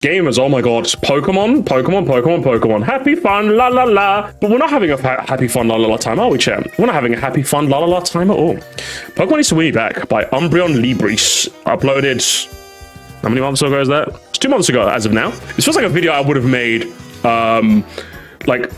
Gamers, oh my god, Pokemon. Happy fun, la la la. But we're not having a happy fun la la la time, are we, champ? We're not having a happy fun la la la time at all. Pokemon Needs to Win Me Back by Libris. Uploaded, how many months ago is that? It's 2 months ago as of now. This feels like a video I would have made, like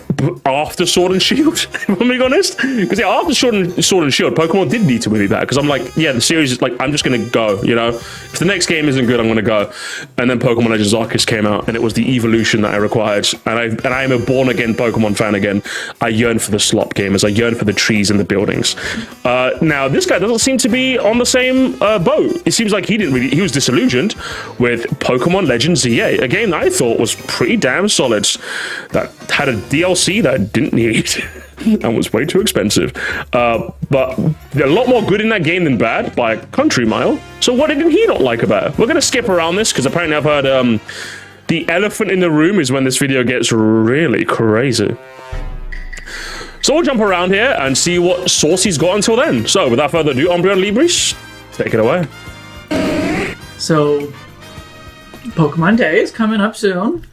after Sword and Shield, if I'm being honest. Because yeah, after Sword and Shield, Pokemon did need to win me back. Because I'm like, yeah, the series is like, I'm just gonna go, you know? If the next game isn't good, I'm gonna go. And then Pokemon Legends Arceus came out, and it was the evolution that I required. And I am a born-again Pokemon fan again. I yearn for the slop gamers. I yearn for the trees and the buildings. Now, this guy doesn't seem to be on the same boat. It seems like he was disillusioned with Pokemon Legends ZA, a game that I thought was pretty damn solid. That had a DLC that I didn't need and was way too expensive. But a lot more good in that game than bad by a country mile. So what did he not like about it? We're going to skip around this because apparently I've heard the elephant in the room is when this video gets really crazy. So we'll jump around here and see what Saucy's got until then. So without further ado, Libris, take it away. So Pokemon Day is coming up soon.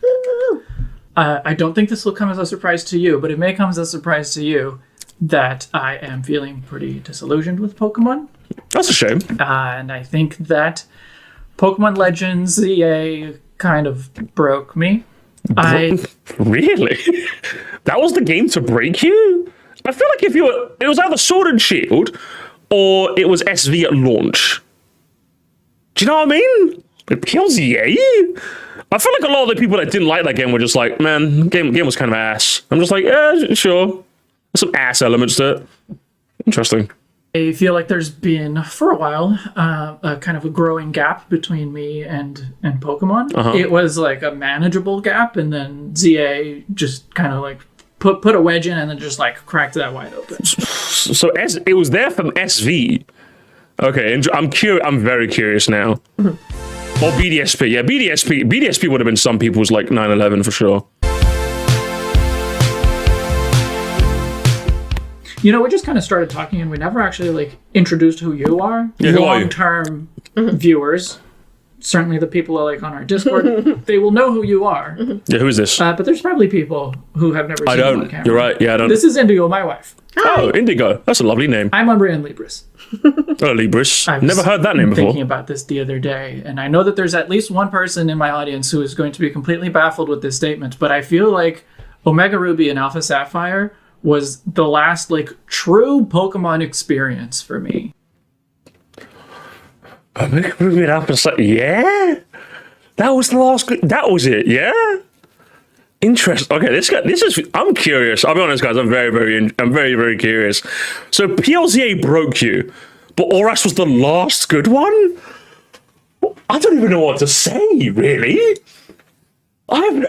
I don't think this will come as a surprise to you, but it may come as a surprise to you that I am feeling pretty disillusioned with Pokemon. That's a shame. And I think that Pokemon Legends ZA kind of broke me. Really? That was the game to break you? I feel like it was either Sword and Shield or it was SV at launch. Do you know what I mean? PLZA? I feel like a lot of the people that didn't like that game were just like, man, game was kind of ass. I'm just like, yeah, sure. There's some ass elements to it. Interesting. I feel like there's been, for a while, a kind of a growing gap between me and Pokemon. It was like a manageable gap, and then ZA just kind of like put a wedge in and then just like cracked that wide open. So it was there from SV. Okay, I'm very curious now. Or BDSP, yeah, BDSP would have been some people's like 9/11 for sure. You know, we just kind of started talking and we never actually like introduced who you are. Yeah, who are you? Long-term viewers, certainly the people like on our Discord, they will know who you are. Yeah, who is this? But there's probably people who have never seen you on camera. You're right, yeah, I don't. This is Indigo, my wife. Hi. Oh, Indigo, that's a lovely name. I'm Libris. Oh, Libris. Never heard that name before. Thinking about this the other day, and I know that there's at least one person in my audience who is going to be completely baffled with this statement, but I feel like Omega Ruby and Alpha Sapphire was the last like true Pokemon experience for me. Omega Ruby and Alpha Sapphire, yeah? That was the last that was it, yeah? Interesting. Okay, I'm curious. I'll be honest, guys. I'm very curious. So PLZA broke you, but Oras was the last good one? I don't even know what to say, really. I'm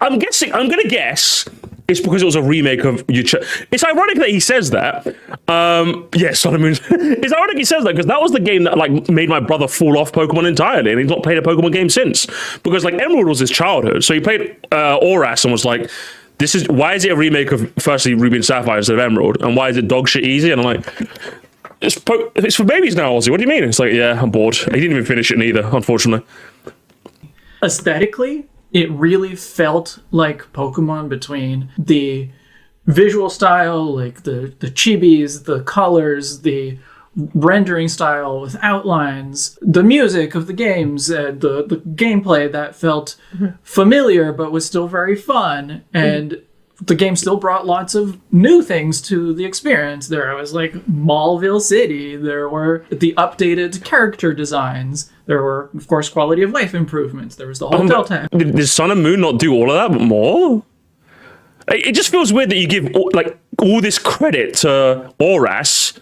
gonna guess it's because it was a remake of It's ironic that he says that. Sun and Moon. It's ironic he says that because that was the game that like made my brother fall off Pokemon entirely, and he's not played a Pokemon game since. Because like Emerald was his childhood, so he played Oras and was like, why is it a remake of firstly Ruby and Sapphire instead of Emerald, and why is it dog shit easy? And I'm like, it's for babies now, Ozzy. What do you mean? It's like, yeah, I'm bored. He didn't even finish it neither, unfortunately. Aesthetically, it really felt like Pokemon between the visual style, like the chibis, the colors, the rendering style with outlines, the music of the games, the gameplay that felt familiar but was still very fun, and the game still brought lots of new things to the experience. There was like Mallville City, there were the updated character designs, there were, of course, quality of life improvements, there was the whole Delta. Did Sun and Moon not do all of that, but more? It just feels weird that you give like all this credit to Oras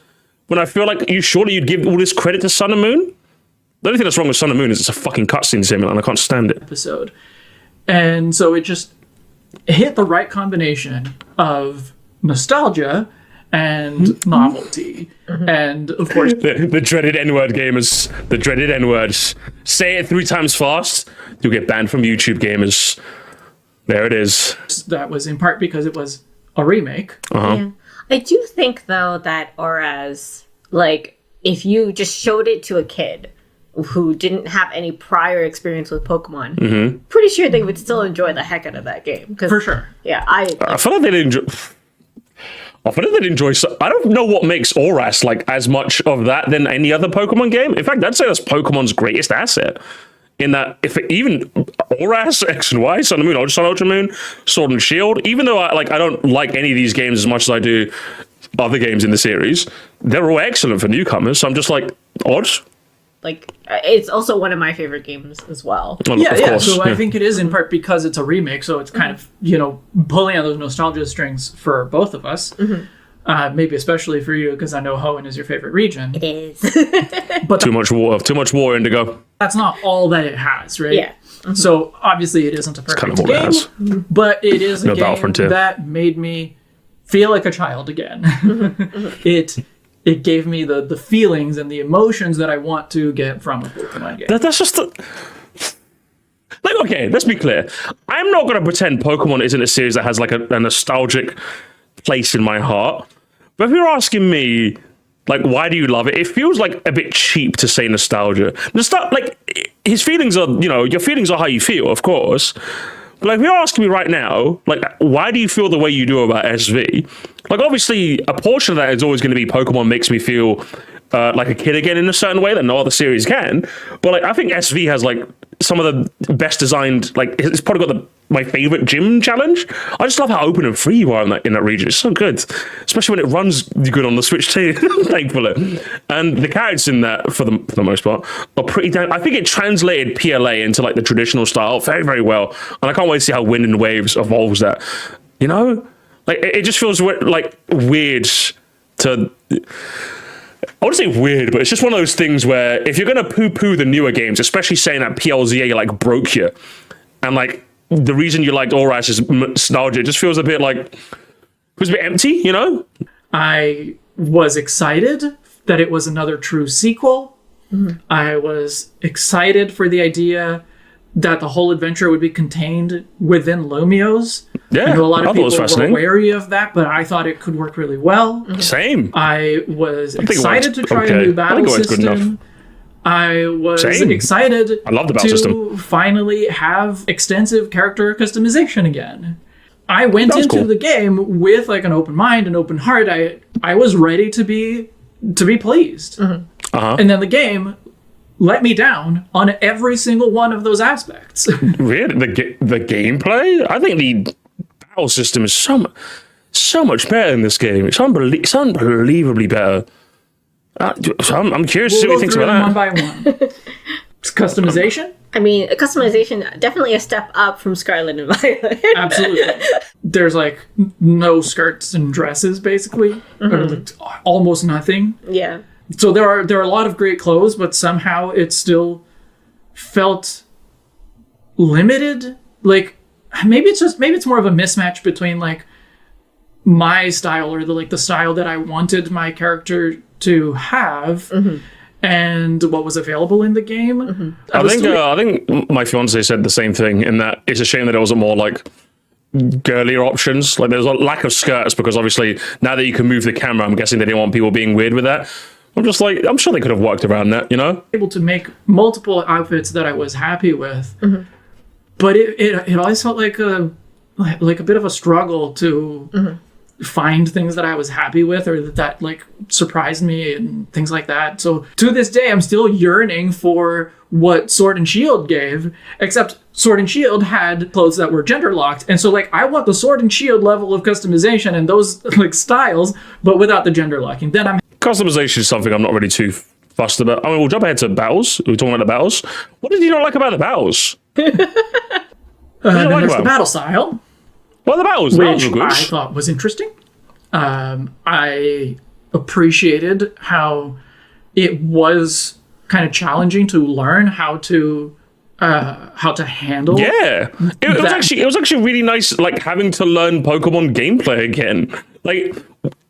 when I feel like you'd give all this credit to Sun and Moon? The only thing that's wrong with Sun and Moon is it's a fucking cutscene sim and I can't stand it. Episode. And so it just hit the right combination of nostalgia and novelty. And of course the dreaded N-word gamers. The dreaded N-words. Say it 3 times fast, you'll get banned from YouTube, gamers. There it is. That was in part because it was a remake. Yeah. I do think though that Oras, like, if you just showed it to a kid, who didn't have any prior experience with Pokemon, pretty sure they would still enjoy the heck out of that game. For sure. Yeah, I feel like they'd enjoy. I feel like they'd enjoy. I don't know what makes Oras like as much of that than any other Pokemon game. In fact, I'd say that's Pokemon's greatest asset. In that, if even Oras, X and Y, Sun and Moon, Ultra Sun, Ultra Moon, Sword and Shield, even though I don't like any of these games as much as I do other games in the series, they're all excellent for newcomers. So I'm just like, odd. Like, it's also one of my favorite games as well. Well, Yeah, of yeah. course, So I think it is in part because it's a remake, so it's kind of, pulling on those nostalgia strings for both of us. Maybe especially for you, because I know Hoenn is your favorite region. It is. But too much war, Indigo. that's not all that it has, right? Yeah. So obviously it isn't a perfect Kind of all it game, has. but it is a No game Battlefront 2. that made me feel like a child again. It gave me the feelings and the emotions that I want to get from a Pokemon game. That's just like, okay, let's be clear. I'm not going to pretend Pokemon isn't a series that has like a nostalgic place in my heart. But if you're asking me, like, why do you love it? It feels like a bit cheap to say nostalgia. His feelings are, your feelings are how you feel, of course. But like, if you're asking me right now, like, why do you feel the way you do about SV? Like, obviously, a portion of that is always going to be Pokemon makes me feel like a kid again in a certain way that no other series can. But like, I think SV has like some of the best designed. Like, it's probably got my favorite gym challenge. I just love how open and free you are in that region. It's so good, especially when it runs good on the Switch too. Thankfully, and the characters in that, for the most part, are pretty damn. I think it translated PLA into like the traditional style very, very well, and I can't wait to see how Wind and Waves evolves that. Like it just feels like weird to. I wouldn't say weird, but it's just one of those things where if you're going to poo-poo the newer games, especially saying that PLZA like broke you, and like the reason you liked Oras is nostalgia, it just feels a bit like it was a bit empty, I was excited that it was another true sequel. I was excited for the idea that the whole adventure would be contained within Lumiose. Yeah, I know a lot I of thought it was people were fascinating. wary of that, but I thought it could work really well. Same. I was think it excited worked to try okay. a new I think battle it worked good enough. system. I was Same. excited I love the battle to system. finally have extensive character customization again. I went That was into cool. the game with like an open mind, an open heart. I was ready to be pleased. Uh-huh. And then the game let me down on every single one of those aspects. Really, the gameplay. I think the battle system is so much better in this game. It's unbelievably better. So I'm curious to see what We'll you go think through about them that. one by one. Customization? I mean, a customization, definitely a step up from Scarlet and Violet. Absolutely. There's like no skirts and dresses, basically, or like almost nothing. Yeah. So there are a lot of great clothes, but somehow it still felt limited. Like maybe it's more of a mismatch between like my style or the style that I wanted my character to have and what was available in the game. I think my fiance said the same thing, in that it's a shame that it wasn't more like girlier options. Like there's a lack of skirts because obviously now that you can move the camera, I'm guessing they didn't want people being weird with that. I'm just like, I'm sure they could have worked around that, Able to make multiple outfits that I was happy with, but it always felt like a bit of a struggle to find things that I was happy with or that like surprised me and things like that. So to this day, I'm still yearning for what Sword and Shield gave, except Sword and Shield had clothes that were gender locked. And so like, I want the Sword and Shield level of customization and those like styles, but without the gender locking. Then I'm Customization is something I'm not really too fussed about. I mean, we'll jump ahead to battles. We're talking about the battles. What did you not like about the battles? then there's the battle style, Well, the battles were which good. I thought was interesting. I appreciated how it was kind of challenging to learn how to handle. Yeah, it was actually really nice, like having to learn Pokemon gameplay again. Like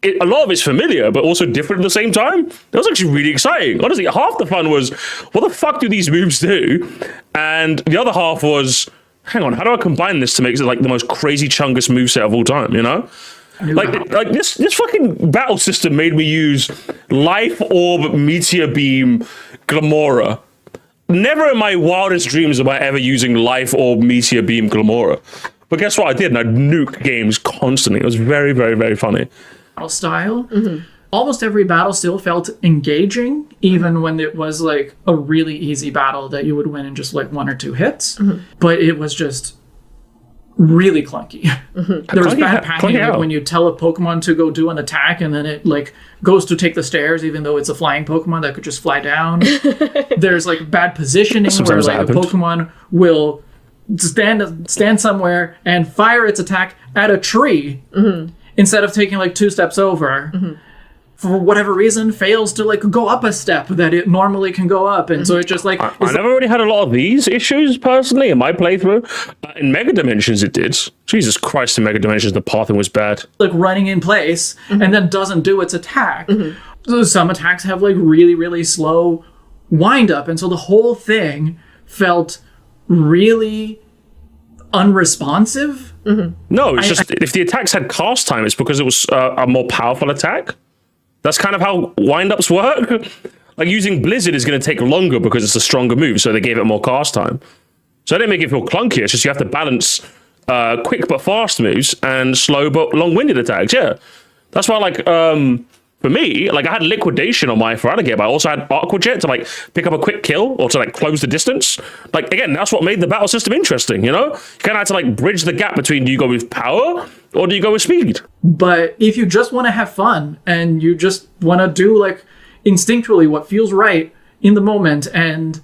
a lot of it's familiar, but also different at the same time. That was actually really exciting. Honestly, half the fun was, what the fuck do these moves do? And the other half was, hang on, how do I combine this to make it like the most crazy chungus moveset of all time? Like this fucking battle system made me use Life Orb, Meteor Beam, Glamora. never in my wildest dreams am I ever using Life or Meteor Beam Glamora. But guess what I did? And I nuked games constantly. It was very, very, very funny. Battle style. Almost every battle still felt engaging, even when it was like a really easy battle that you would win in just like 1 or 2 hits. But it was just really clunky. There was bad packing like when you tell a Pokemon to go do an attack and then it like goes to take the stairs even though it's a flying Pokemon that could just fly down. There's like bad positioning where like a Pokemon will stand somewhere and fire its attack at a tree instead of taking like 2 steps over. For whatever reason, fails to like go up a step that it normally can go up, and so it just like I never really had a lot of these issues personally in my playthrough. In Mega Dimensions, it did. Jesus Christ, in Mega Dimensions, the pathing was bad. Like running in place and then doesn't do its attack. So some attacks have like really, really slow wind up, and so the whole thing felt really unresponsive. No, it's just if the attacks had cast time, it's because it was a more powerful attack. That's kind of how wind-ups work. Like using Blizzard is going to take longer because it's a stronger move, so they gave it more cast time. So they didn't make it feel clunky. It's just you have to balance quick but fast moves and slow but long-winded attacks. Yeah, that's why like for me, like I had Liquidation on my Feraligatr, but I also had Aqua Jet to like pick up a quick kill or to like close the distance. Like again, that's what made the battle system interesting. You know, you kind of had to like bridge the gap between do you go with power or do you go with speed? But if you just want to have fun and you just want to do like instinctually what feels right in the moment and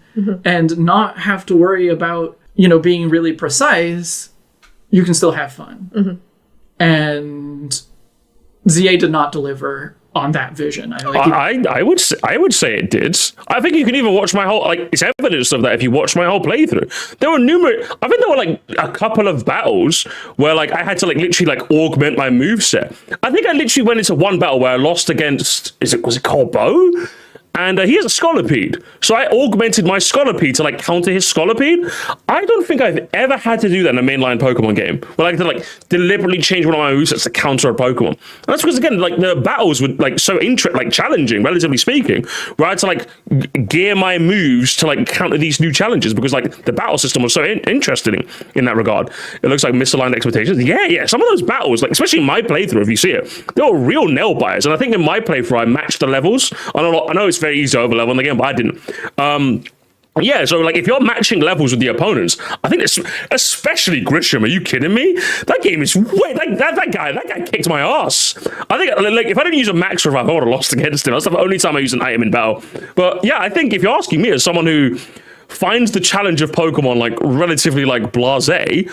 not have to worry about, you know, being really precise, you can still have fun. And ZA did not deliver on that vision. I would say it did. I think you can even watch my whole, like, it's evidence of that if you watch my whole playthrough. There were numerous, I think there were like a couple of battles where like I had to like literally like augment my moveset. I think I literally went into one battle where I lost against, was it called Bo? And he has a Scolipede. So I augmented my Scolipede to like counter his Scolipede. I don't think I've ever had to do that in a mainline Pokemon game. Where I had to like deliberately change one of my movesets to counter a Pokemon. And that's because again, like the battles were like so challenging, relatively speaking, where I had to like gear my moves to like counter these new challenges because like the battle system was so interesting in that regard. It looks like misaligned expectations. Yeah. Some of those battles, like especially in my playthrough, if you see it, they were real nail biters. And I think in my playthrough, I matched the levels. I know it's very easy to overlevel in the game, but I didn't. Yeah, so like if you're matching levels with the opponents, I think it's especially Grisham. Are you kidding me? That game is way that guy kicked my ass. I think like if I didn't use a max revive, I would have lost against him. That's the only time I use an item in battle. But yeah, I think if you're asking me as someone who finds the challenge of Pokemon like relatively like blasé,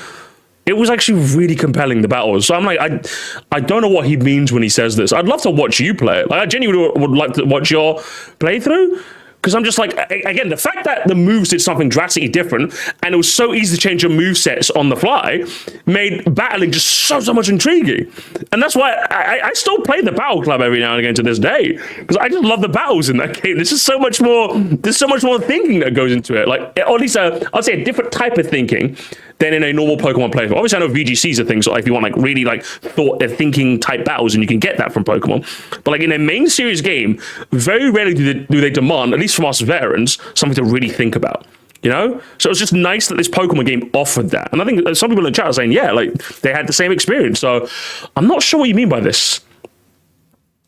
it was actually really compelling, the battles. So I'm like, I don't know what he means when he says this. I'd love to watch you play it. Like, I genuinely would like to watch your playthrough. Because I'm just like, again, the fact that the moves did something drastically different and it was so easy to change your movesets on the fly made battling just so much intriguing. And that's why I still play the Battle Club every now and again to this day. Because I just love the battles in that game. There's just so much more thinking that goes into it. Like, or at least I'd say a different type of thinking than in a normal Pokemon playthrough. Obviously, I know VGCs are things like if you want like really like thinking type battles, and you can get that from Pokemon. But like in a main series game, very rarely do they demand, at least from us veterans, something to really think about. You know? So it was just nice that this Pokemon game offered that. And I think some people in the chat are saying, yeah, like they had the same experience. So I'm not sure what you mean by this.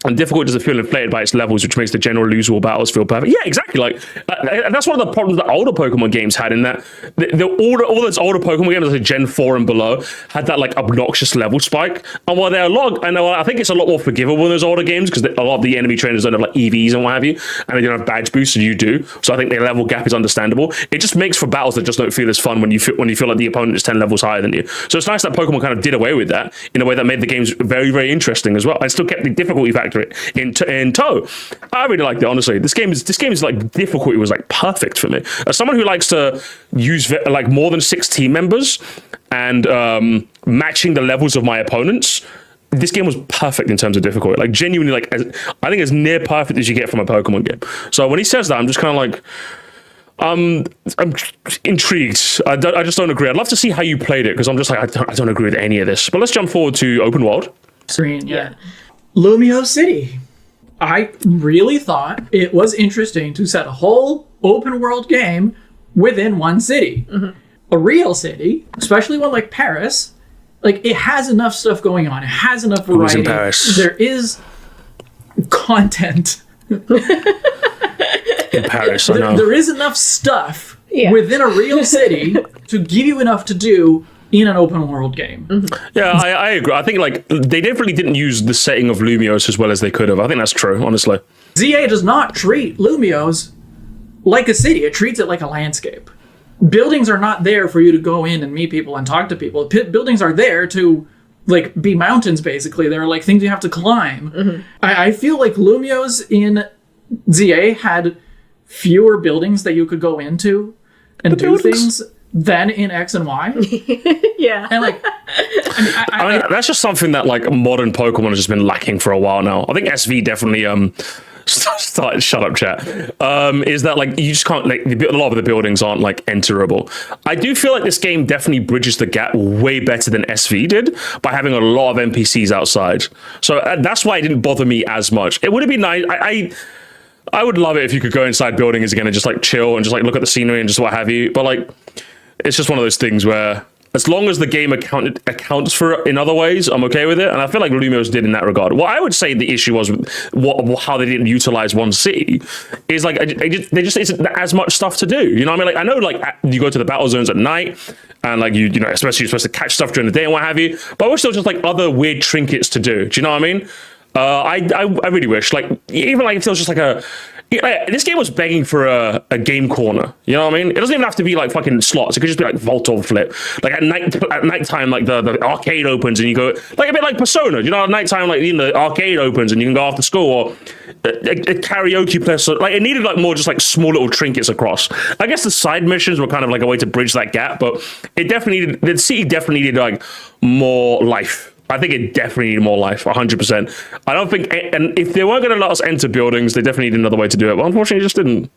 And difficult doesn't feel inflated by its levels, which makes the general losable battles feel perfect. Yeah, exactly. Like that's one of the problems that older Pokemon games had, in that all those older Pokemon games, like Gen 4 and below, had that like obnoxious level spike. And while they're I think it's a lot more forgivable in those older games because a lot of the enemy trainers don't have like EVs and what have you, and they don't have badge boosts, and you do. So I think the level gap is understandable. It just makes for battles that just don't feel as fun when you feel like the opponent is 10 levels higher than you. So it's nice that Pokemon kind of did away with that in a way that made the games very, very interesting as well. I still kept the difficulty factor in tow. I really liked it, honestly. This game is like difficulty was like perfect for me. As someone who likes to use like more than 6 team members and matching the levels of my opponents, this game was perfect in terms of difficulty. Like genuinely, like I think as near perfect as you get from a Pokemon game. So when he says that, I'm just kind of like, I'm intrigued. I just don't agree. I'd love to see how you played it, because I'm just like, I don't agree with any of this. But let's jump forward to open world. Screen, yeah. Lumio City. I really thought it was interesting to set a whole open world game within one city. A real city, especially one like Paris, like it has enough stuff going on. It has enough variety. in Paris? There is content. In Paris, I know. There is enough stuff Yeah. within a real city to give you enough to do in an open world game. Yeah, I agree. I think like they definitely didn't use the setting of Lumios as well as they could have. I think that's true, honestly. ZA does not treat Lumios like a city. It treats it like a landscape. Buildings are not there for you to go in and meet people and talk to people. Buildings are there to like be mountains, basically. They're like things you have to climb. I feel like Lumios in ZA had fewer buildings that you could go into and do things than in X and Y. Yeah. And like, I mean, that's just something that like modern Pokemon has just been lacking for a while now. I think SV definitely started. Shut up, chat. Is that like you just can't like a lot of the buildings aren't like enterable. I do feel like this game definitely bridges the gap way better than SV did by having a lot of NPCs outside. So that's why it didn't bother me as much. It would have been nice. I would love it if you could go inside buildings again and just like chill and just like look at the scenery and just what have you. But like, it's just one of those things where as long as the game accounts for it in other ways, I'm okay with it. And I feel like Lumios did in that regard. What I would say the issue was with how they didn't utilize one city is like they just isn't as much stuff to do. You know what I mean? Like I know like you go to the battle zones at night and like you know especially you're supposed to catch stuff during the day and what have you. But we're still just like other weird trinkets to do. Do you know what I mean? I really wish like even like if it was just like this game was begging for a game corner. You know what I mean? It doesn't even have to be like fucking slots. It could just be like vault or flip. Like at nighttime, like the arcade opens and you go like a bit like Persona. You know, at nighttime, like the arcade opens and you can go after school or a karaoke place. So, like it needed like more just like small little trinkets across. I guess the side missions were kind of like a way to bridge that gap, but the city definitely needed like more life. I think it definitely needed more life, 100%. I don't think, and if they weren't going to let us enter buildings, they definitely needed another way to do it. But unfortunately, it just didn't.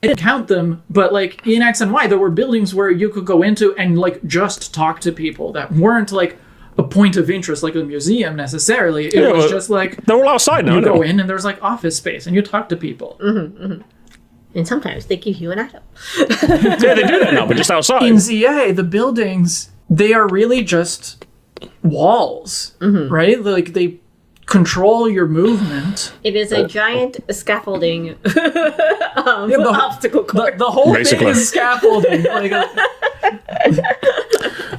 I didn't count them, but like in X and Y, there were buildings where you could go into and like just talk to people that weren't like a point of interest, like a museum necessarily. It was just like they're all outside now. You go in and there's like office space and you talk to people. And sometimes they give you an item. Yeah, they do that now, but just outside. In ZA, the buildings, they are really just walls, right? Like they control your movement. It is a giant scaffolding obstacle course. The whole Basically. thing is scaffolding. Like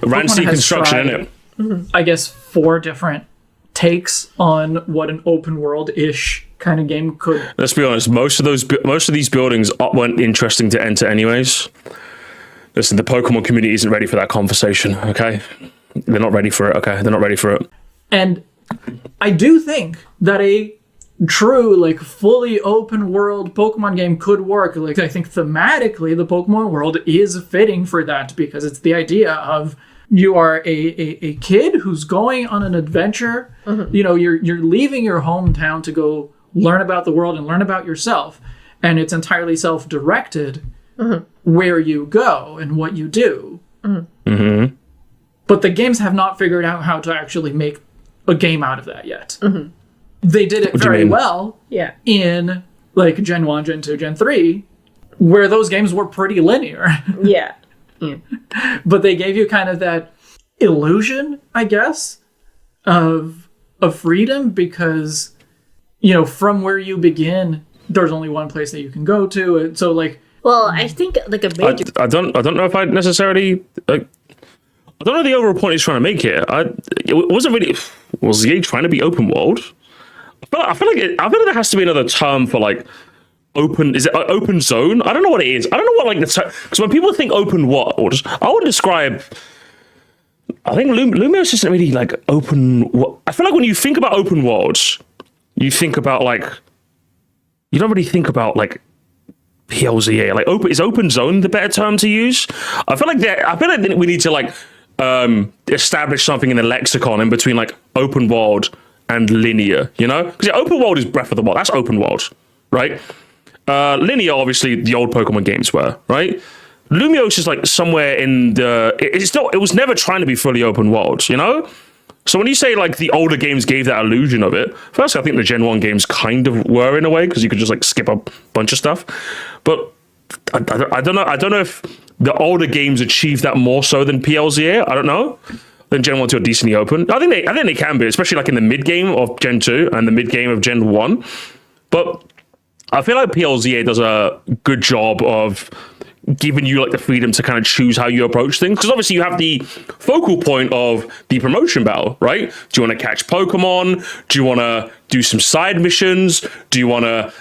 Rancy has construction, tried, innit? I guess 4 different takes on what an open world-ish kind of game could. Let's be honest. Most of these buildings weren't interesting to enter, anyways. Listen, the Pokemon community isn't ready for that conversation. Okay, they're not ready for it. Okay, they're not ready for it. And I do think that a true, like, fully open world Pokemon game could work. Like, I think thematically, the Pokemon world is fitting for that because it's the idea of you are a kid who's going on an adventure. You know, you're leaving your hometown to go learn about the world and learn about yourself. And it's entirely self-directed where you go and what you do. But the games have not figured out how to actually make a game out of that yet. They did it very well in like Gen 1, Gen 2, Gen 3, where those games were pretty linear. But they gave you kind of that illusion, I guess, of freedom because, you know, from where you begin, there's only one place that you can go to. And so like, well, I think like a major... I don't know if I necessarily... I don't know the overall point he's trying to make here. It wasn't really... Was he trying to be open world? I feel like there has to be another term for like open... Is it open zone? I don't know what it is. I don't know what like the term... Because when people think open world, I would describe... I think Lumios isn't really like open... I feel like when you think about open worlds, you think about like... You don't really think about like PLZA. Like is open zone the better term to use? I feel like we need to like establish something in the lexicon in between like open world and linear, you know? Because open world is Breath of the Wild. That's open world, right? Linear, obviously, the old Pokemon games were, right? Lumios is like somewhere in the... It was never trying to be fully open world, you know? So when you say like the older games gave that illusion of it, first I think the Gen 1 games kind of were in a way because you could just like skip a bunch of stuff. But I don't know. I don't know if the older games achieve that more so than PLZA. I don't know. Than Gen 1 2 are decently open. I think they can be, especially like in the mid game of Gen 2 and the mid game of Gen 1. But I feel like PLZA does a good job of giving you like the freedom to kind of choose how you approach things, because obviously you have the focal point of the promotion battle, right? Do you want to catch Pokemon? Do you want to do some side missions? Do you want to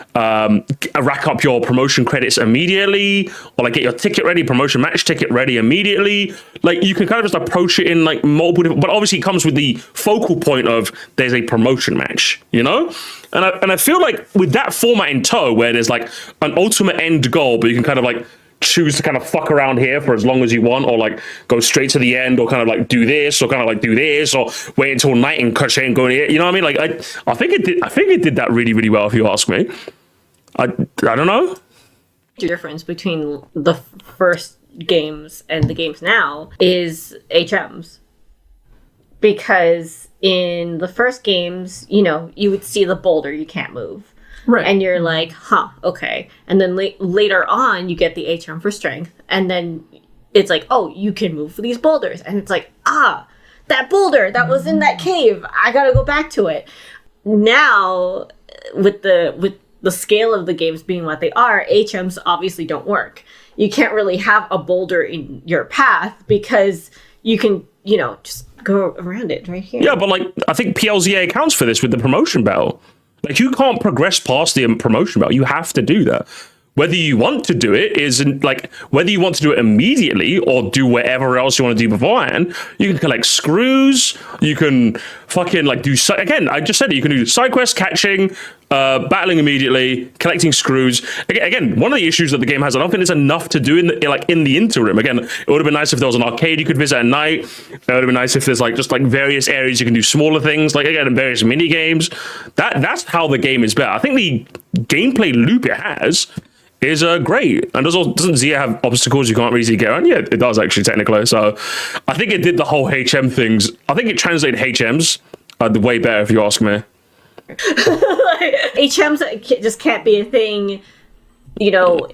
rack up your promotion credits immediately, or like get your ticket ready, promotion match ticket ready immediately? Like you can kind of just approach it in like multiple different, but obviously it comes with the focal point of there's a promotion match, you know? And I feel like with that format in tow, where there's like an ultimate end goal, but you can kind of like choose to kind of fuck around here for as long as you want, or like go straight to the end, or kind of like do this, or kind of like do this, or wait until night and cut and go in here. You know what I mean? Like I think it did that really, really well, if you ask me. I don't know. The difference between the first games and the games now is HMs. Because in the first games, you know, you would see the boulder, you can't move. Right. And you're like, huh, okay. And then later on, you get the HM for strength. And then it's like, oh, you can move these boulders. And it's like, that boulder that was in that cave, I gotta go back to it. Now, with the scale of the games being what they are, HMs obviously don't work. You can't really have a boulder in your path because you can, you know, just go around it right here. Yeah, but like I think PLZA accounts for this with the promotion battle. Like you can't progress past the promotion battle. You have to do that. Whether you want to do it isn't like whether you want to do it immediately or do whatever else you want to do beforehand. You can collect screws. You can fucking like do again. I just said it. You can do side quest catching, battling immediately, collecting screws. Again, one of the issues that the game has, I don't think there's enough to do in the interim. Again, it would have been nice if there was an arcade you could visit at night. It would have been nice if there's like just like various areas you can do smaller things, like again, in various mini games. That's how the game is better. I think the gameplay loop it has is great. And doesn't Zia have obstacles you can't really get around? Yeah, it does actually technically. So I think it did the whole HM things. I think it translated HMs the way better, if you ask me. HMs just can't be a thing, you know,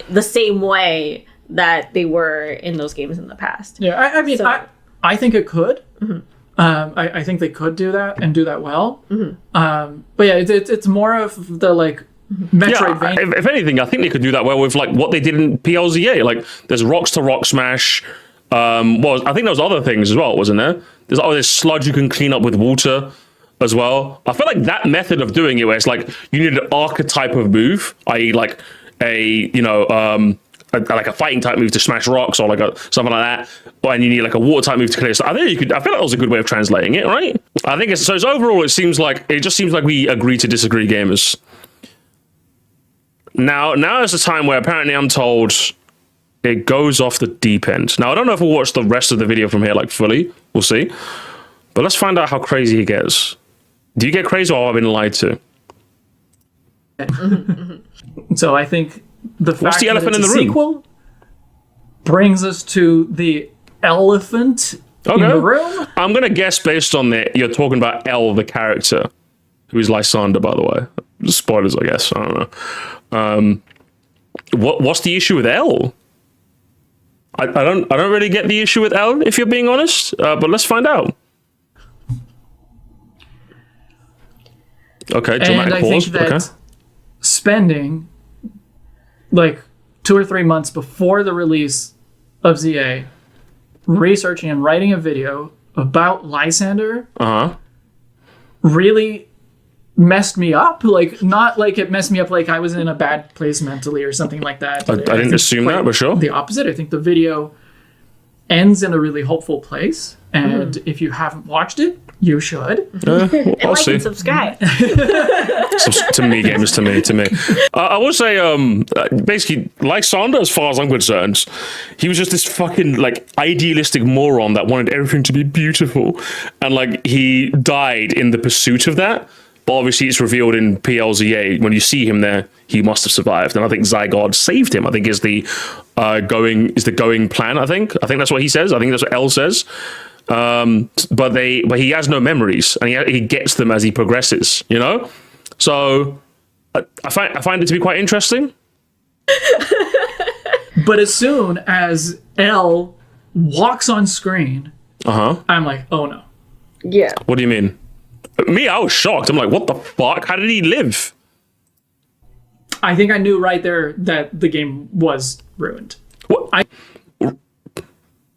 the same way that they were in those games in the past. Yeah, I mean, so, I think it could. Mm-hmm. I think they could do that and do that well. Mm-hmm. But yeah, it's more of the like Metroidvania. Yeah, if anything, I think they could do that well with like what they did in PLZA. Like there's rocks to rock smash. I think there was other things as well, wasn't there? There's sludge you can clean up with water as well. I feel like that method of doing it, where it's like you need an archetype of move, i.e., like a like a fighting type move to smash rocks, or like something like that, and you need like a water type move to clear. So I feel like that was a good way of translating it, right? I think it's overall. It just seems like we agree to disagree, gamers. Now is the time where apparently I'm told it goes off the deep end. Now I don't know if we'll watch the rest of the video from here like fully. We'll see. But let's find out how crazy he gets. Do you get crazy, or have I been lied to? So I think the What's fact the elephant that it's in the room? sequel brings us to the elephant in the room. I'm gonna guess based on you're talking about L, the character, who is Lysander, by the way. Spoilers, I guess. I don't know. What's the issue with L? I don't really get the issue with L, if you're being honest. But let's find out. Okay, dramatic and I pause. think that spending like 2 or 3 months before the release of ZA, researching and writing a video about Lysander, really messed me up. Like, not like it messed me up like I was in a bad place mentally or something like that. I didn't assume that, but sure. The opposite. I think the video ends in a really hopeful place, and if you haven't watched it, you should. I'll like see. and subscribe. To me, gamers, to me. I will say, basically, Lysander, as far as I'm concerned, he was just this fucking like idealistic moron that wanted everything to be beautiful, and like he died in the pursuit of that. But obviously, it's revealed in PLZA when you see him there, he must have survived, and I think Zygarde saved him. I think is the going plan. I think that's what he says. I think that's what L says. But he has no memories, and he gets them as he progresses. You know, so I find it to be quite interesting. But as soon as L walks on screen, I'm like, oh no. Yeah. What do you mean? Me, I was shocked. I'm like, what the fuck? How did he live? I think I knew right there that the game was ruined. What?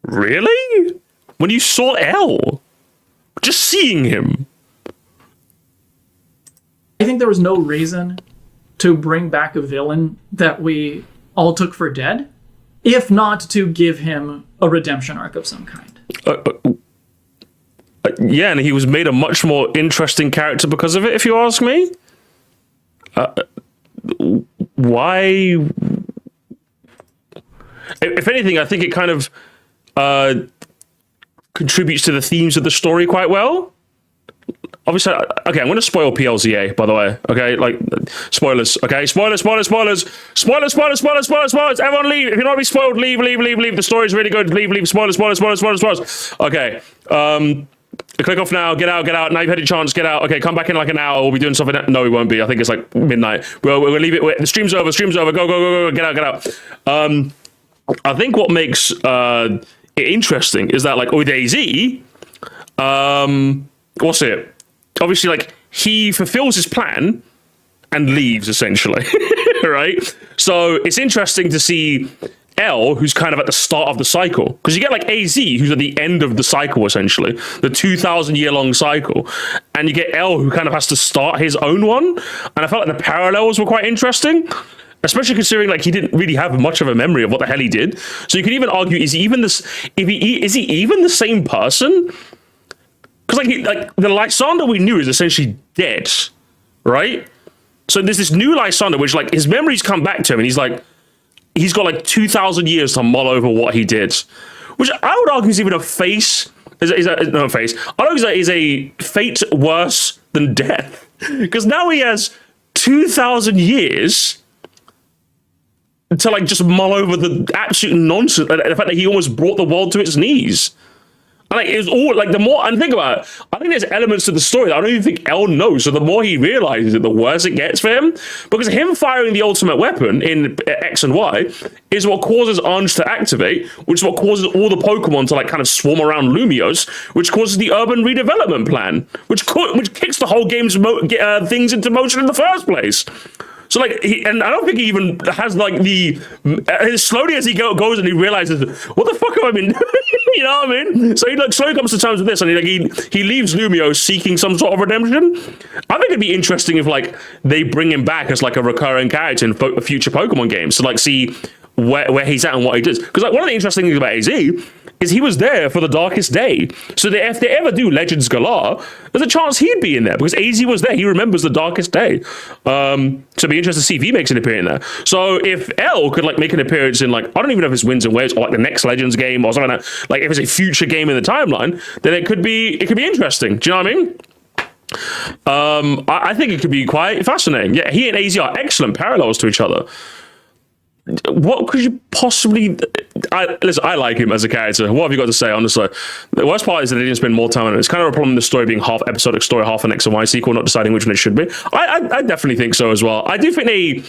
Really? When you saw L? Just seeing him? I think there was no reason to bring back a villain that we all took for dead, if not to give him a redemption arc of some kind. Yeah, and he was made a much more interesting character because of it, if you ask me. Why? If anything, I think it kind of contributes to the themes of the story quite well. Obviously, okay, I'm going to spoil PLZA, by the way. Okay, like, spoilers. Okay, spoilers. Everyone leave. If you're not be spoiled, leave. The story's really good. Leave. Spoilers. Okay, click off now. Get out. Now you've had your chance. Get out. Okay, come back in like an hour. We'll be doing something. No, we won't be. I think it's like midnight. We'll leave it. The stream's over. Go. Get out. I think what makes it interesting is that, like, with AZ, what's it? Obviously, like, he fulfills his plan and leaves, essentially, right? So it's interesting to see L, who's kind of at the start of the cycle, because you get like AZ, who's at the end of the cycle, essentially, the 2,000-year-long cycle, and you get L, who kind of has to start his own one. And I felt like the parallels were quite interesting, especially considering like he didn't really have much of a memory of what the hell he did. So you could even argue, is he even the same person? Because like the Lysander we knew is essentially dead, right? So there's this new Lysander, which like his memories come back to him, and he's got like 2,000 years to mull over what he did, which I would argue is even a face. No face. I would argue is a fate worse than death, because now he has 2,000 years to like just mull over the absolute nonsense, the fact that he almost brought the world to its knees. And like, it was all like, the more, and think about it, I think there's elements to the story that I don't even think L knows. So the more he realizes it, the worse it gets for him. Because him firing the ultimate weapon in X and Y is what causes Ange to activate, which is what causes all the Pokemon to like kind of swarm around Lumiose, which causes the urban redevelopment plan, which kicks the whole game's things into motion in the first place. So like, and I don't think he even has like as slowly as he goes and he realizes, what the fuck have I been doing? You know what I mean? So he like slowly comes to terms with this, and he leaves Lumiose seeking some sort of redemption. I think it'd be interesting if like they bring him back as like a recurring character in future Pokemon games to like see where he's at and what he does. Because like one of the interesting things about AZ is he was there for the darkest day. So that if they ever do Legends Galar, there's a chance he'd be in there because AZ was there. He remembers the darkest day. So it'd be interesting to see if he makes an appearance in there. So if L could like make an appearance in like, I don't even know if it's Winds and Waves or like the next Legends game or something like that. Like if it's a future game in the timeline, then it could be interesting. Do you know what I mean? I think it could be quite fascinating. Yeah, he and AZ are excellent parallels to each other. What could you possibly... Listen, I like him as a character. What have you got to say, honestly? The worst part is that they didn't spend more time on it. It's kind of a problem, the story being half episodic story, half an X and Y sequel, not deciding which one it should be. I definitely think so as well. I do think they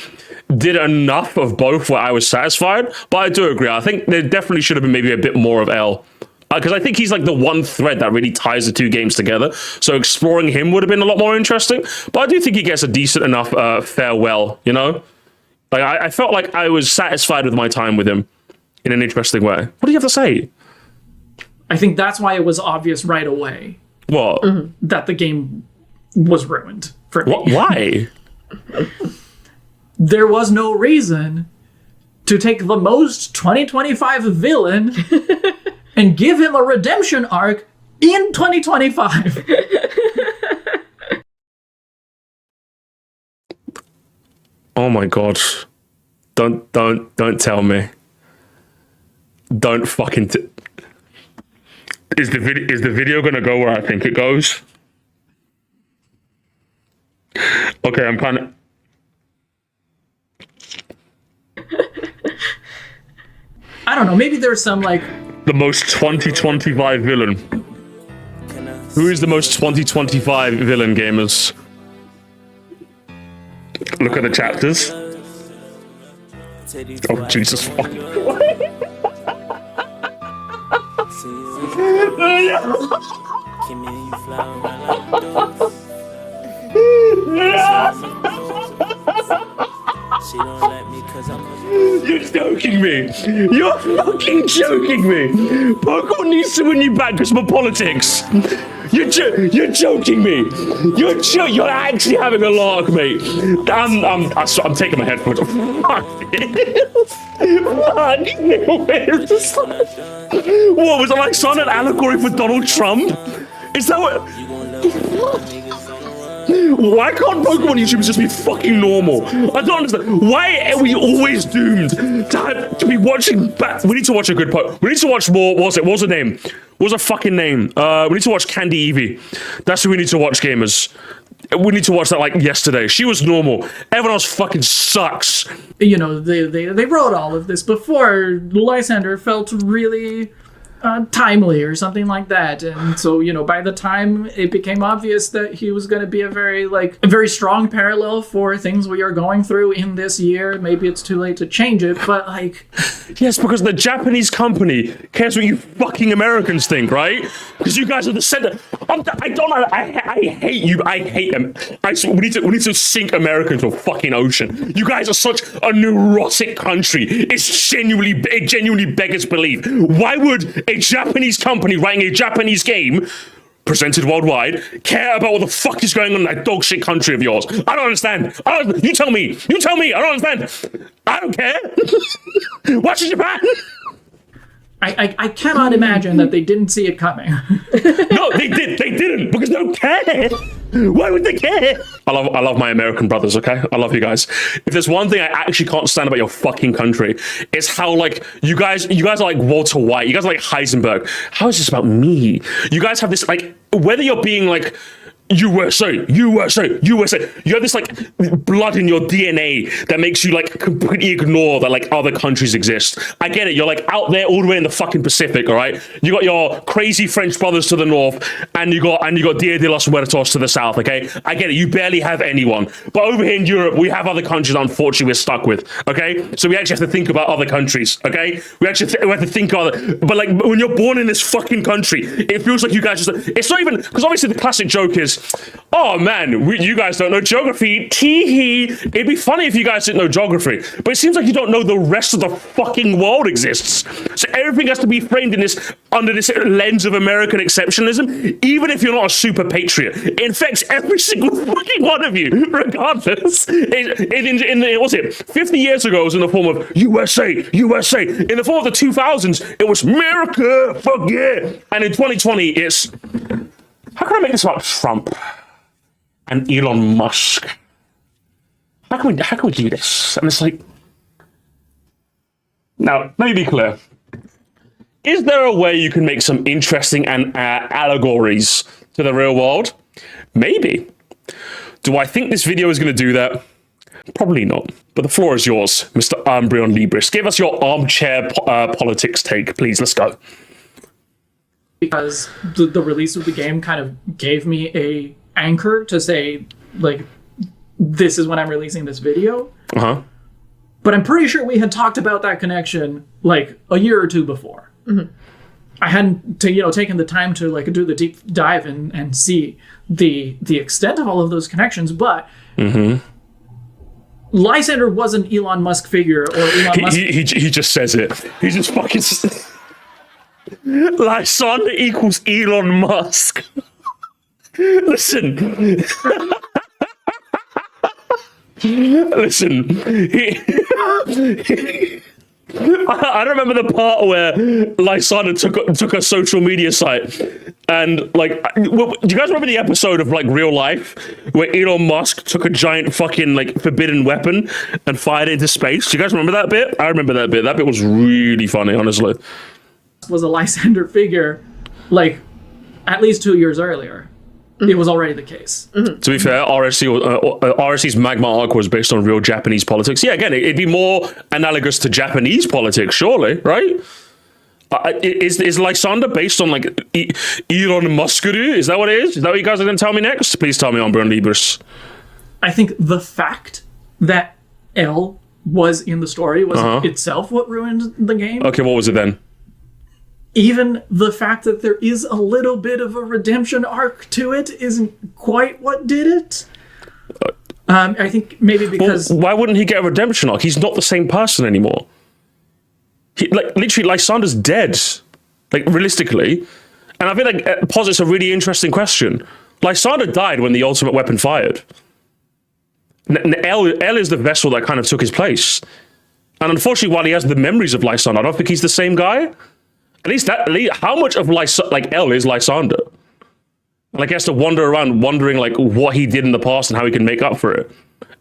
did enough of both where I was satisfied, but I do agree. I think there definitely should have been maybe a bit more of L. Because I think he's like the one thread that really ties the two games together. So exploring him would have been a lot more interesting. But I do think he gets a decent enough farewell, you know? Like I felt like I was satisfied with my time with him in an interesting way. What do you have to say? I think that's why it was obvious right away. What? That the game was ruined for me. Why? There was no reason to take the most 2025 villain and give him a redemption arc in 2025. Oh my god. Don't tell me. Don't fucking is the video gonna go where I think it goes? Okay, I'm kind of... I don't know, maybe there's some like... The most 2025 villain. Who is the most 2025 villain, gamers? Look at the chapters. Oh, Jesus fuck. Kim and you fly around like dogs. She don't like me cause I'm You're joking me. You're fucking joking me. Pokemon needs to win you back because of politics. You're joking me. You're actually having a lark, mate. I'm taking my headphones off. Fuck this. Fuck this. What was it, like son an allegory for Donald Trump? Is that what? you gon' love me. Niggas on the run. Why can't Pokemon YouTubers just be fucking normal? I don't understand. Why are we always doomed to be watching back? We need to watch a good Pokemon. We need to watch more. What was the name? What was her fucking name? We need to watch Candy Eevee. That's who we need to watch, gamers. We need to watch that like yesterday. She was normal. Everyone else fucking sucks. You know, they wrote all of this before Lysander felt really timely or something like that, and so, you know, by the time it became obvious that he was going to be a very strong parallel for things we are going through in this year, maybe it's too late to change it, but like, Yes, because the Japanese company cares what you fucking Americans think, right? Because you guys are the center. I hate you. I hate them. We need to sink America into a fucking ocean. You guys are such a neurotic country. It genuinely beggars belief. Why would a Japanese company writing a Japanese game presented worldwide care about what the fuck is going on in that dog shit country of yours? I don't understand. You tell me. I don't understand. I don't care. Watch Japan. I cannot imagine that they didn't see it coming. No, they didn't, because they don't care. Why would they care? I love my American brothers, okay? I love you guys. If there's one thing I actually can't stand about your fucking country, it's how, like, you guys are like Walter White, you guys are like Heisenberg. How is this about me? You guys have this, like, whether you're being like USA. You have this like blood in your DNA that makes you like completely ignore that like other countries exist. I get it. You're like out there all the way in the fucking Pacific, all right? You got your crazy French brothers to the north, and you got Dia de los Muertos to the south, okay? I get it. You barely have anyone. But over here in Europe, we have other countries that unfortunately we're stuck with, okay? So we actually have to think about other countries, okay? We have to think of other, but like when you're born in this fucking country, it feels like you guys just, it's not even, because obviously the classic joke is, oh man, you guys don't know geography. Tee-hee. It'd be funny if you guys didn't know geography, but it seems like you don't know the rest of the fucking world exists. So everything has to be framed in this, under this lens of American exceptionalism, even if you're not a super patriot. It infects every single fucking one of you, regardless. What's it? 50 years ago, it was in the form of USA. In the form of the 2000s, it was America. Fuck yeah. And in 2020, it's, how can I make this about Trump and Elon Musk? How can we do this? And it's like, now, let me be clear. Is there a way you can make some interesting and allegories to the real world? Maybe. Do I think this video is going to do that? Probably not. But the floor is yours, Mr. Umbreon Libris. Give us your armchair politics take, please. Let's go. Because the release of the game kind of gave me a anchor to say, like, this is when I'm releasing this video. Uh-huh. But I'm pretty sure we had talked about that connection like a year or two before. Mm-hmm. I hadn't taken the time to like do the deep dive and see the extent of all of those connections, but Lysander was an Elon Musk figure, or Elon Musk. He just says it. He just fucking Lysander equals Elon Musk. Listen. I don't remember the part where Lysander took a social media site, and like, do you guys remember the episode of like Real Life where Elon Musk took a giant fucking like forbidden weapon and fired it into space? Do you guys remember that bit? I remember that bit. That bit was really funny, honestly. Was a Lysander figure, like, at least 2 years earlier. It was already the case. To be fair, RSC's Magma arc was based on real Japanese politics. Yeah, again, it'd be more analogous to Japanese politics, surely, right? Is Lysander based on like Elon Muskuru? Is that what it is? Is that what you guys are going to tell me next? Please tell me, Umbreon Libris. I think the fact that L was in the story was itself what ruined the game. Okay, what was it then? even the fact that there is a little bit of a redemption arc to it isn't quite what did it. I think maybe because... Why wouldn't he get a redemption arc? He's not the same person anymore. Literally, Lysander's dead. Like, realistically. And I feel like it posits a really interesting question. Lysander died when the ultimate weapon fired. L is the vessel that kind of took his place. And unfortunately, while he has the memories of Lysander, I don't think he's the same guy. At least how much of L is Lysander? Like, he has to wander around wondering, like, what he did in the past and how he can make up for it.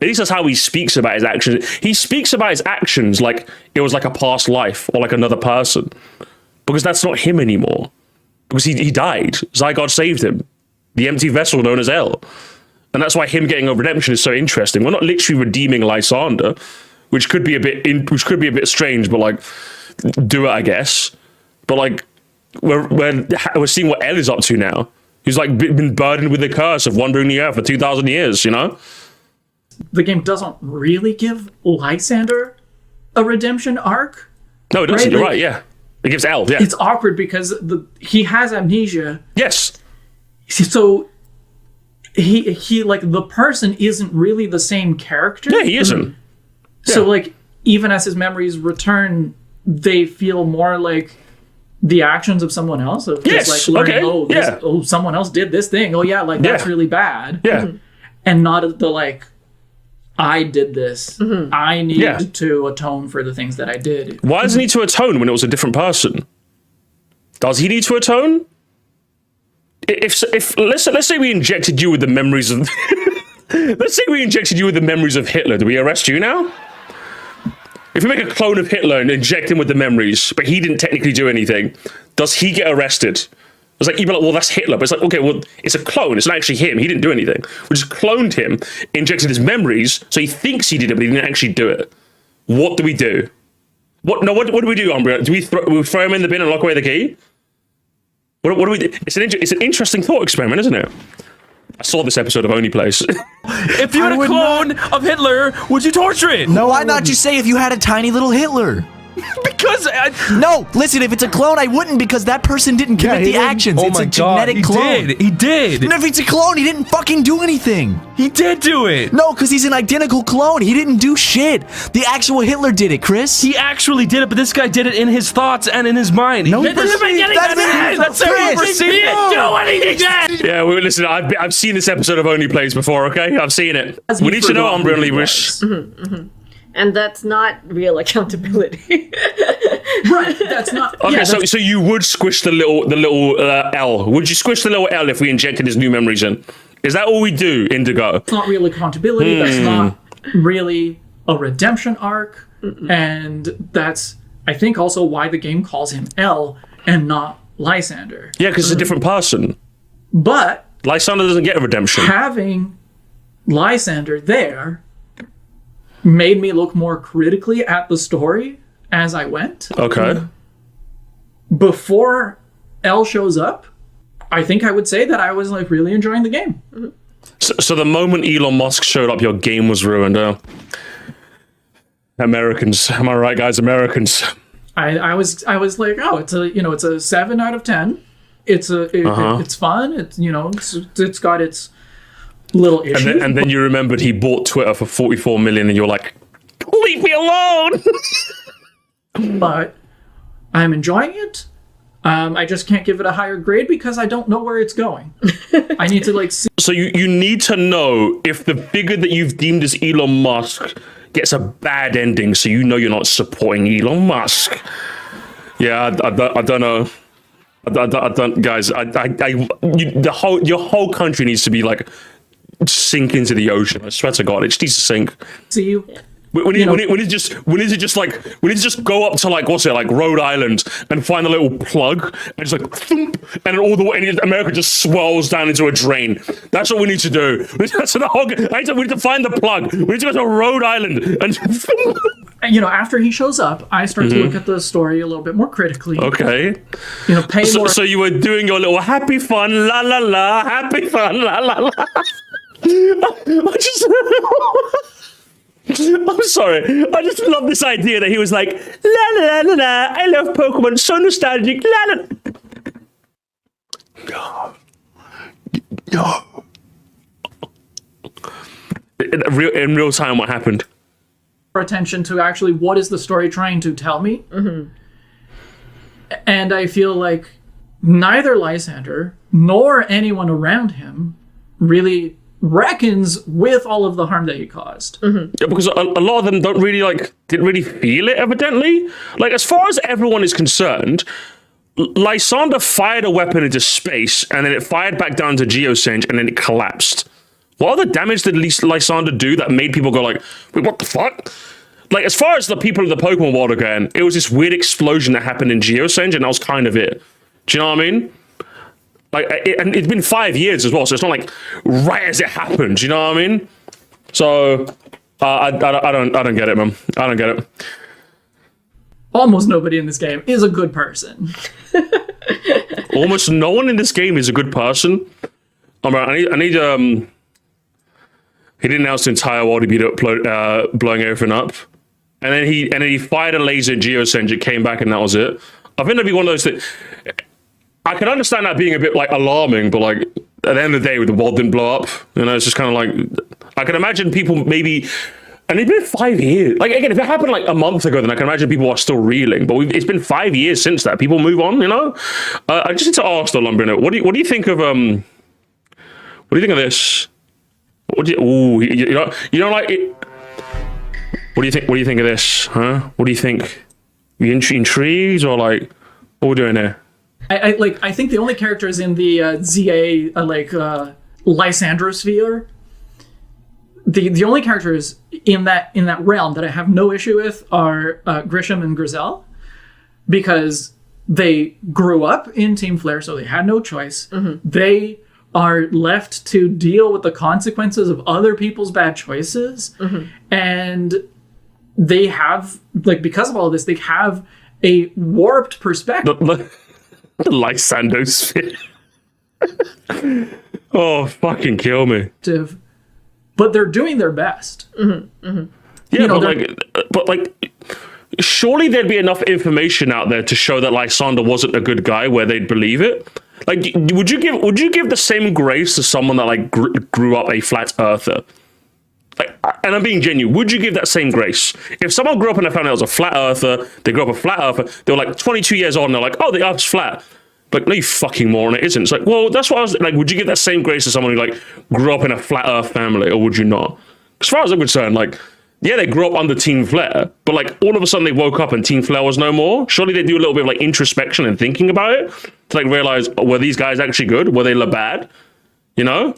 At least that's how he speaks about his actions. He speaks about his actions like it was like a past life or like another person. Because that's not him anymore. Because he died. Zygarde saved him. The empty vessel known as L. And that's why him getting a redemption is so interesting. We're not literally redeeming Lysander, which could be a bit strange, but like, do it, I guess. But like, we're seeing what L is up to now. He's like been burdened with the curse of wandering the earth for 2,000 years, you know? The game doesn't really give Lysander a redemption arc. No, it doesn't. Right? You're right, yeah. It gives L, yeah. It's awkward because he has amnesia. Yes. So he like the person isn't really the same character. Yeah, he isn't. So Yeah. like even as his memories return, they feel more like the actions of someone else. Of Yes, just like learning, okay, someone else did this thing. Oh yeah, like that's really bad. Yeah. And not the like, I did this. I need Yeah. to atone for the things that I did. Why does he need to atone when it was a different person? Does he need to atone? If let's say we injected you with the memories of let's say we injected you with the memories of Hitler, do we arrest you now? If we make a clone of Hitler and inject him with the memories, but he didn't technically do anything, does he get arrested? It's like, you'd be like, well, that's Hitler. But it's like, okay, well, it's a clone. It's not actually him. He didn't do anything. We just cloned him, injected his memories, so he thinks he did it, but he didn't actually do it. What do we do? What do we do, Umbria? Do we throw him in the bin and lock away the key? What do we do? It's an interesting thought experiment, isn't it? I saw this episode of Only Place. If you had a clone of Hitler, would you torture it? No, why not just say if you had a tiny little Hitler? Because No, listen, if it's a clone, I wouldn't because that person didn't commit the actions. It's a genetic clone. He did. And if it's a clone, he didn't fucking do anything. He did do it. No, because he's an identical clone. He didn't do shit. The actual Hitler did it, Chris. He actually did it, but this guy did it in his thoughts and in his mind. No, He did it in the beginning. That's how he Chris. didn't do anything. Yeah, well, listen, I've seen this episode of Only Plays before, okay? I've seen it. We need to know, Umbria and Libris. And that's not real accountability. Right. That's not. Okay, yeah, so you would squish the little L. Would you squish the little L if we injected his new memories in? Is that all we do, Indigo? That's not real accountability. That's not really a redemption arc. And that's, I think, also why the game calls him L and not Lysander. Yeah, because it's a different person. But Lysander doesn't get a redemption. having Lysander there made me look more critically at the story as I went. Okay. Before L shows up, I think I would say that I was like really enjoying the game. So the moment Elon Musk showed up, your game was ruined. Americans, am I right, guys? Americans. I was like, oh, it's a 7 out of 10. It's it's fun. It's got its little issues. And then you remembered he bought Twitter for 44 million, and you're like, leave me alone. But I'm enjoying it. I just can't give it a higher grade because I don't know where it's going. I need to see. So you need to know if the figure that you've deemed as Elon Musk gets a bad ending, so you know you're not supporting Elon Musk. Yeah, I don't know. I don't, guys. Your whole country needs to be like sink into the ocean. I swear to God, it just needs to sink. See you. We need to just go up to like, what's it, like Rhode Island and find a little plug and just like thump, and all the way and America just swirls down into a drain. That's what we need to do. We need to find the plug. We need to go to Rhode Island and thump. After he shows up, I start to look at the story a little bit more critically. Okay. Pay more. So you were doing your little happy fun la la la, happy fun la la la. I just I'm sorry. I just love this idea that he was like, la la la la la, I love Pokemon, so nostalgic, la la. No. In real time, what happened? Attention to actually what is the story trying to tell me. And I feel like neither Lysander nor anyone around him really reckons with all of the harm that he caused. Yeah, because a lot of them didn't really feel it, evidently. Like, as far as everyone is concerned, Lysander fired a weapon into space, and then it fired back down to Geosenge, and then it collapsed. What other damage did Lysander do that made people go like, wait, what the fuck? Like, as far as the people of the Pokemon world are going, it was this weird explosion that happened in Geosenge, and that was kind of it. Do you know what I mean? Like, and it's been 5 years as well, so it's not like right as it happened. Do you know what I mean? So, I don't get it, man. I don't get it. Almost nobody in this game is a good person. Almost no one in this game is a good person. I need he didn't announce the entire world he'd be blowing everything up. And then he fired a laser in Geosenge, it came back, and that was it. I think that'd be one of those things. I can understand that being a bit like alarming, but like at the end of the day, the world didn't blow up. You know, it's just kind of like, I can imagine people maybe, and it's been 5 years. Like, again, if it happened like a month ago, then I can imagine people are still reeling. But it's been 5 years since that. People move on, you know. I just need to ask though, Lumbrino, what do you think of this? What do you don't like it? What do you think? What do you think of this? Huh? What do you think? You intrigued, or like, what are we doing here? I think the only characters in the ZA Lysandrosphere, the only characters in that realm that I have no issue with are Grisham and Grizel, because they grew up in Team Flare, so they had no choice. They are left to deal with the consequences of other people's bad choices, and they have, like, because of all of this, they have a warped perspective. The Lysandosphere. Oh, fucking kill me. But they're doing their best. Yeah, but surely there'd be enough information out there to show that Lysander wasn't a good guy where they'd believe it. Like, would you give the same grace to someone that like grew up a flat earther? Like, and I'm being genuine. Would you give that same grace if someone grew up in a family that was a flat earther? They grew up a flat earther. They were like 22 years old, and they're like, "Oh, the Earth's flat." Like, no, you fucking moron, it isn't. It's like, well, that's what I was like. Would you give that same grace to someone who like grew up in a flat Earth family, or would you not? As far as I'm concerned, like, yeah, they grew up under Team Flare, but like all of a sudden they woke up and Team Flare was no more. Surely they do a little bit of like introspection and thinking about it to like realize, were these guys actually good? Were they bad? You know?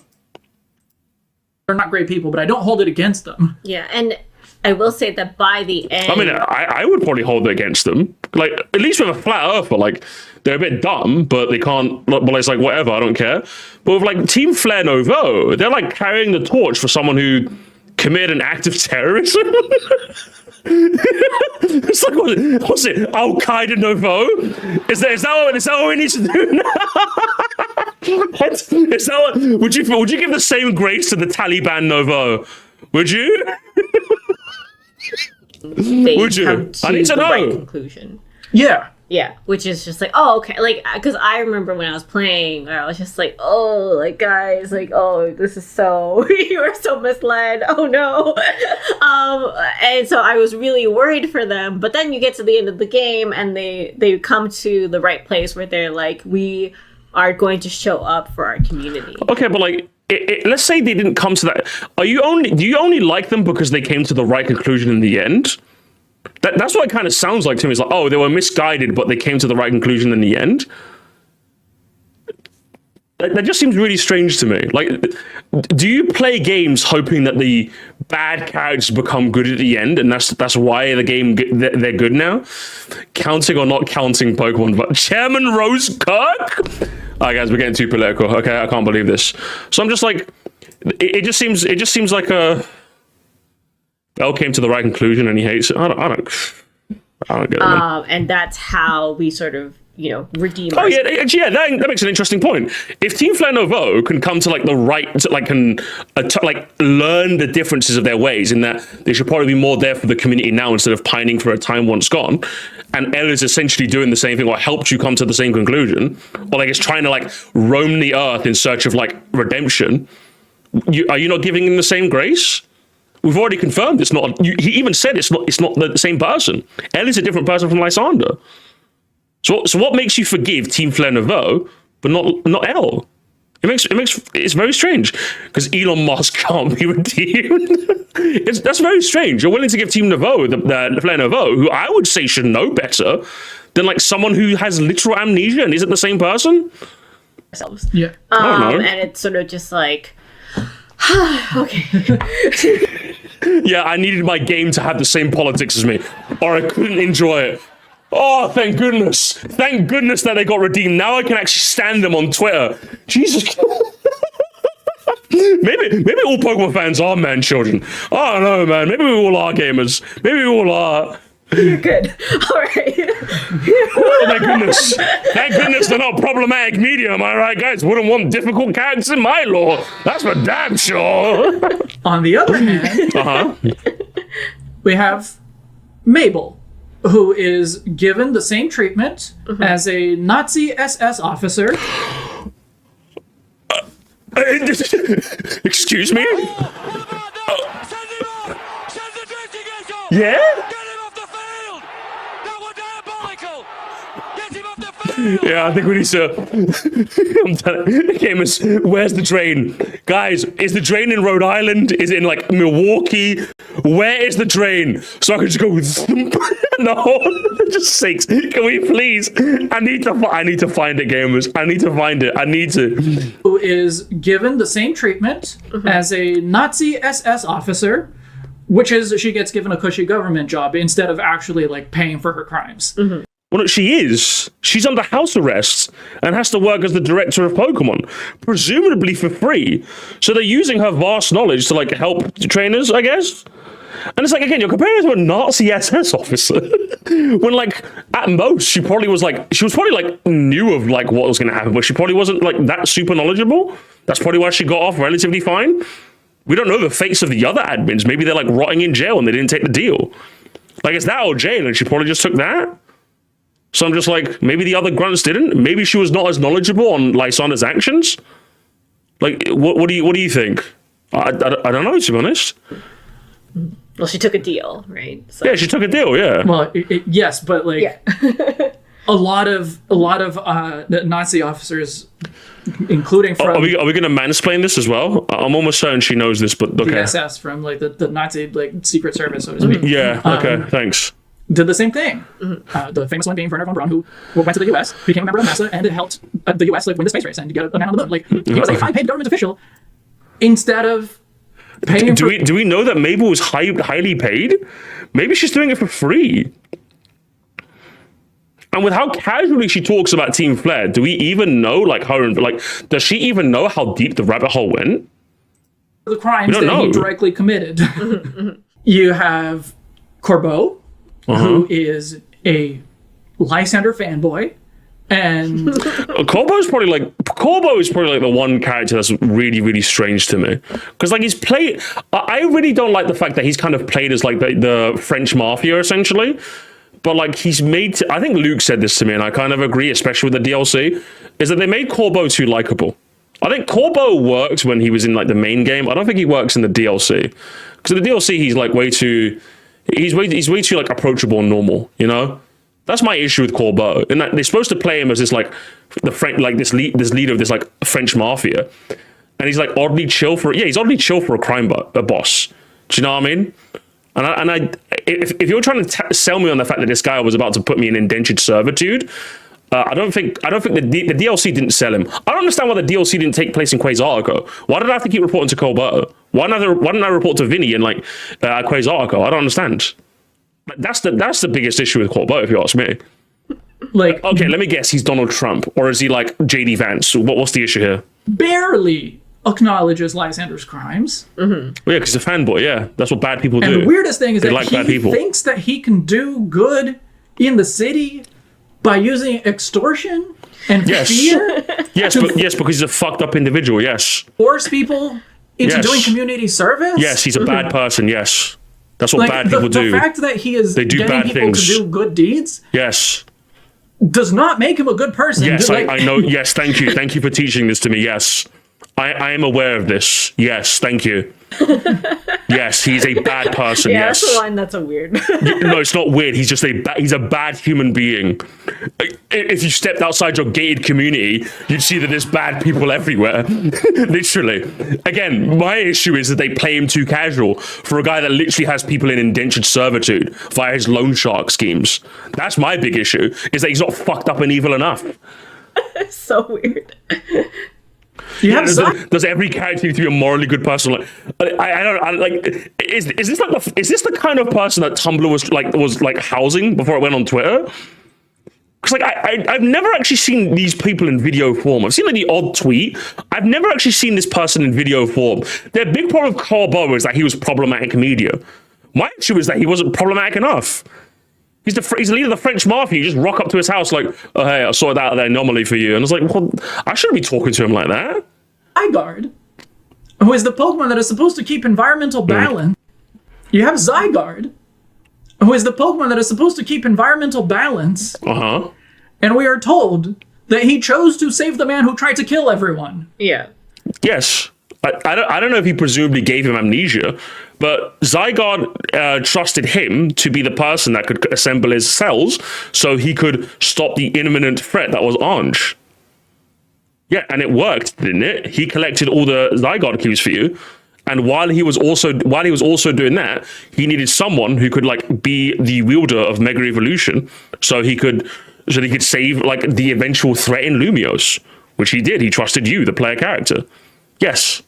They're not great people, but I don't hold it against them. Yeah, and I will say that by the end, I mean, I would probably hold it against them. Like, at least with a flat earther, like, they're a bit dumb, but they can't, well, it's like, whatever, I don't care. But with like Team Flare Novo, they're like carrying the torch for someone who committed an act of terrorism. It's like, what's it? Al Qaeda Novo? Is that what we need to do now? Would you give the same grace to the Taliban Novo? Would you? Would you? I need to know. Right conclusion. Yeah, which is just like, oh, okay, like, because I remember when I was playing, I was just like, oh, like, guys, like, oh, this is so, you are so misled, oh no. And so I was really worried for them, but then you get to the end of the game and they come to the right place where they're like, we are going to show up for our community. Okay, but like, let's say they didn't come to that. Do you only like them because they came to the right conclusion in the end? That's what it kind of sounds like to me. It's like, oh, they were misguided, but they came to the right conclusion in the end. That just seems really strange to me. Like, do you play games hoping that the bad characters become good at the end, and that's why they're good now? Counting or not counting Pokemon, but Chairman Rose Kirk? All right, guys, we're getting too political. Okay, I can't believe this. So I'm just like, it just seems like a Bell came to the right conclusion and he hates it. I don't get it. And that's how we sort of, redeem. Oh yeah, that makes an interesting point. If Team Flare Nouveau can come to like the right, to, like can learn the differences of their ways, in that they should probably be more there for the community now instead of pining for a time once gone. And L is essentially doing the same thing, or helped you come to the same conclusion, or like it's trying to like roam the earth in search of like redemption. Are you not giving him the same grace? We've already confirmed it's not. He even said it's not the same person. L is a different person from Lysander. So what makes you forgive Team Flare Nouveau, but not L? It's very strange, because Elon Musk can't be redeemed. That's very strange. You're willing to give Team Nouveau, the Flare Nouveau, who I would say should know better, than like someone who has literal amnesia and isn't the same person. Ourselves. Yeah. I don't know. And it's sort of just like, okay. Yeah, I needed my game to have the same politics as me, or I couldn't enjoy it. Oh, thank goodness. Thank goodness that they got redeemed. Now I can actually stand them on Twitter. Jesus. Maybe all Pokemon fans are man children. I don't know, man. Maybe we all are gamers. Maybe we all are. You're good. All right. Oh, thank goodness. Thank goodness they're not problematic media, am I right, guys? Wouldn't want difficult characters in my lore. That's for damn sure. On the other hand, we have Mabel, who is given the same treatment as a Nazi SS officer. Excuse me? Yeah? Yeah, I think we need to. I'm telling you, gamers, where's the drain? Guys, is the drain in Rhode Island? Is it in like Milwaukee? Where is the drain? So I can just go with. No, just sakes. Can we please? I need to find it, gamers. I need to find it. I need to. Who is given the same treatment as a Nazi SS officer, which is she gets given a cushy government job instead of actually like paying for her crimes. Well, she is. She's under house arrest and has to work as the director of Pokemon, presumably for free. So they're using her vast knowledge to like help trainers, I guess. And it's like, again, you're comparing her to a Nazi SS officer when like at most she was probably like knew of like what was going to happen, but she probably wasn't like that super knowledgeable. That's probably why she got off relatively fine. We don't know the fates of the other admins. Maybe they're like rotting in jail and they didn't take the deal. Like it's that or jail, and she probably just took that. So I'm just like, maybe the other grunts didn't. Maybe she was not as knowledgeable on Lysander's actions. Like, what do you think? I don't know, to be honest. Well, she took a deal, right? So. Yeah, she took a deal. Yeah. Well, yes, but like a lot of the Nazi officers, including from Are we going to mansplain this as well? I'm almost certain she knows this, but okay. the SS from like the Nazi like secret service, so to speak. Yeah. Okay. Thanks. Did the same thing. The famous one being Werner von Braun, who went to the U.S., became a member of NASA, and it helped the U.S. like win the space race and get a man on the moon. Like he was a high-paid government official instead of paying. Do we know that Mabel was highly paid? Maybe she's doing it for free. And with how casually she talks about Team Flare, do we even know like her? Like, does she even know how deep the rabbit hole went? The crimes that he directly committed. You have Corbeau, who is a Lysander fanboy, and Corbeau is probably like the one character that's really, really strange to me, because like he's played. I really don't like the fact that he's kind of played as like the French mafia essentially, but like he's made. I think Luke said this to me, and I kind of agree, especially with the DLC, is that they made Corbeau too likable. I think Corbeau worked when he was in like the main game. I don't think he works in the DLC, because in the DLC he's like way too. He's way too like approachable and normal, you know. That's my issue with Corbeau. And that they're supposed to play him as this like the French, like this leader of this like French mafia, and he's like oddly chill for a crime boss. Do you know what I mean? And if you're trying to sell me on the fact that this guy was about to put me in indentured servitude, I don't think the DLC didn't sell him. I don't understand why the DLC didn't take place in Quasarco. Why did I have to keep reporting to Corbeau? Why didn't I report to Vinny in like Quasarco? I don't understand. That's the biggest issue with Corbeau, if you ask me. like Okay, let me guess. He's Donald Trump, or is he like JD Vance? What's the issue here? barely acknowledges Lysander's crimes. Well, yeah, because he's a fanboy. Yeah, that's what bad people do. And the weirdest thing is They that like bad he people. thinks that he can do good in the city by using extortion and Yes. fear Yes, because he's a fucked up individual. Yes. force people into Yes. doing community service. Yes, he's a bad person. Yes. That's what Like bad people do. The fact that he is They do getting bad people things. to do good deeds Yes. does not make him a good person. Yes, Like, I know. Yes, thank you. Thank you for teaching this to me. Yes. I am aware of this. Yes, thank you. Yes, he's a bad person. Yeah, yes. that's a line that's a weird. No, it's not weird. He's just he's a bad human being. If you stepped outside your gated community, you'd see that there's bad people everywhere. Literally. Again, my issue is that they play him too casual for a guy that literally has people in indentured servitude via his loan shark schemes. That's my big issue, is that he's not fucked up and evil enough. So weird. you have Does every character need to be a morally good person? Like, is this the kind of person that Tumblr was housing before it went on Twitter? Because I've never actually seen these people in video form. I've seen like the odd tweet. I've never actually seen this person in video form. Their big problem with Corbo is that he was problematic media. My issue is that he wasn't problematic enough. He's the leader of the French mafia. You just rock up to his house like, oh, hey, I sorted out that anomaly for you. And I was like, well, I shouldn't be talking to him like that. Zygarde, who is the Pokemon that is supposed to keep environmental balance. You have Zygarde, who is the Pokemon that is supposed to keep environmental balance. Uh-huh. And we are told that he chose to save the man who tried to kill everyone. Yeah. Yes. I don't know if he presumably gave him amnesia, but Zygarde trusted him to be the person that could assemble his cells so he could stop the imminent threat that was Orange. Yeah, and it worked, didn't it? He collected all the Zygarde cubes for you, and while he was also doing that, he needed someone who could like be the wielder of Mega Evolution, so he could save like the eventual threat in Lumiose, which he did. He trusted you, the player character. Yes.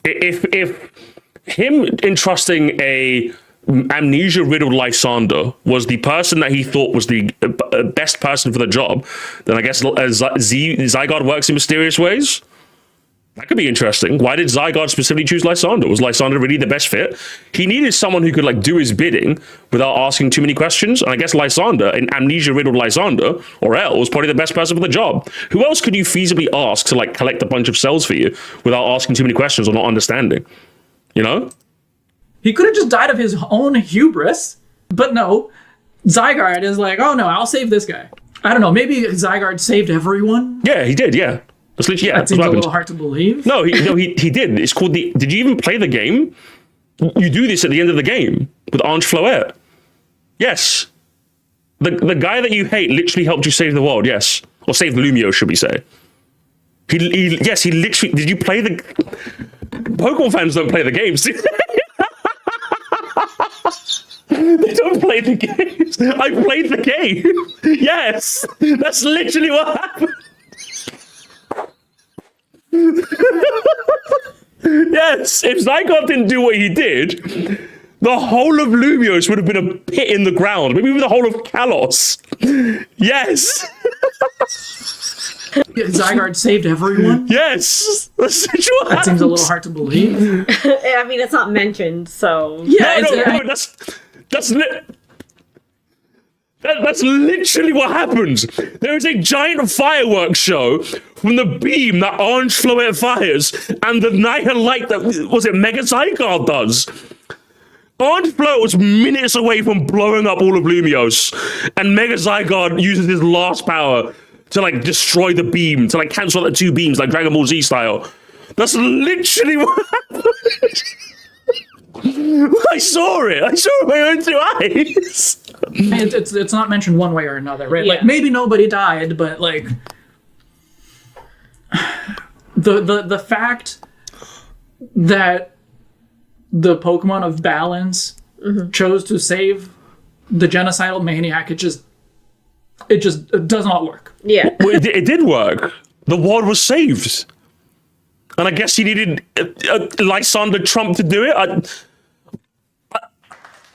If him entrusting a amnesia-riddled Lysander was the person that he thought was the best person for the job, then I guess Zygarde works in mysterious ways. That could be interesting. Why did Zygarde specifically choose Lysander? Was Lysander really the best fit? He needed someone who could like do his bidding without asking too many questions. And I guess Lysander, an amnesia-riddled Lysander, or L, was probably the best person for the job. Who else could you feasibly ask to like collect a bunch of cells for you without asking too many questions or not understanding? You know? He could have just died of his own hubris, but no. Zygarde is like, oh no, I'll save this guy. I don't know, maybe Zygarde saved everyone? Yeah, he did, yeah. That's literally, yeah, That that's seems what a happened. little hard to believe. No, he did. It's called the... Did you even play the game? You do this at the end of the game with Ange Floette. Yes. The guy that you hate literally helped you save the world, yes. Or save Lumio, should we say. He literally... Did you play the... Pokemon fans don't play the games, do they? They don't play the games. I played the game. Yes. That's literally what happened. Yes, if Zygarde didn't do what he did, the whole of Lumiose would have been a pit in the ground. Maybe even the whole of Kalos. Yes. Zygarde saved everyone? Yes. That's what That seems a little hard to believe. I mean, it's not mentioned, so. Yeah, No, that's literally what happens. There is a giant fireworks show from the beam that Orange Floette fires and the night and light that, was it Mega Zygarde does? Orange Floette was minutes away from blowing up all of Lumiose, and Mega Zygarde uses his last power to like destroy the beam, to like cancel out the two beams like Dragon Ball Z style. That's literally what happened. I saw it with my own two eyes. It's not mentioned one way or another, right? Yeah. Like maybe nobody died, but like the fact that the Pokemon of balance chose to save the genocidal maniac, it just does not work. Yeah. Well, it did work. The world was saved. And I guess he needed Lysander Trump to do it.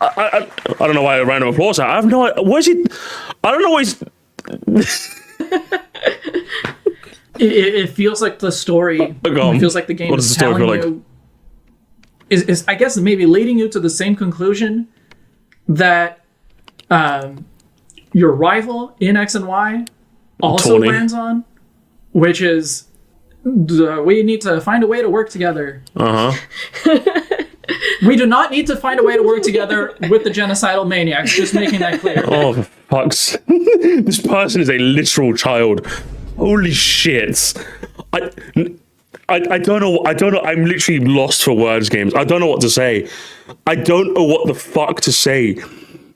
I don't know why a round of applause. I have no idea. What is he? I don't know what he's... It feels like the story. It feels like the game What is does the story telling feel like? you. Is I guess maybe leading you to the same conclusion that your rival in X and Y also Tawny. lands on, which is we need to find a way to work together. We do not need to find a way to work together with the genocidal maniacs. Just making that clear. Oh, for fuck's... This person is a literal child. Holy shit. I don't know. I'm literally lost for words, games. I don't know what to say. I don't know what the fuck to say.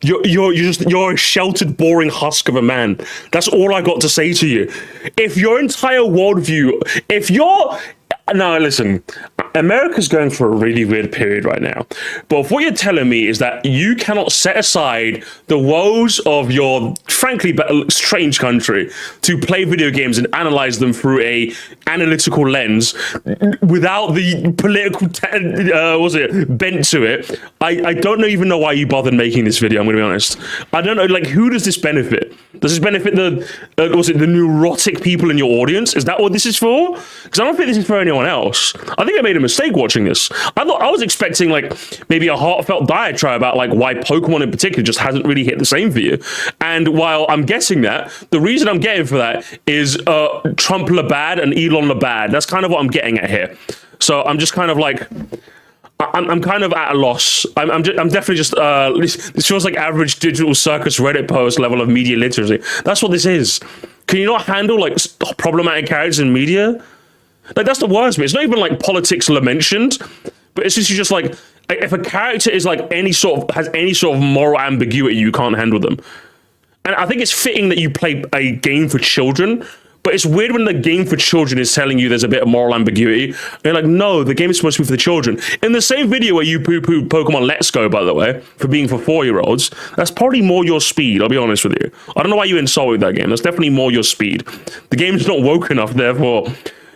You're a sheltered, boring husk of a man. That's all I got to say to you. If your entire worldview, now listen, America's going for a really weird period right now. But if what you're telling me is that you cannot set aside the woes of your, frankly, strange country to play video games and analyze them through a analytical lens without the political, bent to it, I don't even know why you bothered making this video, I'm going to be honest. I don't know, like, who does this benefit? Does this benefit the neurotic people in your audience? Is that what this is for? Because I don't think this is for anyone else. I think I made a mistake watching this. I was expecting like maybe a heartfelt diatribe about like why Pokemon in particular just hasn't really hit the same for you. And while I'm guessing that, the reason I'm getting for that is Trump Labad and Elon Labad. That's kind of what I'm getting at here. So I'm just kind of like, I'm kind of at a loss. I'm definitely just this feels like average digital circus Reddit post level of media literacy. That's what this is. Can you not handle like problematic characters in media? Like, that's the worst bit. It's not even like politics mentioned, but it's just like if a character is like has any sort of moral ambiguity, you can't handle them. And I think it's fitting that you play a game for children, but it's weird when the game for children is telling you there's a bit of moral ambiguity. And you're like, no, the game is supposed to be for the children. In the same video where you poo-poo Pokemon Let's Go, by the way, for being for 4-year-olds, that's probably more your speed, I'll be honest with you. I don't know why you insulted that game. That's definitely more your speed. The game's not woke enough, therefore...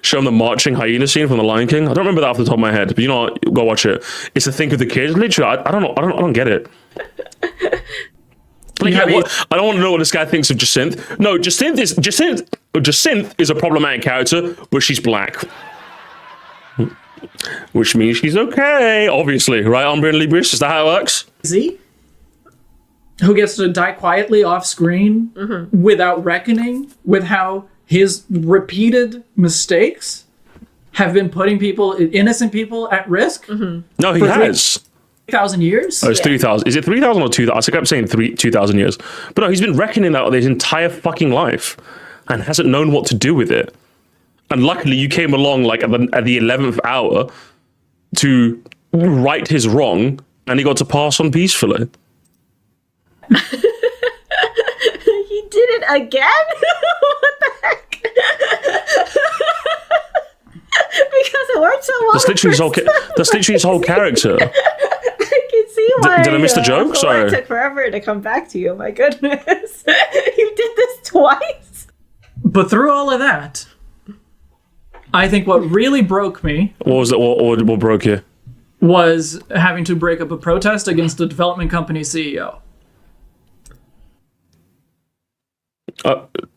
Show them the marching hyena scene from The Lion King. I don't remember that off the top of my head, but you know what? Go watch it. It's the think of the kids. Literally, I don't know. I don't get it. Like, I don't want to know what this guy thinks of Jacinth. No, Jacinth is a problematic character, but she's black, which means she's okay. Obviously, right? Umbreon Libris. Is that how it works? Z, who gets to die quietly off screen without reckoning with how his repeated mistakes have been putting innocent people at risk. No, he has. 3,000 years? Oh, it's 3,000. Is it 3,000 or 2,000? I kept saying 2,000 years. But no, he's been reckoning that his entire fucking life and hasn't known what to do with it. And luckily, you came along like at the 11th hour to right his wrong, and he got to pass on peacefully. He did it again? What the heck? Because it worked so well. That's literally his whole character. I can see why. Did I miss the joke? Sorry. It took forever to come back to you. My goodness. You did this twice. But through all of that, I think what really broke me... What was it? What broke you? Was having to break up a protest against the development company CEO.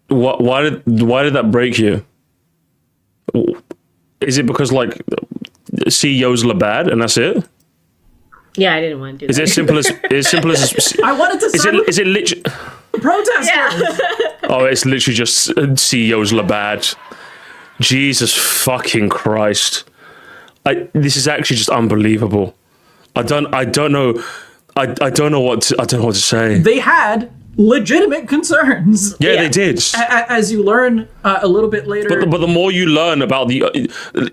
Why did that break you? Is it because like CEOs are bad and that's it? Yeah, I didn't want to do that. Is it as simple as I wanted to is it literally protesters? Yeah. Oh, it's literally just CEOs are bad. Jesus fucking Christ. This is actually just unbelievable. I don't know what to say. They had legitimate concerns. Yeah, they did. As you learn a little bit later. But the more you learn about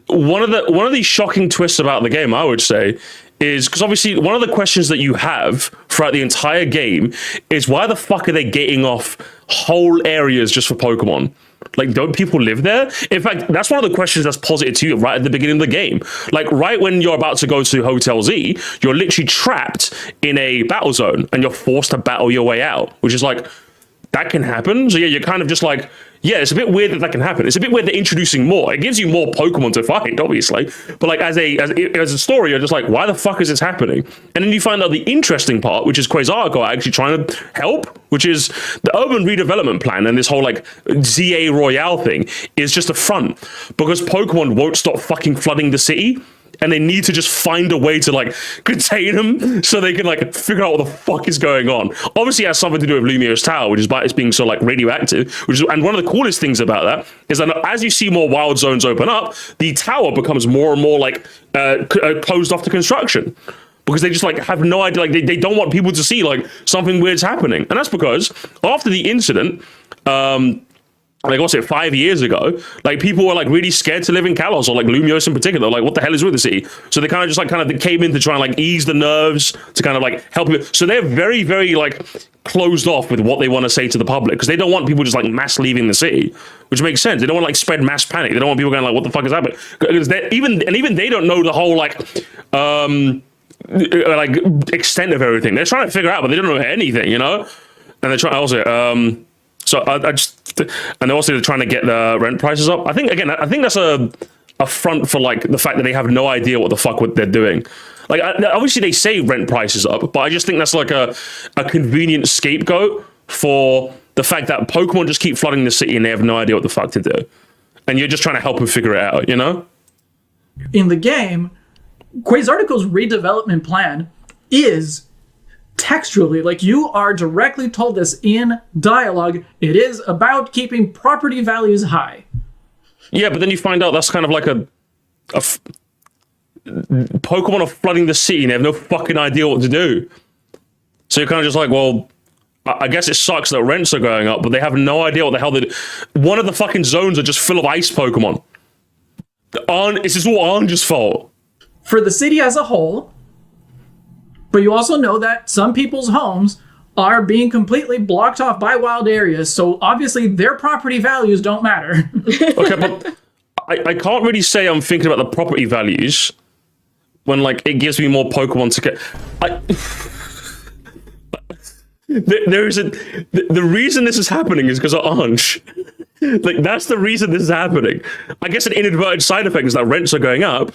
one of the shocking twists about the game, I would say, is because obviously one of the questions that you have throughout the entire game is why the fuck are they gating off whole areas just for Pokemon? Like, don't people live there? In fact, that's one of the questions that's posited to you right at the beginning of the game. Like, right when you're about to go to Hotel Z, you're literally trapped in a battle zone and you're forced to battle your way out, which is like, that can happen. So yeah, you're kind of just like, yeah, it's a bit weird that can happen. It's a bit weird they're introducing more. It gives you more Pokemon to find, obviously. But like as a story, you're just like, why the fuck is this happening? And then you find out the interesting part, which is Quasarco actually trying to help, which is the urban redevelopment plan and this whole like ZA Royale thing is just a front because Pokemon won't stop fucking flooding the city. and they need to just find a way to like contain him so they can like figure out what the fuck is going on. Obviously, it has something to do with Lumio's tower, which is by it's being so like radioactive. And one of the coolest things about that is that as you see more wild zones open up, the tower becomes more and more like closed off to construction. Because they just like have no idea, like they don't want people to see like something weird's happening. And that's because after the incident, like what's it, 5 years ago, like people were like really scared to live in Kalos, or like Lumios in particular. Like, what the hell is with the city? So they kind of came in to try and like ease the nerves, to kind of like help it. So they're very, very like closed off with what they want to say to the public, because they don't want people just like mass leaving the city, which makes sense. They don't want to like spread mass panic. They don't want people going like, what the fuck is happening? Because even they don't know the whole like extent of everything. They're trying to figure out, but they don't know anything, you know. And they're trying also and they're also trying to get the rent prices up. I think that's a front for like the fact that they have no idea what the fuck they're doing. Like obviously they say rent prices up, but I just think that's like a convenient scapegoat for the fact that Pokemon just keep flooding the city and they have no idea what the fuck to do, and you're just trying to help them figure it out, you know. In the game, Quasartico's redevelopment plan is textually, like you are directly told this in dialogue, it is about keeping property values high. Yeah, but then you find out that's kind of like Pokemon are flooding the city and they have no fucking idea what to do. So you're kind of just like, well, I guess it sucks that rents are going up, but they have no idea what the hell they do. One of the fucking zones are just full of ice Pokemon. It's just all Anja's fault. For the city as a whole, but you also know that some people's homes are being completely blocked off by wild areas, so obviously their property values don't matter. Okay, but I can't really say I'm thinking about the property values when like it gives me more Pokemon to get. The reason this is happening is because of Anj. Like that's the reason this is happening. I guess an inadvertent side effect is that rents are going up,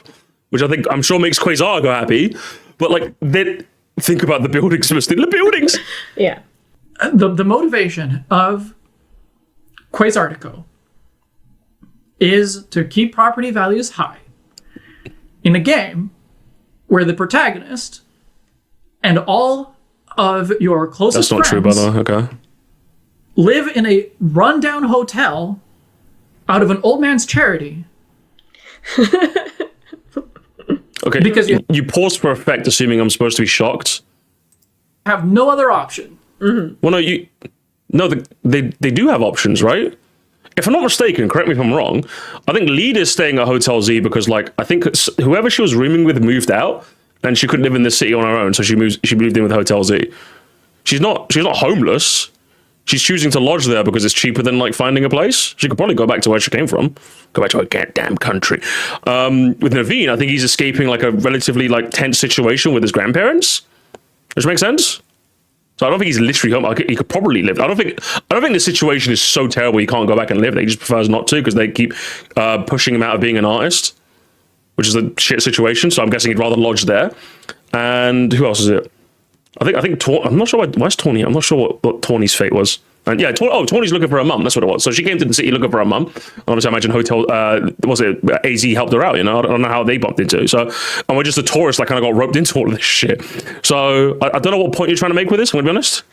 which I'm sure makes Quasar go happy. But like, then think about the buildings, the buildings. Yeah. The motivation of Quasartico is to keep property values high in a game where the protagonist and all of your closest friends true, by the way. Okay. live in a rundown hotel out of an old man's charity. Okay, because you pause for effect, assuming I'm supposed to be shocked. Have no other option. Mm-hmm. Well, they do have options, right? If I'm not mistaken, correct me if I'm wrong, I think Leader's staying at Hotel Z because, like, I think whoever she was rooming with moved out, and she couldn't live in this city on her own, so she moved in with Hotel Z. She's not homeless. She's choosing to lodge there because it's cheaper than like finding a place. She could probably go back to where she came from, go back to her goddamn country. With Naveen, I think he's escaping like a relatively like tense situation with his grandparents, which makes sense. So I don't think he's literally home. He could probably live. I don't think the situation is so terrible he can't go back and live there. He just prefers not to because they keep pushing him out of being an artist, which is a shit situation. So I'm guessing he'd rather lodge there. And who else is it? I think I'm not sure why's Tawny. I'm not sure what Tawny's fate was. And yeah, Tawny's looking for her mum. That's what it was. So she came to the city looking for her mum. Obviously, I imagine AZ helped her out. You know, I don't know how they bumped into. So, and we're just a tourist that kind of got roped into all of this shit. So I don't know what point you're trying to make with this. I'm gonna be honest.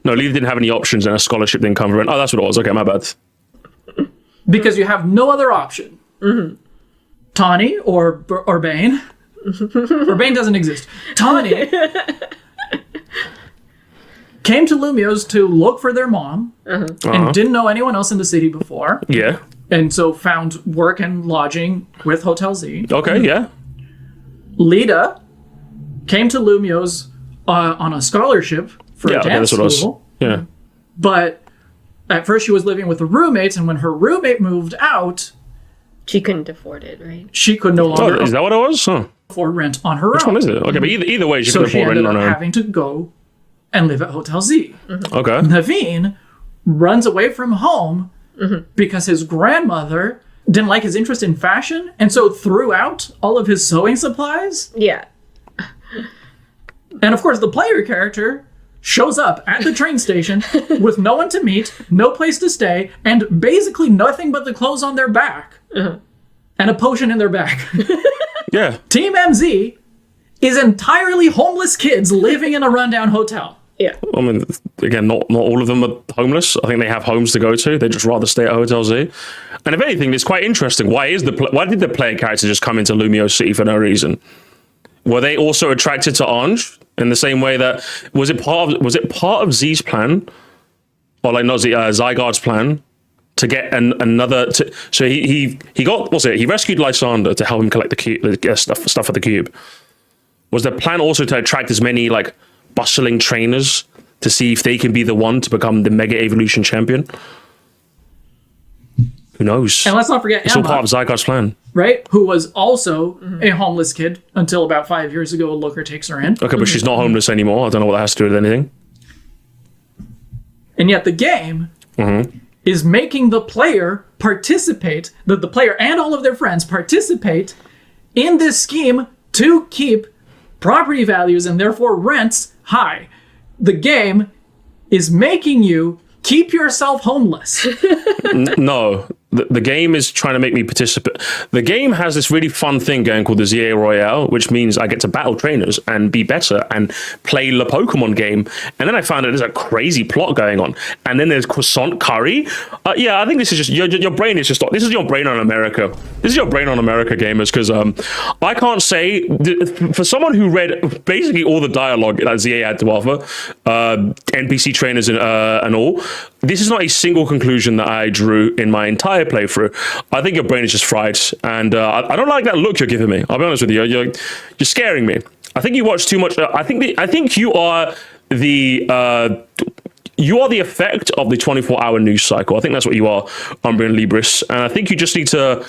No, Leader didn't have any options, and a scholarship didn't come from it. Oh, that's what it was. Okay, my bad. Because you have no other option. Mm-hmm. Tawny or Bane. Urbane doesn't exist. Tawny came to Lumio's to look for their mom and didn't know anyone else in the city before. Yeah. And so found work and lodging with Hotel Z. Okay, yeah. Lita came to Lumio's on a scholarship for a dance school. Yeah. But at first she was living with her roommates, and when her roommate moved out, she couldn't afford it, right? She could no longer is that what it was? Huh. afford rent on her Which own. one is it? Okay, but either way, she So could she afford ended rent on up her own. having to go and live at Hotel Z. Mm-hmm. Okay. Naveen runs away from home because his grandmother didn't like his interest in fashion, and so threw out all of his sewing supplies. Yeah. And of course, the player character shows up at the train station with no one to meet, no place to stay, and basically nothing but the clothes on their back. and a potion in their bag. Yeah. Team MZ is entirely homeless kids living in a rundown hotel. Yeah. I mean, again, not all of them are homeless. I think they have homes to go to. They just rather stay at Hotel Z. And if anything, it's quite interesting. Why did the player character just come into Lumio City for no reason? Were they also attracted to Ange in the same way that was it part of Z's plan, or like not Z, Zygarde's plan to get another? So he got he rescued Lysander to help him collect the cube, stuff for the cube. Was the plan also to attract as many like bustling trainers to see if they can be the one to become the Mega Evolution champion? Who knows? And let's not forget it's all part of Zygarde's plan. Right? Who was also a homeless kid until about 5 years ago. Looker takes her in. Okay, but she's not homeless anymore. I don't know what that has to do with anything. And yet the game is making the player participate, the player and all of their friends participate in this scheme to keep property values and therefore rents high. The game is making you keep yourself homeless. No, the game is trying to make me participate. The game has this really fun thing going called the ZA Royale, which means I get to battle trainers and be better and play the Pokemon game. And then I found out there's a crazy plot going on. And then there's croissant curry. Yeah, I think this is just your brain is just this is your brain on America. This is your brain on America, gamers, because I can't say for someone who read basically all the dialogue that ZA had to offer, NPC trainers and all. This is not a single conclusion that I drew in my entire playthrough. I think your brain is just fried, and I don't like that look you're giving me. I'll be honest with you. You're scaring me. I think you watch too much. I think you are the effect of the 24-hour news cycle. I think that's what you are, Umbreon Libris. And I think you just need to.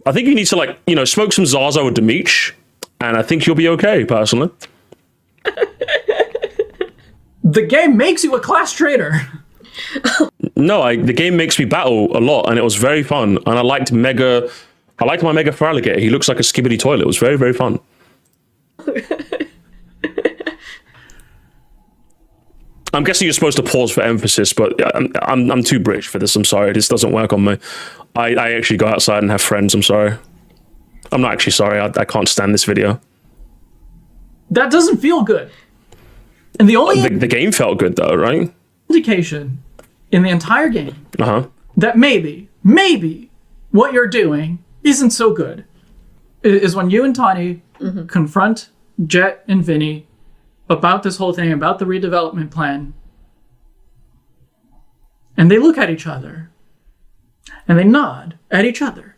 I think you need to smoke some Zaza with Dimitri, and I think you'll be okay. Personally. The game makes you a class traitor. No, the game makes me battle a lot, and it was very fun. And I liked my Mega Feraligatr. He looks like a skibbity toilet. It was very, very fun. I'm guessing you're supposed to pause for emphasis, but I'm too British for this. I'm sorry. This doesn't work on me. I actually go outside and have friends. I'm sorry. I'm not actually sorry. I can't stand this video. That doesn't feel good. And the only the game felt good though, right? Indication in the entire game that maybe what you're doing isn't so good is when you and Tawny confront Jet and Vinny about this whole thing, about the redevelopment plan, and they look at each other and they nod at each other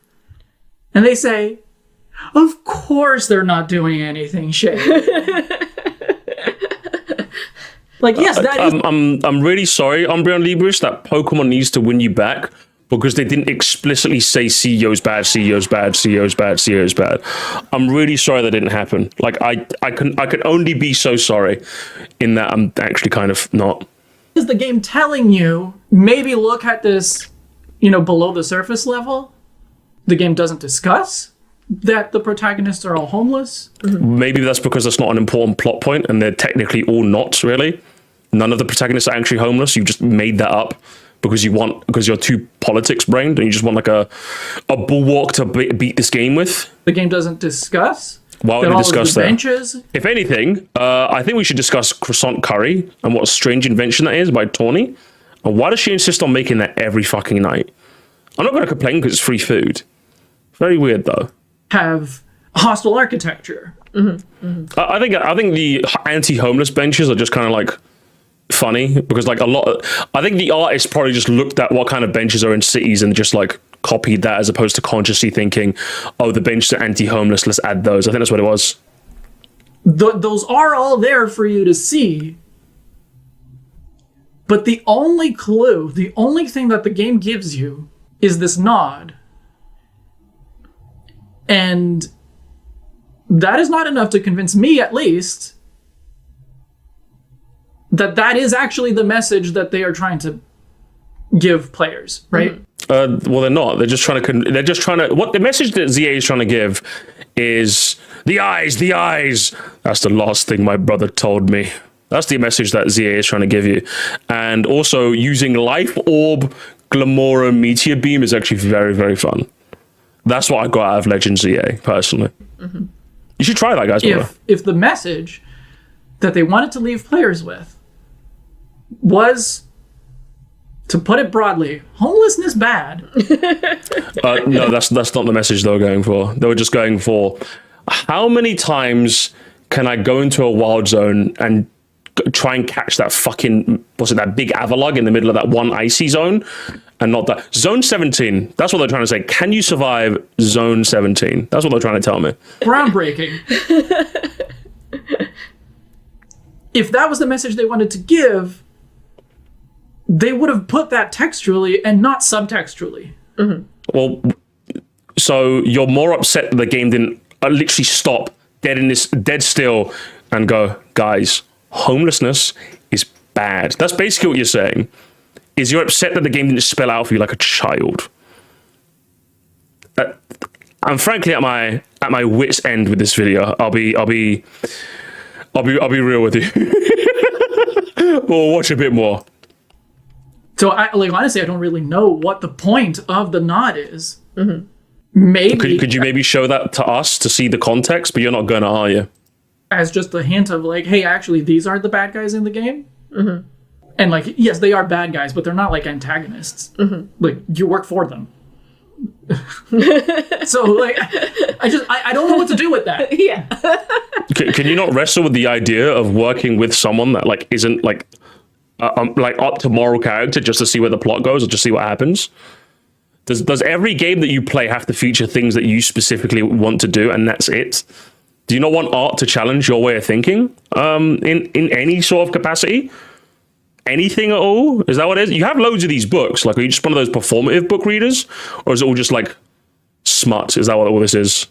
and they say, of course they're not doing anything shady. Like, yes, that is... I'm really sorry, Umbreon Libris, that Pokemon needs to win you back because they didn't explicitly say CEO's bad, CEO's bad, CEO's bad, CEO's bad. I'm really sorry that didn't happen. Like, I can only be so sorry in that I'm actually kind of not. Is the game telling you, maybe look at this, below the surface level? The game doesn't discuss that the protagonists are all homeless. Maybe that's because that's not an important plot point and they're technically all not really. None of the protagonists are actually homeless. You just made that up because you're too politics brained and you just want like a bulwark to beat this game with. The game doesn't discuss. Why would we discuss that? Benches. If anything, I think we should discuss croissant curry and what a strange invention that is by Tawny. And why does she insist on making that every fucking night? I'm not going to complain because it's free food. Very weird though. Have hostile architecture. I think the anti-homeless benches are just kind of like funny because like I think the artist probably just looked at what kind of benches are in cities and just like copied that as opposed to consciously thinking, oh, the benches are anti-homeless, let's add those. I think that's what it was. Those are all there for you to see. But the only clue, the only thing that the game gives you is this nod. And that is not enough to convince me, at least, that is actually the message that they are trying to give players, right? Well, they're not. They're just trying to. What the message that ZA is trying to give is the eyes, the eyes. That's the last thing my brother told me. That's the message that ZA is trying to give you, and also using Life Orb, Glamora, Meteor Beam is actually very, very fun. That's what I got out of Legends EA, personally. You should try that, guys. If the message that they wanted to leave players with was, to put it broadly, homelessness bad. No, that's not the message they were going for. They were just going for, how many times can I go into a wild zone and try and catch that fucking, that big Avalug in the middle of that one icy zone, and not that. Zone 17, that's what they're trying to say. Can you survive Zone 17? That's what they're trying to tell me. Groundbreaking. If that was the message they wanted to give, they would have put that textually and not subtextually. Well, so you're more upset that the game didn't literally stop dead still and go, guys, homelessness is bad. That's basically what you're saying. Is you're upset that the game didn't spell out for you like a child. I'm frankly at my wit's end with this video. I'll be real with you. We'll watch a bit more. So honestly, I don't really know what the point of the nod is. Maybe could you maybe show that to us to see the context? But you're not gonna, are you? As just a hint of like, hey, actually, these are the bad guys in the game. And like, yes, they are bad guys, but they're not like antagonists. Like, you work for them. So like, I don't know what to do with that. Yeah. Can you not wrestle with the idea of working with someone that like isn't like up to moral character just to see where the plot goes or just see what happens? Does every game that you play have to feature things that you specifically want to do, and that's it? Do you not want art to challenge your way of thinking in any sort of capacity? Anything at all? Is that what it is? You have loads of these books. Like, are you just one of those performative book readers? Or is it all just like smut? Is that what all this is?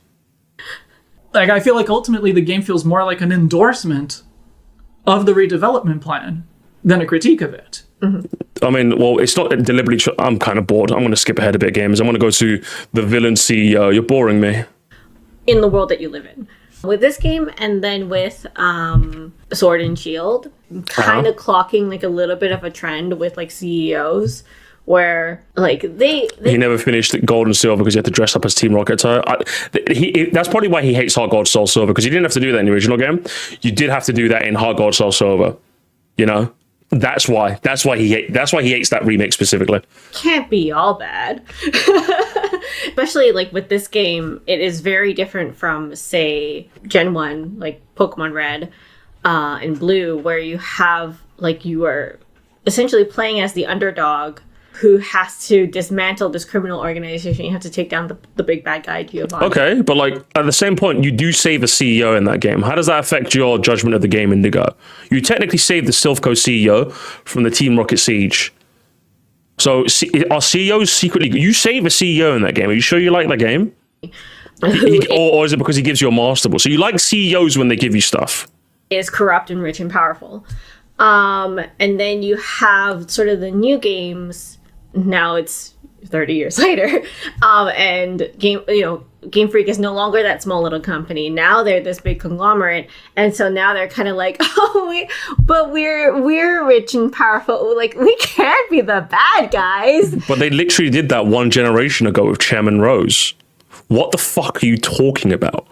Like, I feel like ultimately the game feels more like an endorsement of the redevelopment plan than a critique of it. I mean, well, it's not deliberately. I'm kind of bored. I'm going to skip ahead a bit, games. I'm going to go to the villain CEO. You're boring me. In the world that you live in. With this game, and then with Sword and Shield, kind of clocking like a little bit of a trend with like CEOs where like he never finished Gold and Silver because he had to dress up as Team Rocket. So that's probably why he hates Heart Gold Soul Silver, because he didn't have to do that in the original game. You did have to do that in Heart Gold Soul Silver. You know, that's why he hates that remake specifically. Can't be all bad. Especially like with this game, it is very different from, say, Gen 1, like Pokemon Red and Blue, where you have, like, you are essentially playing as the underdog who has to dismantle this criminal organization. You have to take down the big bad guy, Giovanni. Okay, but like at the same point, you do save a CEO in that game. How does that affect your judgment of the game, Indigo? You technically saved the Silphco CEO from the Team Rocket Siege. So are CEOs secretly... You save a CEO in that game. Are you sure you like that game? Or is it because he gives you a Master Ball? So you like CEOs when they give you stuff? Is corrupt and rich and powerful. And then you have sort of the new games. Now it's 30 years later. And Game Freak is no longer that small little company. Now they're this big conglomerate, and so now they're kind of like, we're rich and powerful. Like, we can't be the bad guys. But they literally did that one generation ago with Chairman Rose. What the fuck are you talking about?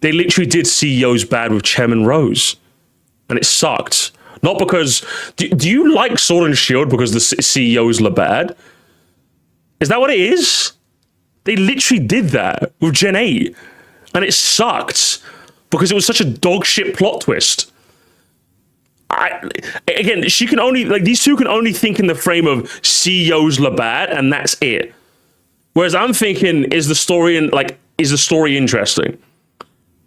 They literally did CEOs bad with Chairman Rose, and it sucked. Not because do you like Sword and Shield because the CEOs are bad? Is that what it is? They literally did that with Gen 8. And it sucked because it was such a dog shit plot twist. Again, she can only, like, these two can only think in the frame of CEOs are bad and that's it. Whereas I'm thinking, is the story interesting?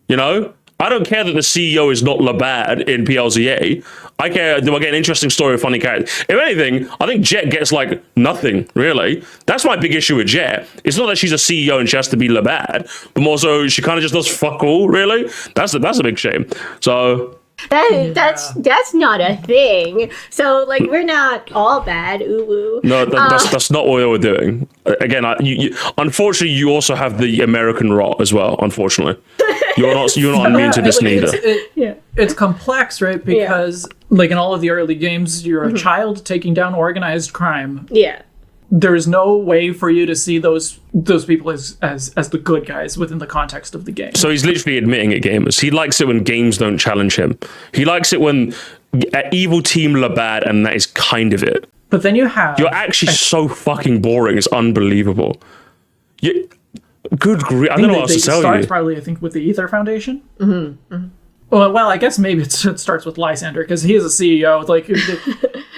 You know? I don't care that the CEO is not Labad in PLZA. I care, do I get an interesting story with funny characters? If anything, I think Jet gets, like, nothing, really. That's my big issue with Jet. It's not that she's a CEO and she has to be Labad, but more so she kind of just does fuck all, really. That's a big shame. So... That's not a thing. So, like, we're not all bad, ooh. No, that's not what they were doing. Again, unfortunately, you also have the American rot as well, unfortunately. You're not immune to this neither. It's complex, right? Because like in all of the early games, you're a child taking down organized crime. Yeah. there is no way for you to see those people as the good guys within the context of the game. So he's literally admitting it, gamers. He likes it when games don't challenge him. He likes it when evil team are bad, and that is kind of it. But then you have... You're actually so fucking boring. It's unbelievable. Good grief. I don't know what else to tell starts you. probably, I think, with the Ether Foundation. Well, I guess maybe it starts with Lysander, because he is a CEO.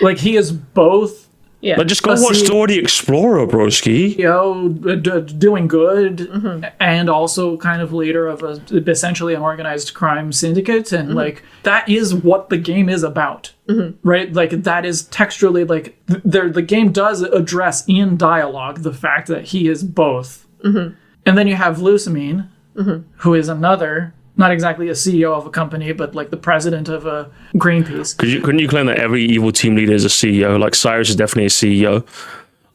Like he is both... Yeah. Like, just go watch Dora the Explorer, broski. Doing good, and also kind of leader of essentially an organized crime syndicate, and like that is what the game is about, right? Like that is textually like the game does address in dialogue the fact that he is both, and then you have Lusamine, who is another. Not exactly a CEO of a company, but like the president of a Greenpeace. Couldn't you claim that every evil team leader is a CEO? Like Cyrus is definitely a CEO.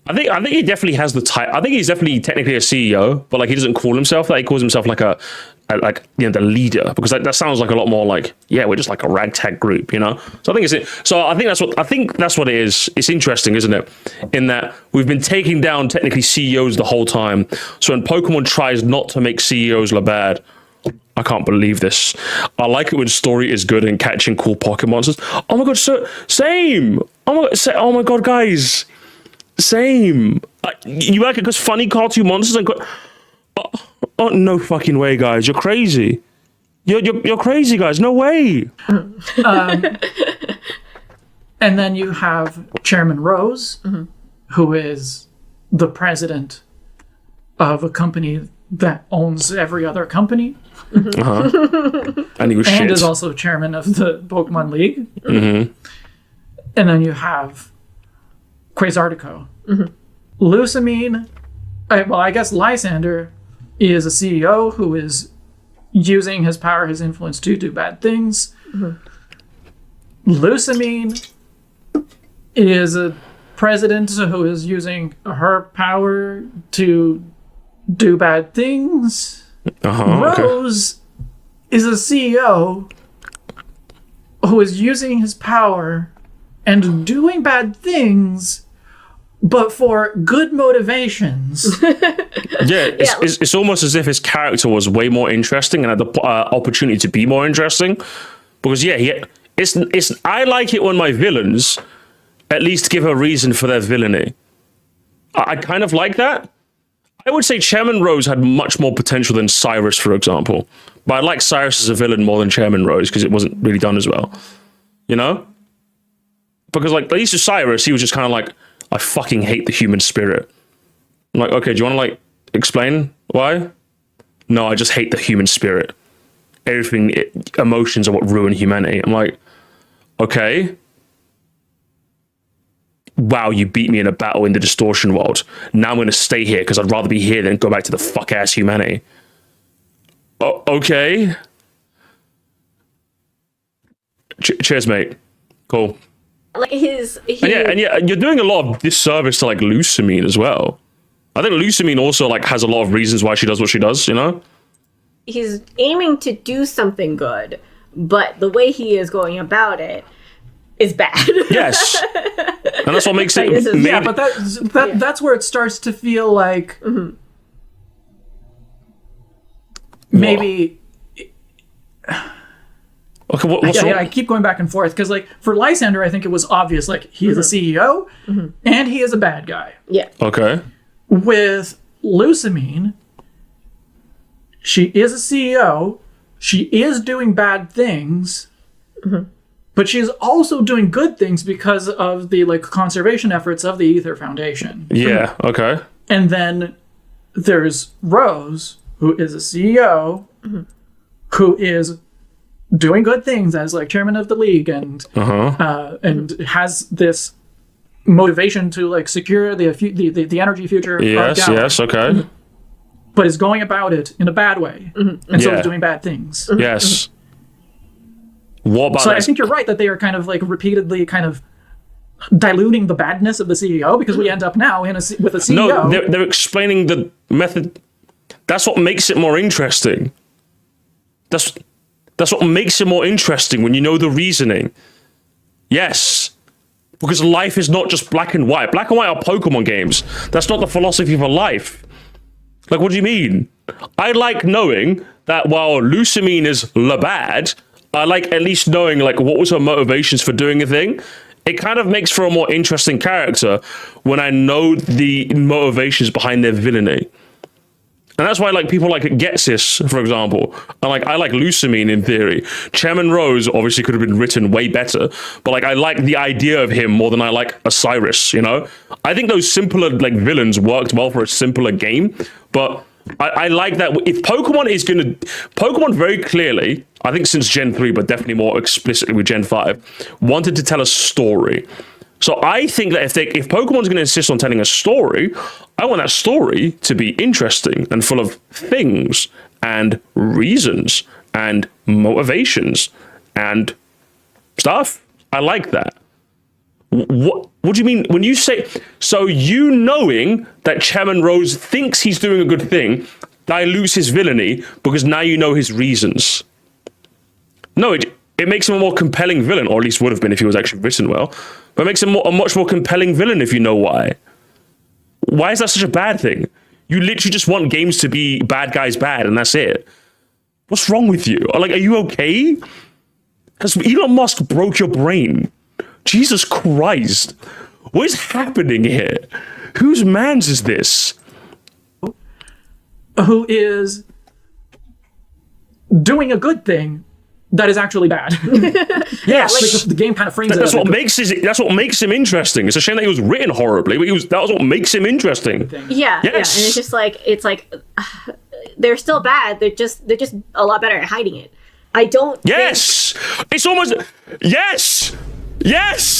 I think he definitely has the type. I think he's definitely technically a CEO, but like he doesn't call himself that. He calls himself like the leader, because that sounds like a lot more like, yeah, we're just like a ragtag group, you know. So I think that's what it is. It's interesting, isn't it? In that we've been taking down technically CEOs the whole time. So when Pokemon tries not to make CEOs look bad, I can't believe this. I like it when story is good and catching cool Pocket monsters. Oh my god, so same. Oh my god, guys, same. You like it because funny cartoon monsters and oh no fucking way, guys, you're crazy. You're crazy, guys. No way. And then you have Chairman Rose, who is the president of a company that owns every other company. And he was and shit. is also chairman of the Pokemon League. And then you have Quasartico. Lusamine, I guess Lysander is a CEO who is using his power, his influence to do bad things. Lusamine is a president who is using her power to do bad things. Rose is a CEO who is using his power and doing bad things, but for good motivations. It's almost as if his character was way more interesting and had the opportunity to be more interesting. Because I like it when my villains at least give a reason for their villainy. I kind of like that. I would say Chairman Rose had much more potential than Cyrus, for example. But I like Cyrus as a villain more than Chairman Rose because it wasn't really done as well. You know? Because, like, at least with Cyrus, he was just kind of like, I fucking hate the human spirit. I'm like, okay, do you want to, like, explain why? No, I just hate the human spirit. Emotions are what ruin humanity. I'm like, okay. Wow, you beat me in a battle in the distortion world. Now I'm going to stay here because I'd rather be here than go back to the fuck-ass humanity. Okay. Cheers, mate. Cool. Like And you're doing a lot of disservice to, like, Lusamine as well. I think Lusamine also, like, has a lot of reasons why she does what she does, you know? He's aiming to do something good, but the way he is going about it is bad. Yes. And that's what makes it... Yeah, but that's where it starts to feel like... Maybe... Okay, what's wrong? I keep going back and forth, because, like, for Lysander, I think it was obvious, like, he is a CEO, and he is a bad guy. Yeah. Okay. With Lusamine, she is a CEO, she is doing bad things, but she's also doing good things because of the, like, conservation efforts of the Ether Foundation. Yeah, okay. And then there's Rose, who is a CEO, who is doing good things as, like, chairman of the league, and has this motivation to, like, secure the energy future. Yes, okay. But is going about it in a bad way, and so is doing bad things. Yes. What about So I think you're right that they are kind of, like, repeatedly kind of diluting the badness of the CEO, because we end up now with a CEO. No, they're explaining the method. That's what makes it more interesting. That's what makes it more interesting when you know the reasoning. Yes. Because life is not just black and white. Black and white are Pokemon games. That's not the philosophy for life. Like, what do you mean? I like knowing that while Lucamine is bad, I like at least knowing like what was her motivations for doing a thing. It kind of makes for a more interesting character when I know the motivations behind their villainy. And that's why like people like Getsis, for example. I like Lucamine in theory. Chairman Rose obviously could have been written way better, but like I like the idea of him more than I like Osiris, you know? I think those simpler like villains worked well for a simpler game, but I like that if Pokemon very clearly, I think since Gen 3, but definitely more explicitly with Gen 5, wanted to tell a story. So I think that if Pokemon's going to insist on telling a story, I want that story to be interesting and full of things and reasons and motivations and stuff. I like that. What do you mean when you say, so you knowing that Chairman Rose thinks he's doing a good thing dilutes his villainy because now you know his reasons? No, it makes him a more compelling villain, or at least would have been if he was actually written well. But it makes him a much more compelling villain if you know why. Why is that such a bad thing? You literally just want games to be bad guys bad, and that's it. What's wrong with you? Like, are you okay? Because Elon Musk broke your brain. Jesus Christ. What is happening here? Whose mans is this? Who is doing a good thing that is actually bad. Yes, the game kind of frames it. That's what makes him interesting. It's a shame that he was written horribly, but that was what makes him interesting. Yeah, yes. And it's just like they're still bad. They're just a lot better at hiding it. I don't. Yes, it's almost yes,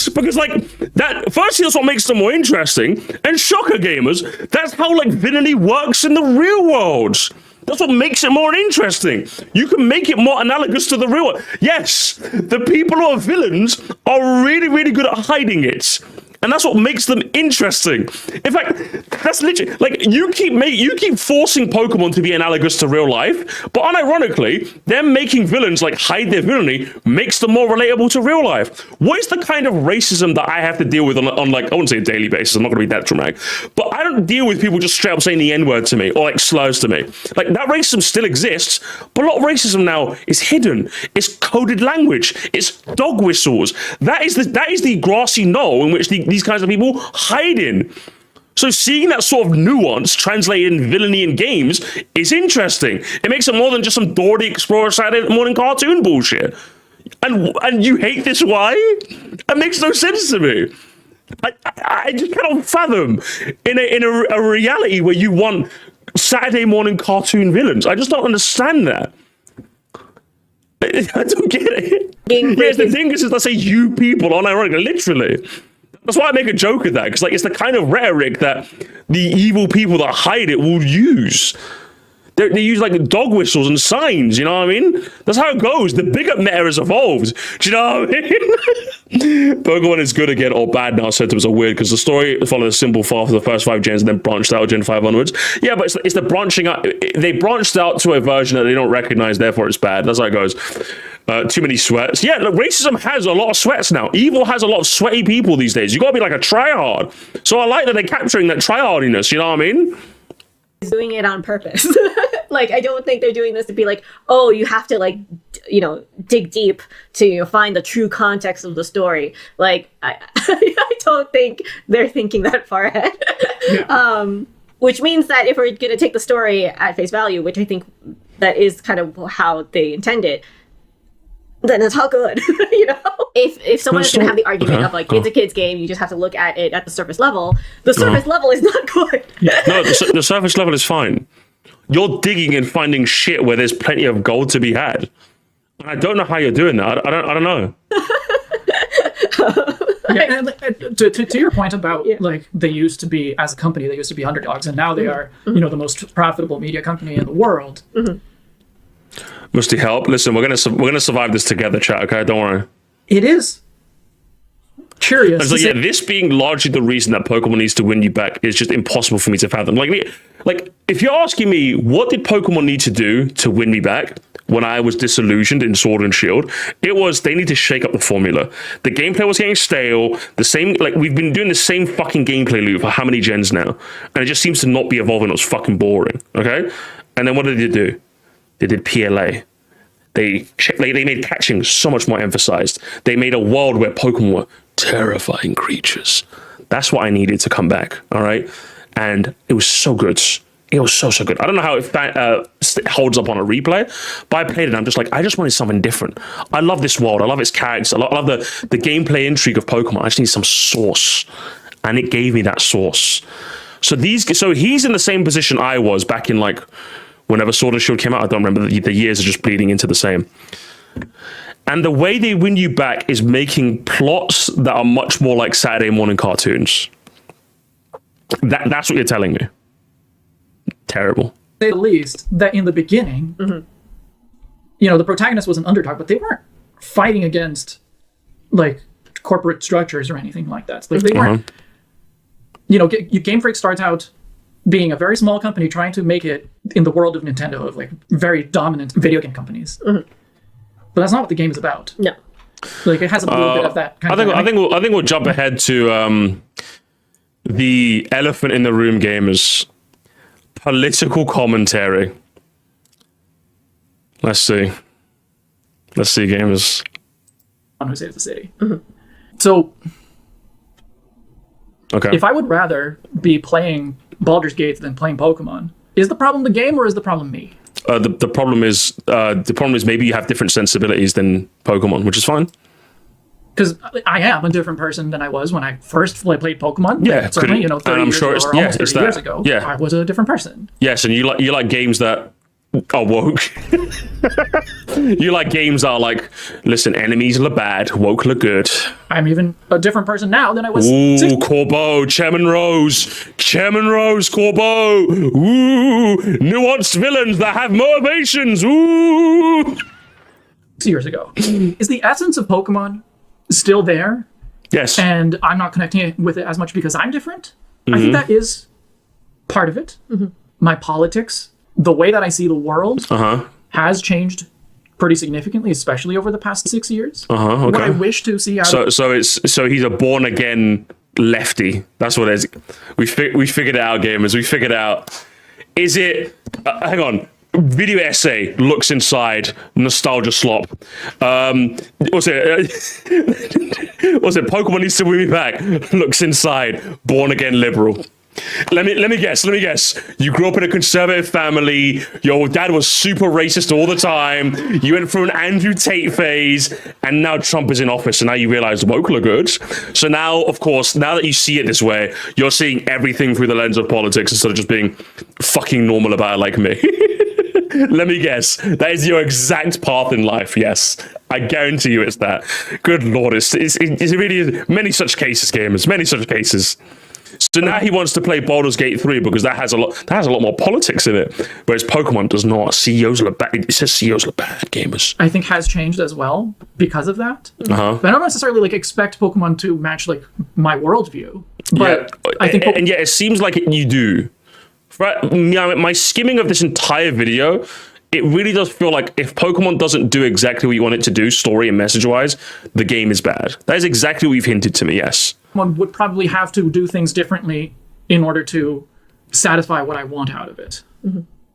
because like that. Firstly, that's what makes them more interesting. And shocker gamers, that's how like villainy works in the real world. That's what makes it more interesting. You can make it more analogous to the real world. Yes, the people who are villains are really, really good at hiding it. And that's what makes them interesting. In fact, that's literally like you keep forcing Pokemon to be analogous to real life, but unironically, them making villains like hide their villainy makes them more relatable to real life. What is the kind of racism that I have to deal with on like, I wouldn't say a daily basis, I'm not gonna be that dramatic, but I don't deal with people just straight up saying the N-word to me or like slurs to me. Like that racism still exists, but a lot of racism now is hidden. It's coded language. It's dog whistles. That is the grassy knoll in which these kinds of people hide in. So seeing that sort of nuance translated in villainy in games is interesting. It makes it more than just some Dora the Explorer Saturday morning cartoon bullshit. And you hate this? Why? That makes no sense to me. I just cannot fathom in a reality where you want Saturday morning cartoon villains. I just don't understand that. I don't get it. Yes, the thing is, let's say you people, unironically, literally. That's why I make a joke of that, because like it's the kind of rhetoric that the evil people that hide it will use. They use like dog whistles and signs, you know what I mean? That's how it goes. The bigger meta has evolved. Do you know what I mean? Pokemon is good again or bad now. Symptoms are weird because the story followed a simple path for the first 5 gens and then branched out Gen 5 onwards. Yeah, but it's the branching out. They branched out to a version that they don't recognize, therefore it's bad. That's how it goes. Too many sweats. Yeah, look, racism has a lot of sweats now. Evil has a lot of sweaty people these days. You gotta be like a tryhard. So I like that they're capturing that tryhardiness, you know what I mean? Doing it on purpose. Like, I don't think they're doing this to be like, oh, you have to like, dig deep to find the true context of the story. Like, I don't think they're thinking that far ahead. Yeah. Which means that if we're gonna take the story at face value, which I think that is kind of how they intend it, then it's all good, If someone is going to have the argument of like, it's a kid's game, you just have to look at it at the surface level. The surface level is not good. No, the surface level is fine. You're digging and finding shit where there's plenty of gold to be had. And I don't know how you're doing that. I don't know. Yeah, and to your point about like they used to be, as a company, they used to be underdogs, and now they are, the most profitable media company in the world. Mm-hmm. Musty, help. Listen, we're gonna survive this together, chat, okay? Don't worry. It is curious. So, this being largely the reason that Pokemon needs to win you back is just impossible for me to fathom. Like if you're asking me, what did Pokemon need to do to win me back? when I was disillusioned in Sword and Shield, it was they need to shake up the formula. The gameplay was getting stale. The same, like we've been doing the same fucking gameplay loop for how many gens now, and it just seems to not be evolving. It was fucking boring. Okay, and then what did they do? They did PLA. They made catching so much more emphasized. They made a world where Pokemon were terrifying creatures. That's what I needed to come back. All right, and it was so good. It was so good. I don't know how it holds up on a replay, but I played it and I'm just like, I just wanted something different. I love this world. I love its characters. I love the gameplay intrigue of Pokemon. I just need some sauce. And it gave me that sauce. So he's in the same position I was back in like whenever Sword and Shield came out. I don't remember. The years are just bleeding into the same. And the way they win you back is making plots that are much more like Saturday morning cartoons. That's what you're telling me. Terrible. Say the least, that in the beginning, you know, the protagonist was an underdog, but they weren't fighting against like corporate structures or anything like that. Like they weren't. You know, Game Freak starts out being a very small company trying to make it in the world of Nintendo, of like very dominant video game companies. But that's not what the game is about. No. Like it has a little bit of that kind of. I think we'll jump ahead to the elephant in the room, gamers. Political commentary. Let's see, gamers. On Who Saves the City. So, okay. If I would rather be playing Baldur's Gate than playing Pokemon, is the problem the game or is the problem me? The problem is maybe you have different sensibilities than Pokemon, which is fine. Because I am a different person than I was when I first played Pokemon. Yeah, certainly, you know, 30 I'm years sure ago, or almost 30 years ago, yeah. I was a different person. Yes, and you like games that are woke. You like games that are like, listen, enemies look bad, woke look good. I'm even a different person now than I was. Ooh, Corbeau, Chairman Rose, Corbeau. Ooh, nuanced villains that have motivations. Ooh. 6 years ago. Is the essence of Pokemon still there? Yes. And I'm not connecting with it as much because I'm different? I think that is part of it. My politics, the way that I see the world has changed pretty significantly, especially over the past 6 years. Okay. What I wish to see out of So he's a born again lefty. That's what it is. We figured it out, gamers. We figured out. Is it? Hang on. Video essay looks inside nostalgia slop. Was it Pokemon needs to win me back? Looks inside born again liberal. Let me guess. You grew up in a conservative family. Your dad was super racist all the time. You went through an Andrew Tate phase, and now Trump is in office, and now you realize woke are good. So now, of course, now that you see it this way, you're seeing everything through the lens of politics instead of just being fucking normal about it like me. Let me guess. That is your exact path in life. Yes, I guarantee you it's that. Good Lord, it really is. Many such cases, gamers. Many such cases. So now he wants to play Baldur's Gate 3 because that has a lot more politics in it. Whereas Pokemon does not. CEOs look bad. It says CEOs look bad, gamers. I think has changed as well because of that. But I don't necessarily like expect Pokemon to match like my worldview. But yeah, I think and yet it seems like you do. My skimming of this entire video, it really does feel like if Pokemon doesn't do exactly what you want it to do, story and message-wise, the game is bad. That is exactly what you've hinted to me, yes. One would probably have to do things differently in order to satisfy what I want out of it.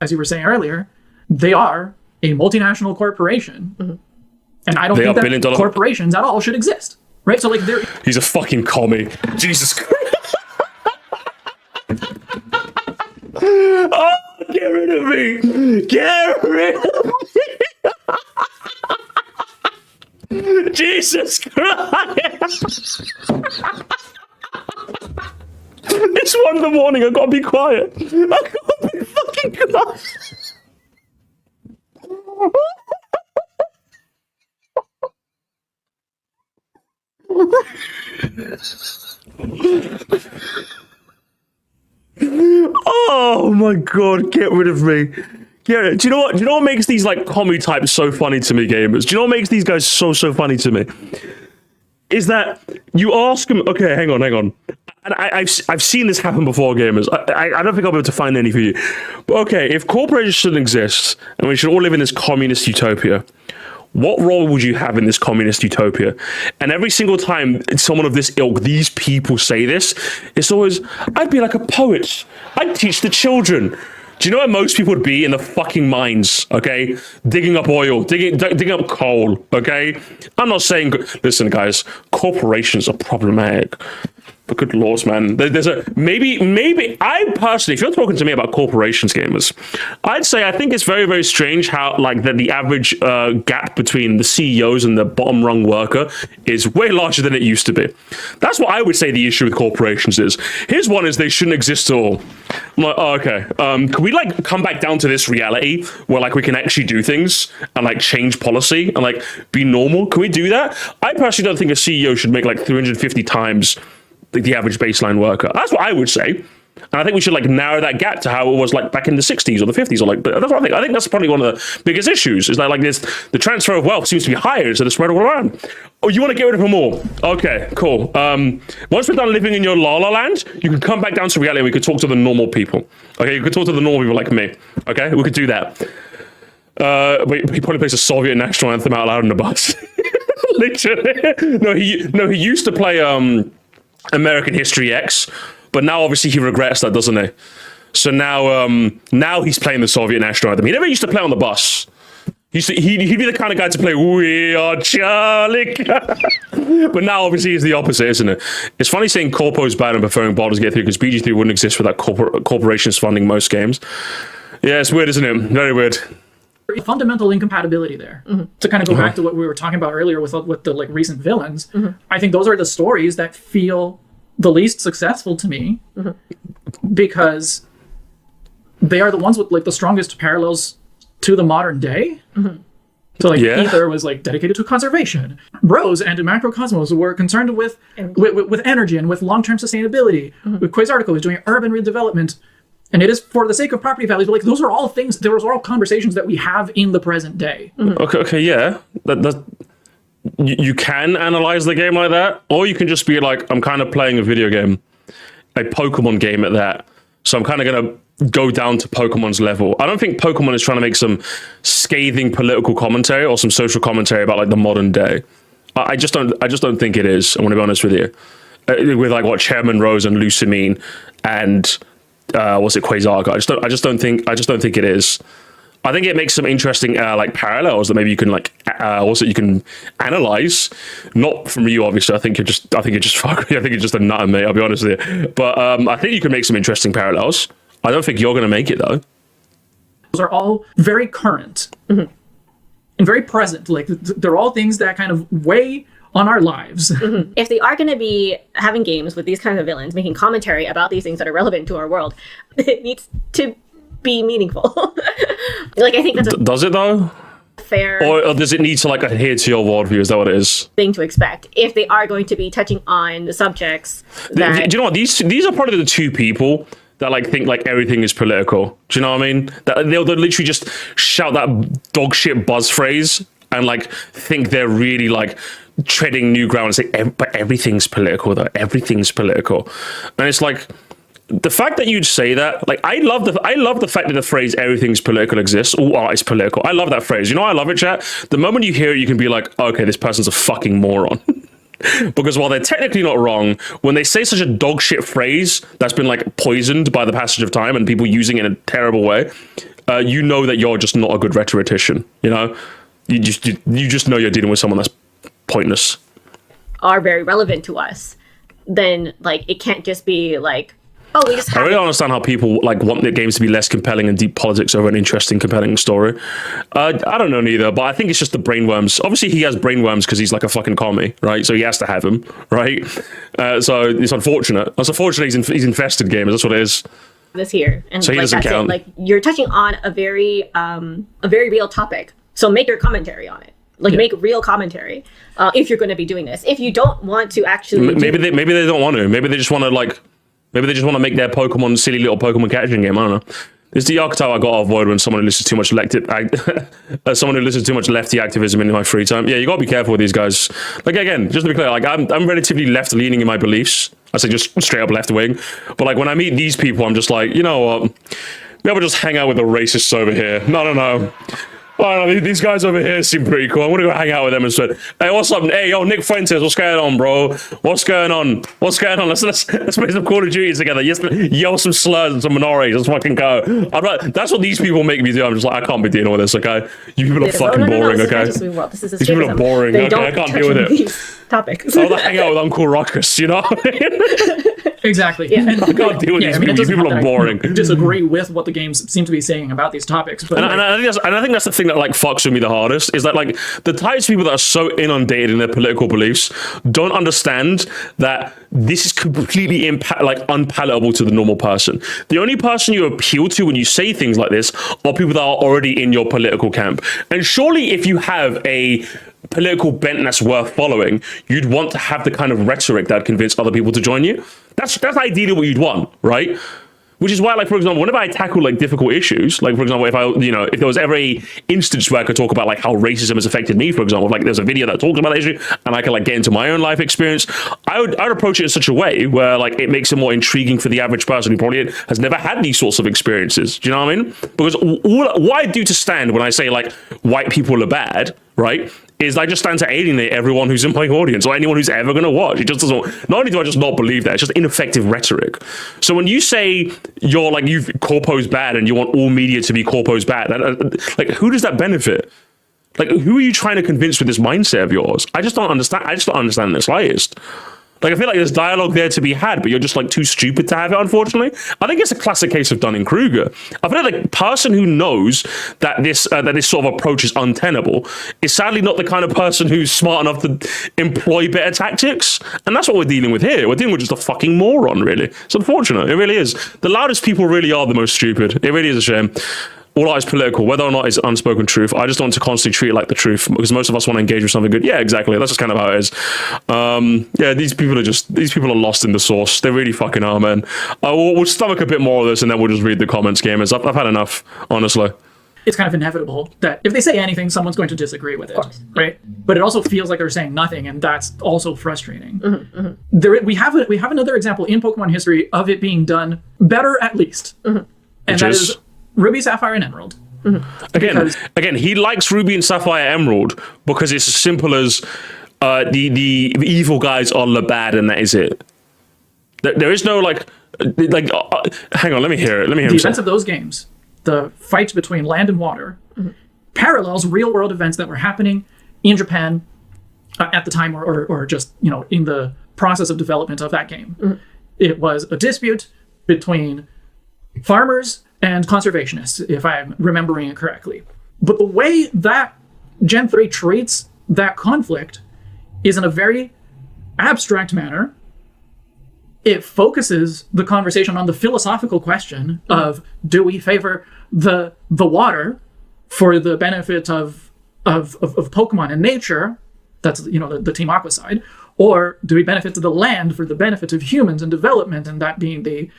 As you were saying earlier, they are a multinational corporation. And I don't think that corporations at all should exist. Right? So like they're... He's a fucking commie. Jesus Christ. Oh, get rid of me! Get rid of me! Jesus Christ! It's 1 a.m. I gotta be quiet. I gotta be fucking quiet. Oh my god, get rid of me. Do you know what makes these like commie types so funny to me, gamers? Do you know what makes these guys so funny to me? Is that you ask them, okay, hang on. and I've seen this happen before, gamers. I don't think I'll be able to find any for you. But okay, if corporations shouldn't exist and we should all live in this communist utopia, what role would you have in this communist utopia? And every single time someone of this ilk, these people say this, it's always, I'd be like a poet. I'd teach the children. Do you know where most people would be? In the fucking mines, okay? Digging up oil, digging up coal, okay? I'm not saying, listen guys, corporations are problematic. But good lords, man. There's a maybe I personally, if you're talking to me about corporations, gamers, I'd say I think it's very, very strange how like that the average gap between the CEOs and the bottom rung worker is way larger than it used to be. That's what I would say the issue with corporations is. Here's one: is they shouldn't exist at all. I'm like, oh, okay. Can we like come back down to this reality where like we can actually do things and like change policy and like be normal? Can we do that? I personally don't think a CEO should make like 350 times the average baseline worker. That's what I would say. And I think we should like narrow that gap to how it was like back in the 60s or the 50s or like, but that's what I think. I think that's probably one of the biggest issues is that like this, the transfer of wealth seems to be higher, so it's spread all around. Oh, you want to get rid of them all? Okay, cool. Once we're done living in your La La Land, you can come back down to reality and we could talk to the normal people. Okay, you could talk to the normal people like me. Okay, we could do that. He probably plays a Soviet national anthem out loud on the bus. Literally. No, he used to play American History X, but now obviously he regrets that, doesn't he? So now he's playing the Soviet national anthem. He never used to play on the bus. He'd be the kind of guy to play "We Are Charlie," but now obviously he's the opposite, isn't it? It's funny saying Corpo's bad and preferring Baldur's Gate 3 because BG3 wouldn't exist without corporations funding most games. Yeah, it's weird, isn't it? Very weird. Fundamental incompatibility there. To kind of go back to what we were talking about earlier with the like recent villains, I think those are the stories that feel the least successful to me because they are the ones with like the strongest parallels to the modern day. So like Ether was like dedicated to conservation. Rose and Macrocosmos were concerned with energy and with long-term sustainability. Quasarticle was doing urban redevelopment. And it is for the sake of property values, but like those are all things, those are all conversations that we have in the present day. Okay, yeah. You can analyze the game like that, or you can just be like, I'm kind of playing a video game, a Pokemon game at that. So I'm kind of going to go down to Pokemon's level. I don't think Pokemon is trying to make some scathing political commentary or some social commentary about like the modern day. I just don't think it is. I want to be honest with you. With like what Chairman Rose and Lucamine and what's it, Quasarga? I just don't think it is. I think it makes some interesting like parallels that maybe you can like you can analyze. Not from you, obviously. I think you're just fucking. I think you're just a nut, mate. I'll be honest with you. But I think you can make some interesting parallels. I don't think you're going to make it though. Those are all very current and very present. Like they're all things that kind of weigh on our lives. If they are going to be having games with these kinds of villains, making commentary about these things that are relevant to our world, it needs to be meaningful. Like, I think that's does it though? Fair. Or does it need to like adhere to your worldview? Is that what it is? Thing to expect if they are going to be touching on the subjects. That... Do you know what? These are probably the two people that like think like everything is political. Do you know what I mean? That they'll literally just shout that dog shit buzz phrase and like think they're really like treading new ground and say, but everything's political though. Everything's political. And it's like, the fact that you'd say that, like, I love the fact that the phrase "everything's political" exists. All art is political. I love that phrase. You know, I love it, chat. The moment you hear it, you can be like, okay, this person's a fucking moron. Because while they're technically not wrong, when they say such a dog shit phrase that's been like poisoned by the passage of time and people using it in a terrible way, you know that you're just not a good rhetorician. You know, you just know you're dealing with someone that's pointless. Are very relevant to us. Then like it can't just be like, oh, we just have I really don't understand how people like want their games to be less compelling and deep politics over an interesting, compelling story. I don't know neither, but I think it's just the brainworms. Obviously, he has brainworms because he's like a fucking commie, right? So he has to have them, right? So it's unfortunate. It's unfortunate he's infested gamers. That's what it is. This here, and so he like, doesn't count. Like you're touching on a very real topic. So make your commentary on it. Like make real commentary if you're going to be doing this. If you don't want to actually, maybe they don't want to. Maybe they just want to like. Maybe they just want to make their Pokemon silly little Pokemon catching game. I don't know. It's the archetype I got to avoid when someone who listens too much someone who listens too much lefty activism in my free time. Yeah, you got to be careful with these guys. Like, again, just to be clear, like I'm relatively left leaning in my beliefs. I say just straight up left wing. But like when I meet these people, I'm just like, you know what? Maybe I'll just hang out with the racists over here. No. Oh, no, these guys over here seem pretty cool. I'm gonna go hang out with them instead. Hey, what's up? Hey, yo, Nick Fuentes, what's going on, bro? What's going on? Let's play some Call of Duty together. Yes, yell some slurs and some minorities. Let's fucking go. That's what these people make me do. I'm just like, I can't be dealing with this, okay? You people are fucking boring, okay? These people are boring, okay? I can't deal with it. Topics. I want to hang out with Uncle Ruckus, you know? Exactly. Yeah. I can't deal with these people. These people are boring. Disagree with what the games seem to be saying about these topics, but and I think that's the thing that like fucks with me the hardest is that like the types of people that are so inundated in their political beliefs don't understand that this is completely unpalatable to the normal person. The only person you appeal to when you say things like this are people that are already in your political camp. And surely if you have a political bent that's worth following, you'd want to have the kind of rhetoric that convince other people to join you. That's ideally what you'd want, right? Which is why, like, for example, whenever I tackle like difficult issues, like for example, if there was ever a instance where I could talk about like how racism has affected me, for example, like there's a video that talks about that issue and I can like get into my own life experience, I'd approach it in such a way where like it makes it more intriguing for the average person who probably has never had these sorts of experiences. Do you know what I mean? Because what I do to stand when I say like white people are bad, right, is I just stand to alienate everyone who's in my audience or anyone who's ever going to watch. It just doesn't, not only do I just not believe that, it's just ineffective rhetoric. So when you say you've corpo's bad and you want all media to be corpo's bad, like who does that benefit? Like who are you trying to convince with this mindset of yours? I just don't understand in the slightest. Like, I feel like there's dialogue there to be had, but you're just like too stupid to have it, unfortunately. I think it's a classic case of Dunning-Kruger. I feel like the person who knows that this sort of approach is untenable is sadly not the kind of person who's smart enough to employ better tactics. And that's what we're dealing with here. We're dealing with just a fucking moron, really. It's unfortunate. It really is. The loudest people really are the most stupid. It really is a shame. All art is political, whether or not it's unspoken truth. I just want to constantly treat it like the truth because most of us want to engage with something good. Yeah, exactly. That's just kind of how it is. Yeah, these people are lost in the sauce. They really fucking are, man. We'll stomach a bit more of this and then we'll just read the comments, gamers. I've had enough, honestly. It's kind of inevitable that if they say anything, someone's going to disagree with it, right? But it also feels like they're saying nothing, and that's also frustrating. We have another example in Pokemon history of it being done better, at least, and that is Ruby, Sapphire, and Emerald. Again, he likes Ruby and Sapphire Emerald because it's as simple as the evil guys are the bad, and that is it. There is no hang on, let me hear it. Let me hear the events of those games. The fight between land and water parallels real-world events that were happening in Japan at the time, or just in the process of development of that game. It was a dispute between farmers and conservationists, if I'm remembering it correctly. But the way that Gen 3 treats that conflict is in a very abstract manner. It focuses the conversation on the philosophical question of, do we favor the water for the benefit of Pokemon and nature, that's the Team Aqua side, or do we benefit the land for the benefit of humans and development, and that being the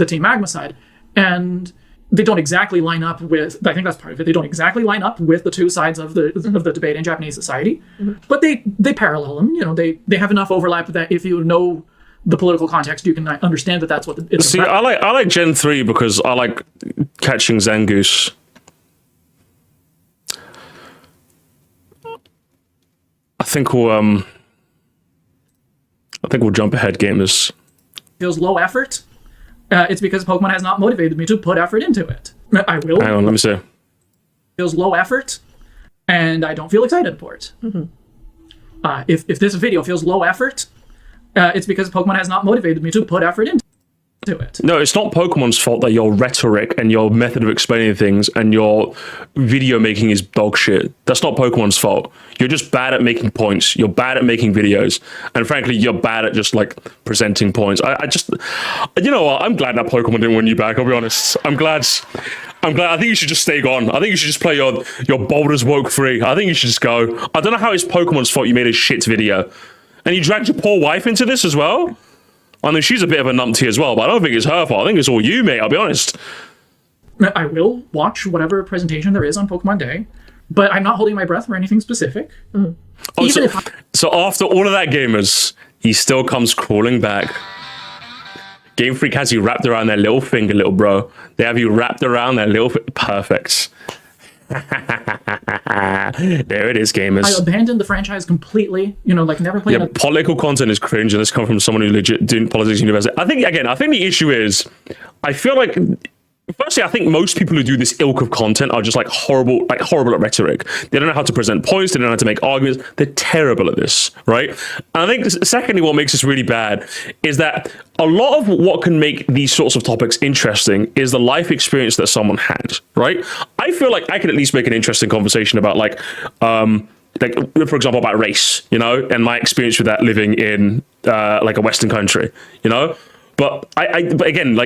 Team Magma side? And they don't exactly line up with, I think that's part of it, they don't exactly line up with the two sides of the debate in Japanese society, but they parallel them. They have enough overlap that if you know the political context, you can understand that that's what it's See, about. I like Gen 3 because I like catching Zangoose. I think we'll jump ahead, gamers. Feels low effort. It's because Pokemon has not motivated me to put effort into it. I will. Hang on, let me see. Feels low effort, and I don't feel excited for it. If this video feels low effort, it's because Pokemon has not motivated me to put effort into it. No, it's not Pokemon's fault that your rhetoric and your method of explaining things and your video making is dog shit. That's not Pokemon's fault. You're just bad at making points. You're bad at making videos. And frankly, you're bad at just like presenting points. I just, you know what? I'm glad that Pokemon didn't win you back. I'll be honest. I'm glad. I think you should just stay gone. I think you should just play your Boulders Woke free. I think you should just go. I don't know how it's Pokemon's fault you made a shit video. And you dragged your poor wife into this as well? I mean, she's a bit of a numpty as well, but I don't think it's her fault. I think it's all you, mate, I'll be honest. I will watch whatever presentation there is on Pokemon Day, but I'm not holding my breath for anything specific. Oh, Even so after all of that, gamers, he still comes crawling back. Game Freak has you wrapped around their little finger, little bro. They have you wrapped around their little... Perfect. There it is, gamers. I abandoned the franchise completely. Like never played. Yeah, political content is cringe, and this comes from someone who legit doing politics university. I think the issue is, I feel like, firstly, I think most people who do this ilk of content are just horrible at rhetoric. They don't know how to present points. They don't know how to make arguments. They're terrible at this, right? And I think, secondly, what makes this really bad is that a lot of what can make these sorts of topics interesting is the life experience that someone had, right? I feel like I could at least make an interesting conversation about, for example, about race, and my experience with that living in a Western country, But but again,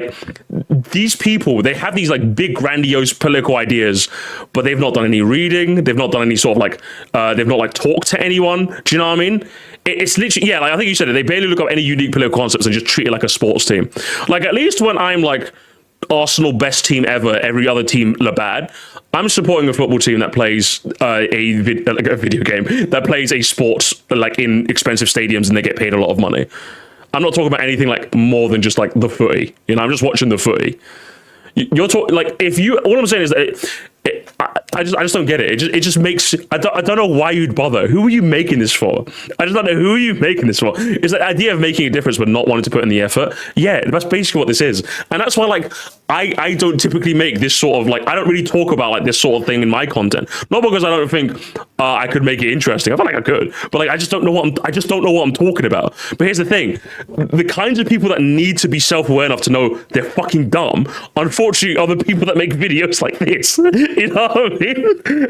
these people, they have these big, grandiose political ideas, but they've not done any reading. They've not done any sort of they've not talked to anyone. Do you know what I mean? It's literally, I think you said it. They barely look up any unique political concepts and just treat it like a sports team. At least when I'm Arsenal best team ever, every other team bad, I'm supporting a football team that plays a video game, that plays a sports in expensive stadiums and they get paid a lot of money. I'm not talking about anything more than just the footy. I'm just watching the footy. You're talking if you. All I'm saying is that I just don't get it. It just makes. I don't know why you'd bother. Who are you making this for? I just don't know who are you making this for. It's the idea of making a difference but not wanting to put in the effort. Yeah, that's basically what this is, and that's why I don't typically make this sort of I don't really talk about this sort of thing in my content. Not because I don't think I could make it interesting. I feel like I could, but I just don't know what I'm talking about. But here's the thing: the kinds of people that need to be self-aware enough to know they're fucking dumb, unfortunately, are the people that make videos like this. You know what I mean?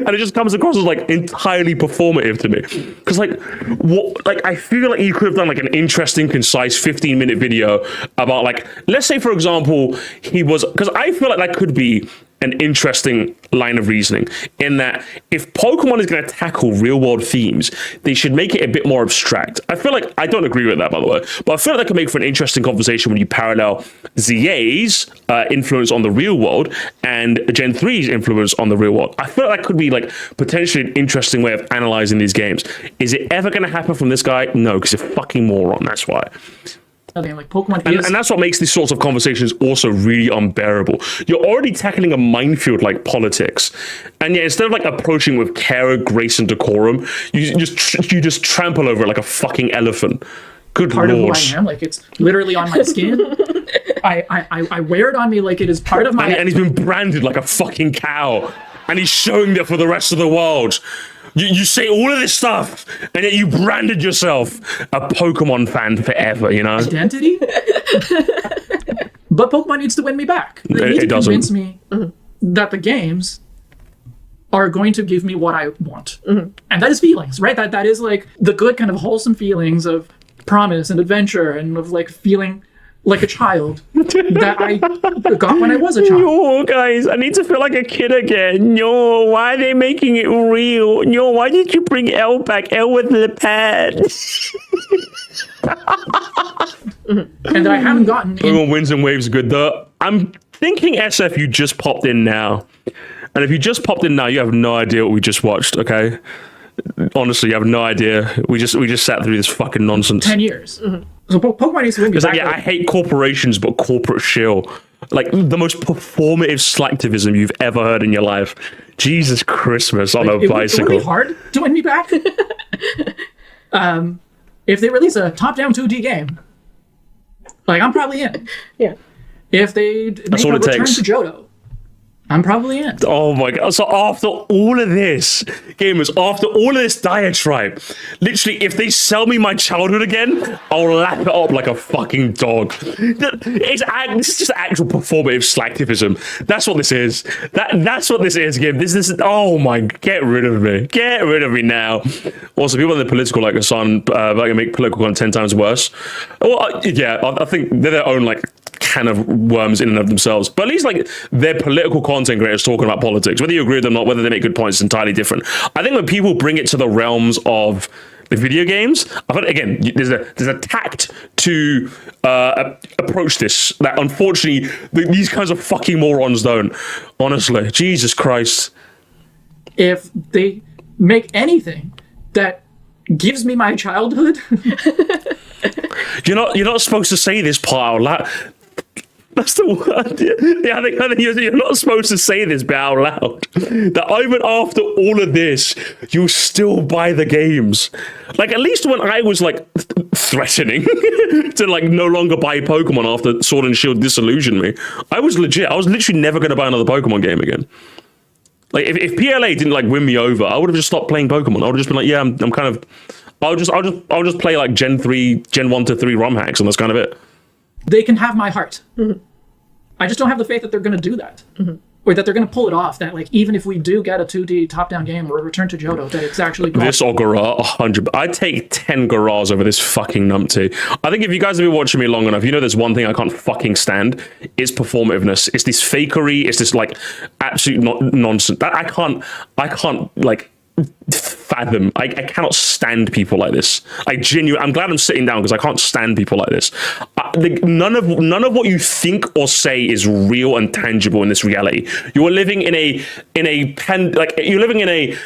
And it just comes across as entirely performative to me. Because I feel like you could have done an interesting, concise 15-minute video about let's say for example he was, because I feel like that could be an interesting line of reasoning in that if Pokemon is going to tackle real world themes, they should make it a bit more abstract. I feel like, I don't agree with that, by the way, but I feel like that could make for an interesting conversation when you parallel ZA's influence on the real world and Gen 3's influence on the real world. I feel like that could be potentially an interesting way of analyzing these games. Is it ever going to happen from this guy? No, because he's a fucking moron, that's why. Pokemon and that's what makes these sorts of conversations also really unbearable. You're already tackling a minefield like politics, and yet instead of approaching with care, grace, and decorum, you just trample over it like a fucking elephant. Good part lord. Of who I am, it's literally on my skin. I wear it on me like it is part of my. And he's been branded like a fucking cow, and he's showing that for the rest of the world. You say all of this stuff, and yet you branded yourself a Pokemon fan forever, Identity? But Pokemon needs to win me back. They need to convince me that the games are going to give me what I want. And that is feelings, right? That is the good kind of wholesome feelings of promise and adventure and of feeling like a child that I got when I was a child. No, guys, I need to feel like a kid again. No, why are they making it real? No, why did you bring Elle back? Elle with the pad. And that I haven't gotten. Winds and Waves good though. I'm thinking SF, you just popped in now, and if you just popped in now, you have no idea what we just watched. Okay, honestly, you have no idea. We just sat through this fucking nonsense. 10 years. So Pokemon needs to win me back. I hate corporations, but corporate shill. The most performative slacktivism you've ever heard in your life. Jesus Christmas on a bicycle. It would be hard to win me back. If they release a top-down 2D game, I'm probably in. Yeah. If they make a return to Johto, I'm probably in. Oh my god. So after all of this, gamers, after all of this diatribe, literally, if they sell me my childhood again, I'll lap it up like a fucking dog. This is just actual performative slacktivism. That's what this is. That's what this is, game. This is, oh my, get rid of me. Get rid of me now. Also, people in the political, like Hassan, make political content 10 times worse. Well, yeah, I think they're their own, can of worms in and of themselves, but at least their political content creators talking about politics, whether you agree with them or not, whether they make good points, is entirely different. I think when people bring it to the realms of video games, I thought again, there's a tact to approach this that unfortunately these kinds of fucking morons don't. Honestly, Jesus Christ. If they make anything that gives me my childhood, you're not supposed to say this part out loud. That's the word. Yeah, I think you're not supposed to say this bit out loud. That even after all of this, you still buy the games. Like, at least when I was, like, threatening to, like, no longer buy Pokemon after Sword and Shield disillusioned me, I was legit. I was literally never going to buy another Pokemon game again. Like, if PLA didn't, like, win me over, I would have just stopped playing Pokemon. I would have just been like, yeah, I'm kind of... I'll just play, like, Gen 1 to 3 ROM hacks, and that's kind of it. they can have my heart. I just don't have the faith that they're going to do that. Or that they're going to pull it off, that like even if we do get a 2D top-down game or a Return to Johto, that it's actually good. This or Garra, 100. I'd take 10 Garras over this fucking numpty. I think if you guys have been watching me long enough, you know there's one thing I can't fucking stand. It's performativeness. It's this fakery. It's this like absolute nonsense. That I can't like fathom. I cannot stand people like this. I'm glad I'm sitting down because I can't stand people like this. None of what you think or say is real and tangible in this reality. You are living in a you're living in a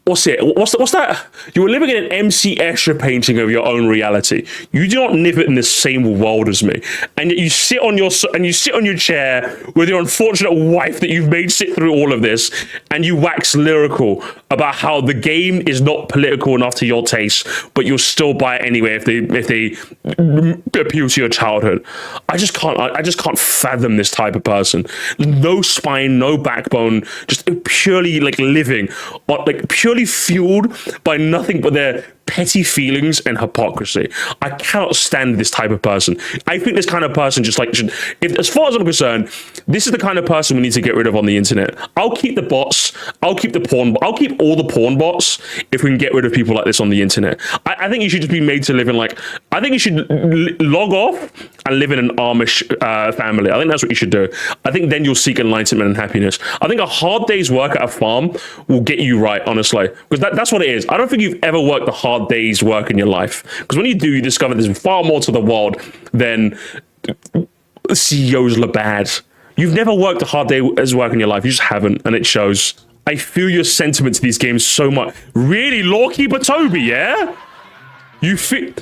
what's that? You are living in an MC Escher painting of your own reality. You do not live in the same world as me, and yet you sit on your chair with your unfortunate wife that you've made sit through all of this, and you wax lyrical about how the game is not political enough to your taste, but you'll still buy it anyway if they appeal to your childhood. I just can't fathom this type of person. No spine, no backbone, just purely like living, like purely fueled by nothing but their petty feelings and hypocrisy. I cannot stand this type of person. I think this kind of person just like as far as I'm concerned, this is the kind of person we need to get rid of on the internet. I'll keep the bots. I'll keep all the porn bots if we can get rid of people like this on the internet. I think you should just be made to live in like. I think you should log off and live in an Amish family. I think that's what you should do. I think then you'll seek enlightenment and happiness. I think a hard day's work at a farm will get you right, honestly, because that's what it is. I don't think you've ever worked a hard day's work in your life, because when you do, you discover there's far more to the world than CEOs Labad. You've never worked a hard day's work in your life. You just haven't, and it shows. I feel your sentiment to these games so much. Really, Lawkeeper Toby, yeah? You feel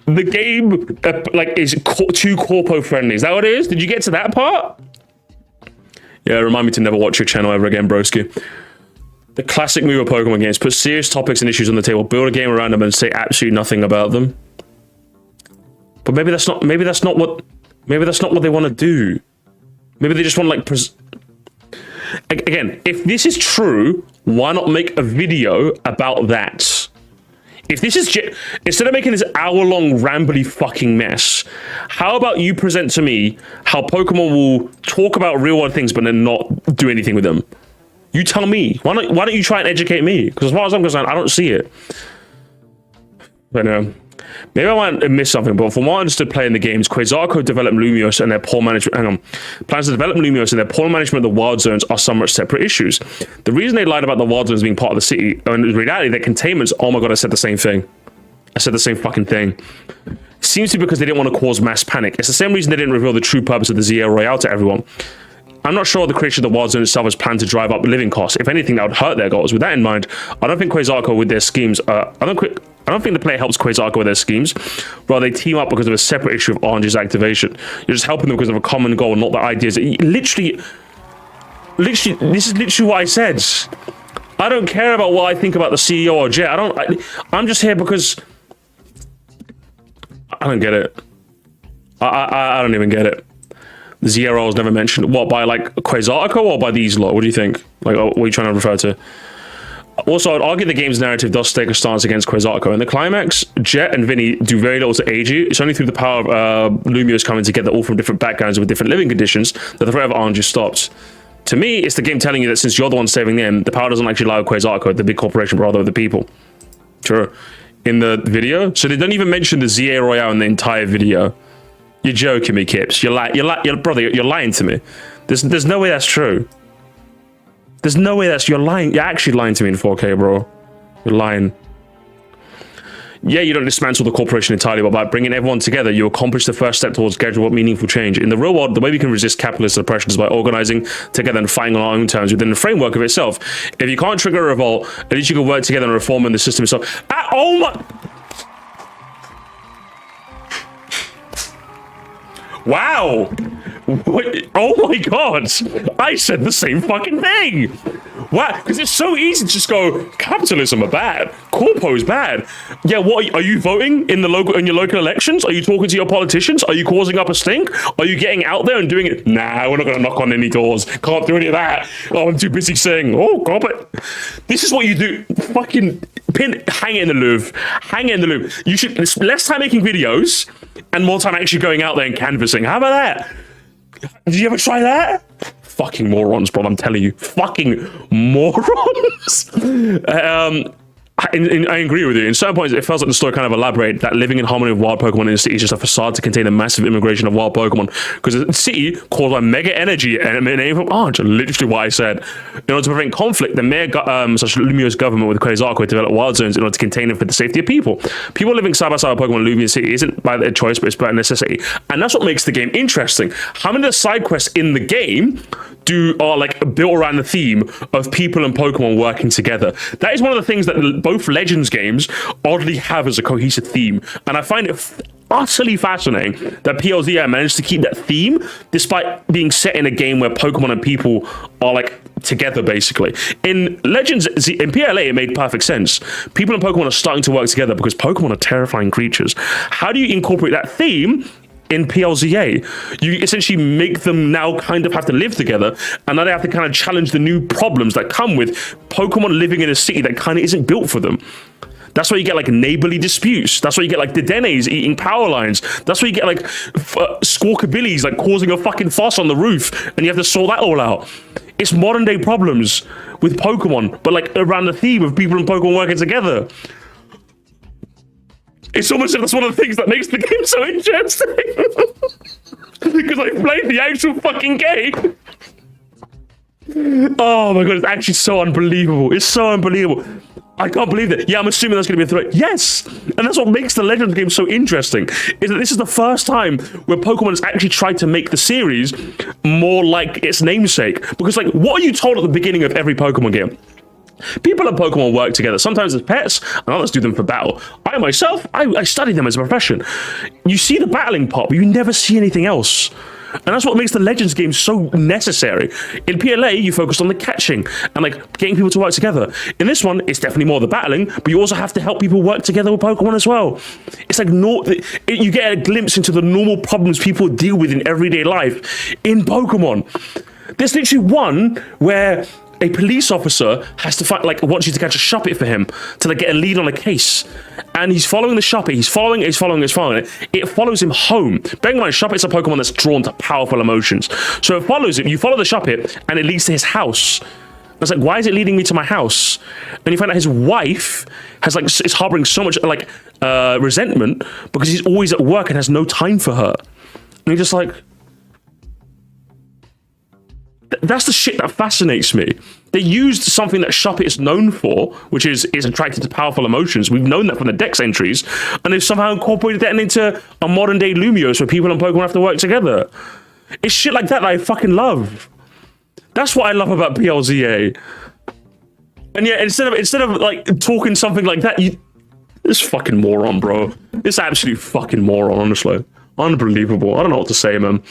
the game is too corpo friendly. Is that what it is? Did you get to that part? Yeah, remind me to never watch your channel ever again, broski. The classic move of Pokemon games: put serious topics and issues on the table, build a game around them, and say absolutely nothing about them. But maybe that's not what they want to do. Maybe they just want to like again, if this is true, why not make a video about that? If this is instead of making this hour-long rambly fucking mess, how about you present to me how Pokemon will talk about real-world things but then not do anything with them? You tell me. Why don't you try and educate me? Because as far as I'm concerned, I don't see it. But maybe I might have missed something, but from what I understood playing the games, Quasarco developed Lumiose and their poor management. Plans to develop Lumiose and their poor management of the wild zones are somewhat separate issues. The reason they lied about the wild zones being part of the city, and in reality, their containments. Oh my god, I said the same thing. I said the same fucking thing. Seems to be because they didn't want to cause mass panic. It's the same reason they didn't reveal the true purpose of the ZA Royale to everyone. I'm not sure the creation of the wild zone itself is planned to drive up living costs. If anything, that would hurt their goals. With that in mind, I don't think Quasarco with their schemes. I don't think the player helps Quasarco with their schemes. Rather, they team up because of a separate issue of Orange's activation. You're just helping them because of a common goal, not the ideas. Literally, this is literally what I said. I don't care about what I think about the CEO or Jet. I'm just here because I don't get it. I don't even get it. The ZRO was never mentioned. What, by like Quasarco or by these lot? What do you think? Like, what are you trying to refer to? Also, I'd argue the game's narrative does take a stance against Quasarco. In the climax, Jet and Vinny do very little to aid you. It's only through the power of Lumiose coming together, all from different backgrounds with different living conditions, that the threat of Orange is stopped. To me, it's the game telling you that since you're the one saving them, the power doesn't actually lie with Quasarco, the big corporation, but rather with the people. Sure. In the video, so they don't even mention the ZA Royale in the entire video. You're joking me, Kips. Brother, you're lying to me. There's no way that's true. There's no way you're lying. You're actually lying to me in 4K, bro. You're lying. Yeah, you don't dismantle the corporation entirely, but by bringing everyone together, you accomplish the first step towards gradual, meaningful change. In the real world, the way we can resist capitalist oppression is by organizing together and fighting on our own terms within the framework of itself. If you can't trigger a revolt, at least you can work together and reform in the system itself. Ah, oh my... Wow! Wait, oh my god! I said the same fucking thing! Wow, because it's so easy to just go, capitalism are bad, corpo is bad. Yeah, what are you voting in your local elections? Are you talking to your politicians? Are you causing up a stink? Are you getting out there and doing it? Nah, we're not gonna knock on any doors. Can't do any of that. Oh, I'm too busy saying, oh, God, but this is what you do. Fucking hang it in the Louvre. Hang it in the Louvre. You should less time making videos and more time actually going out there and canvassing. How about that? Did you ever try that? Fucking morons, bro. I'm telling you. Fucking morons. I agree with you. In certain points, it feels like the story kind of elaborated that living in harmony with wild Pokemon in the city is just a facade to contain a massive immigration of wild Pokemon. Because the city caused by mega energy emanating from Arch, literally what I said. In order to prevent conflict, the mayor, such Lumio's government with Crazy Arc, developed wild zones in order to contain them for the safety of people. People living side by side with Pokemon in Lumia City isn't by their choice, but it's by necessity. And that's what makes the game interesting. How many of the side quests in the game are like built around the theme of people and Pokemon working together? That is one of the things that both Legends games oddly have as a cohesive theme, and I find it utterly fascinating that PLZA managed to keep that theme despite being set in a game where Pokemon and people are like together basically. In Legends, in PLA, it made perfect sense. People and Pokemon are starting to work together because Pokemon are terrifying creatures. How do you incorporate that theme in PLZA? You essentially make them now kind of have to live together, and now they have to kind of challenge the new problems that come with Pokemon living in a city that kind of isn't built for them. That's why you get like neighborly disputes. That's why you get like the Denes eating power lines. That's why you get like Squawkabillies like causing a fucking fuss on the roof, and you have to sort that all out. It's modern day problems with Pokemon, but like around the theme of people and Pokemon working together. It's almost like that's one of the things that makes the game so interesting. Because I played the actual fucking game. Oh my god, it's actually so unbelievable. It's so unbelievable. I can't believe it. Yeah, I'm assuming that's going to be a threat. Yes! And that's what makes the Legends game so interesting, is that this is the first time where Pokemon has actually tried to make the series more like its namesake. Because, like, what are you told at the beginning of every Pokemon game? People and Pokemon work together, sometimes as pets, and others do them for battle. I myself, I study them as a profession. You see the battling part, but you never see anything else. And that's what makes the Legends game so necessary. In PLA, you focused on the catching and like getting people to work together. In this one, it's definitely more the battling, but you also have to help people work together with Pokemon as well. It's like you get a glimpse into the normal problems people deal with in everyday life in Pokemon. There's literally one where a police officer has to fight, like, wants you to catch a Shuppet for him to like get a lead on a case, and he's following the Shuppet. He's following it. It follows him home. Bear in mind, Shuppet's a Pokemon that's drawn to powerful emotions, so it follows him. You follow the Shuppet, and it leads to his house. I was like, why is it leading me to my house? And you find out his wife has like is harboring so much like resentment because he's always at work and has no time for her. And you're just like, that's the shit that fascinates me. They used something that Shuppet is known for, which is attracted to powerful emotions. We've known that from the Dex entries, and they've somehow incorporated that into a modern day Lumios where people and Pokemon have to work together. It's shit like that I fucking love. That's what I love about PLZA. And yeah, instead of like talking something like that, this fucking moron, bro. This absolute fucking moron, honestly. Unbelievable. I don't know what to say, man.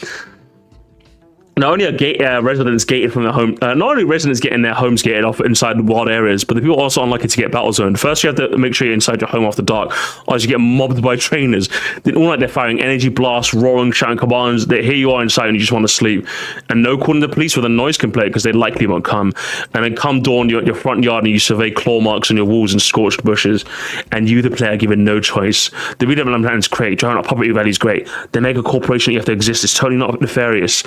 Not only are residents gated from their home, not only residents getting their homes gated off inside wild areas, but the people are also unlucky to get battle zoned. First, you have to make sure you're inside your home after dark, otherwise you get mobbed by trainers. Then all night they're firing energy blasts, roaring, shouting commands. Here you are inside and you just want to sleep. And no calling the police with a noise complaint because they likely won't come. And then come dawn, you're at your front yard and you survey claw marks on your walls and scorched bushes. And you, the player, given no choice. The redevelopment plan is great. Drawing up property value is great. The mega corporation you have to exist is totally not nefarious.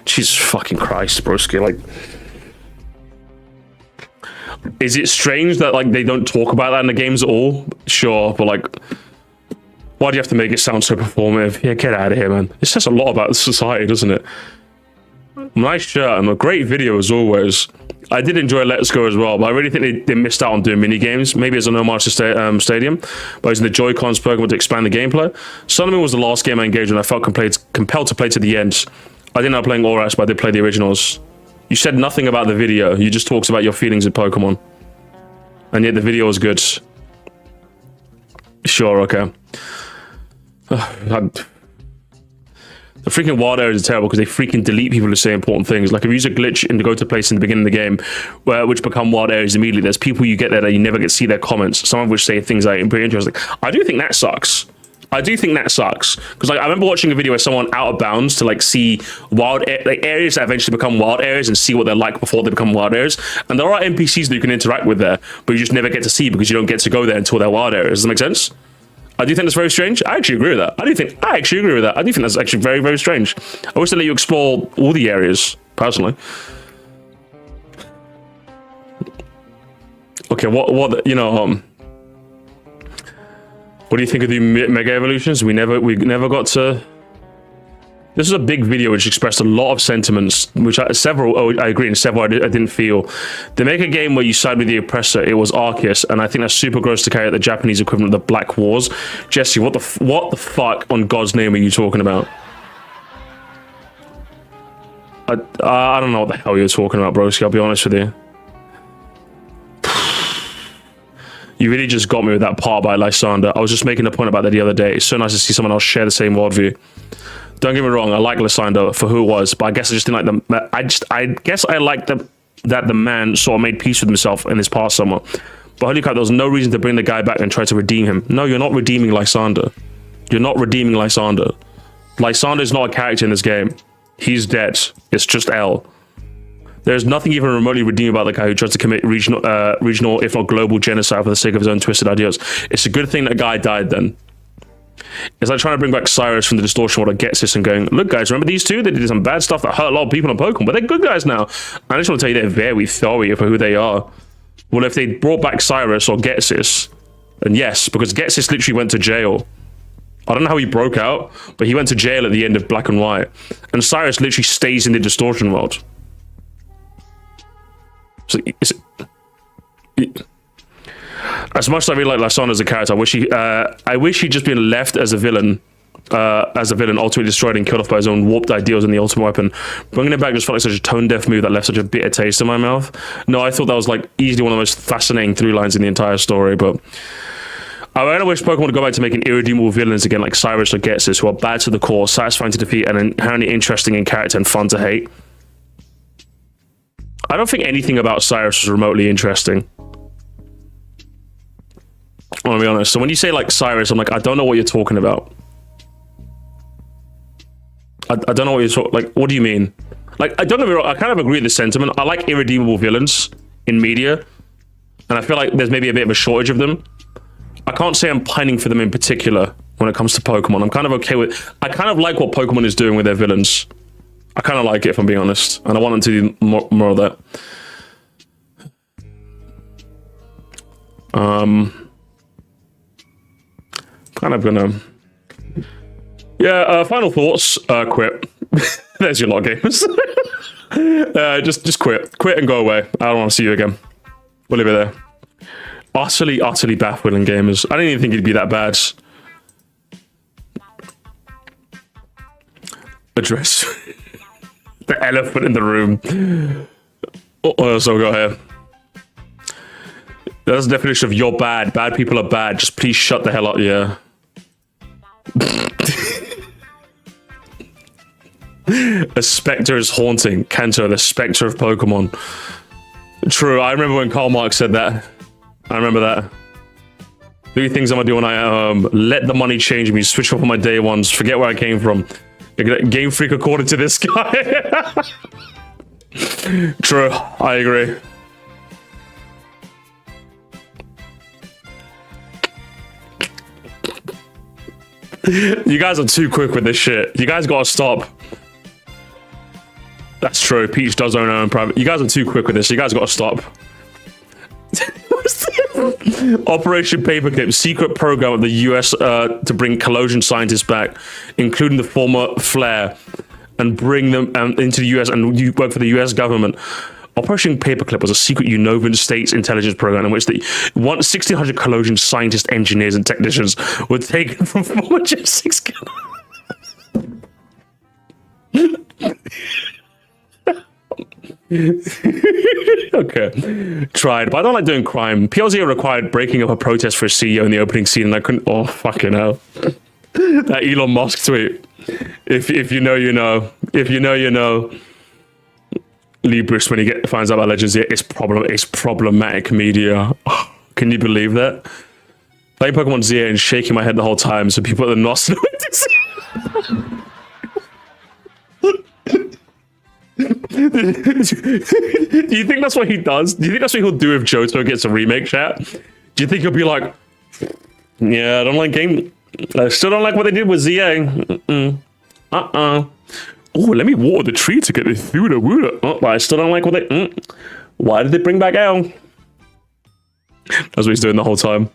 Jesus fucking Christ, broski. Like, is it strange that like they don't talk about that in the games at all? Sure, but like, why do you have to make it sound so performative? Yeah, get out of here, man. It says a lot about the society, doesn't it? Nice shirt and a great video as always. I did enjoy Let's Go as well, but I really think they missed out on doing mini games. Maybe as an homage to Stadium, by using the Joy-Cons Pokemon to expand the gameplay. Sun and Moon was the last game I engaged in. I felt compelled to play to the end. I didn't end up playing Oras, but I did play the originals. You said nothing about the video. You just talked about your feelings of Pokemon. And yet the video was good. Sure, okay. The freaking wild areas are terrible because they freaking delete people who say important things. Like if you use a glitch in the go-to place in the beginning of the game, which become wild areas immediately, there's people you get there that you never get to see their comments, some of which say things like pretty interesting. I do think that sucks. I do think that sucks because like I remember watching a video where someone out of bounds to like see areas that eventually become wild areas and see what they're like before they become wild areas. And there are NPCs that you can interact with there, but you just never get to see because you don't get to go there until they're wild areas. Does that make sense? I do think that's very strange. I actually agree with that. I actually agree with that. I do think that's actually very, very strange. I wish they let you explore all the areas, personally. Okay, what you know, what do you think of the Mega Evolutions? We never got to. This is a big video which expressed a lot of sentiments, which I agree, and several I didn't feel. They make a game where you side with the oppressor. It was Arceus, and I think that's super gross to carry out the Japanese equivalent of the Black Wars. Jesse, what the fuck on God's name are you talking about? I don't know what the hell you're talking about, broski. I'll be honest with you. You really just got me with that part by Lysander. I was just making a point about that the other day. It's so nice to see someone else share the same worldview. Don't get me wrong, I like Lysander for who it was, but I guess I just didn't like them. I guess I liked that the man sort of made peace with himself in his past somewhat. But holy crap, there was no reason to bring the guy back and try to redeem him. No, you're not redeeming Lysander. You're not redeeming Lysander. Lysander is not a character in this game. He's dead. It's just L. There's nothing even remotely redeeming about the guy who tries to commit regional, if not global genocide for the sake of his own twisted ideas. It's a good thing that guy died then. It's like trying to bring back Cyrus from the distortion world that gets this and going, look guys, remember these two? They did some bad stuff that hurt a lot of people in Pokemon, but they're good guys now. I just want to tell you they're very sorry for who they are. Well, if they brought back Cyrus or Getsis, and yes, because Getsis literally went to jail. I don't know how he broke out, but he went to jail at the end of Black and White. And Cyrus literally stays in the distortion world. So, as much as I really like Lysander as a character, I wish he'd just been left as a villain, ultimately destroyed and killed off by his own warped ideals in the ultimate weapon. Bringing it back just felt like such a tone-deaf move that left such a bitter taste in my mouth. No, I thought that was like easily one of the most fascinating through lines in the entire story, but I really wish Pokemon would go back to making irredeemable villains again like Cyrus or Getsis, who are bad to the core, satisfying to defeat, and inherently interesting in character and fun to hate. I don't think anything about Cyrus was remotely interesting. I want to be honest. So when you say like Cyrus, I'm like, I don't know what you're talking about. I don't know what you're talking. Like, what do you mean? Like, I don't get me wrong. I kind of agree with the sentiment. I like irredeemable villains in media, and I feel like there's maybe a bit of a shortage of them. I can't say I'm pining for them in particular when it comes to Pokemon. I'm kind of okay with. I kind of like what Pokemon is doing with their villains. I kind of like it, if I'm being honest, and I want them to do more of that. Kind of gonna. Yeah. Final thoughts. Quit. There's your log games. Just quit and go away. I don't want to see you again. We'll leave it there. Utterly baffling gamers. I didn't even think it'd be that bad. Address the elephant in the room. What else have we got here? That's the definition of you're bad. Bad people are bad. Just please shut the hell up. Yeah. A spectre is haunting. Kanto, the spectre of Pokemon. True. I remember when Karl Marx said that. I remember that. 3 things I'm gonna do when I let the money change me. Switch off on my day ones. Forget where I came from. Game Freak according to this guy. True. I agree. You guys are too quick with this shit. You guys gotta stop. That's true. Peach does own her own private. You guys are too quick with this. You guys gotta stop. Operation Paperclip, secret program of the US to bring collusion scientists back, including the former Flair, and bring them into the US and you work for the US government. Operation Paperclip was a secret Unovan States intelligence program in which the 1,600 Colossian scientists, engineers, and technicians were taken from former J6 Okay. Tried, but I don't like doing crime. PLZA required breaking up a protest for a CEO in the opening scene, and I couldn't. Oh, fucking hell. That Elon Musk tweet. If you know, you know. If you know, you know. Libris, when he finds out about Legends, it's problematic media. Can you believe that? Playing Pokemon ZA and shaking my head the whole time, so people at the NOS know what to say. Do you think that's what he does? Do you think that's what he'll do if Johto gets a remake, chat? Do you think he'll be like, yeah, I don't like game. I still don't like what they did with ZA. Oh, let me water the tree to get it through the water. Oh, but I still don't like what they. Why did they bring back L? That's what he's doing the whole time.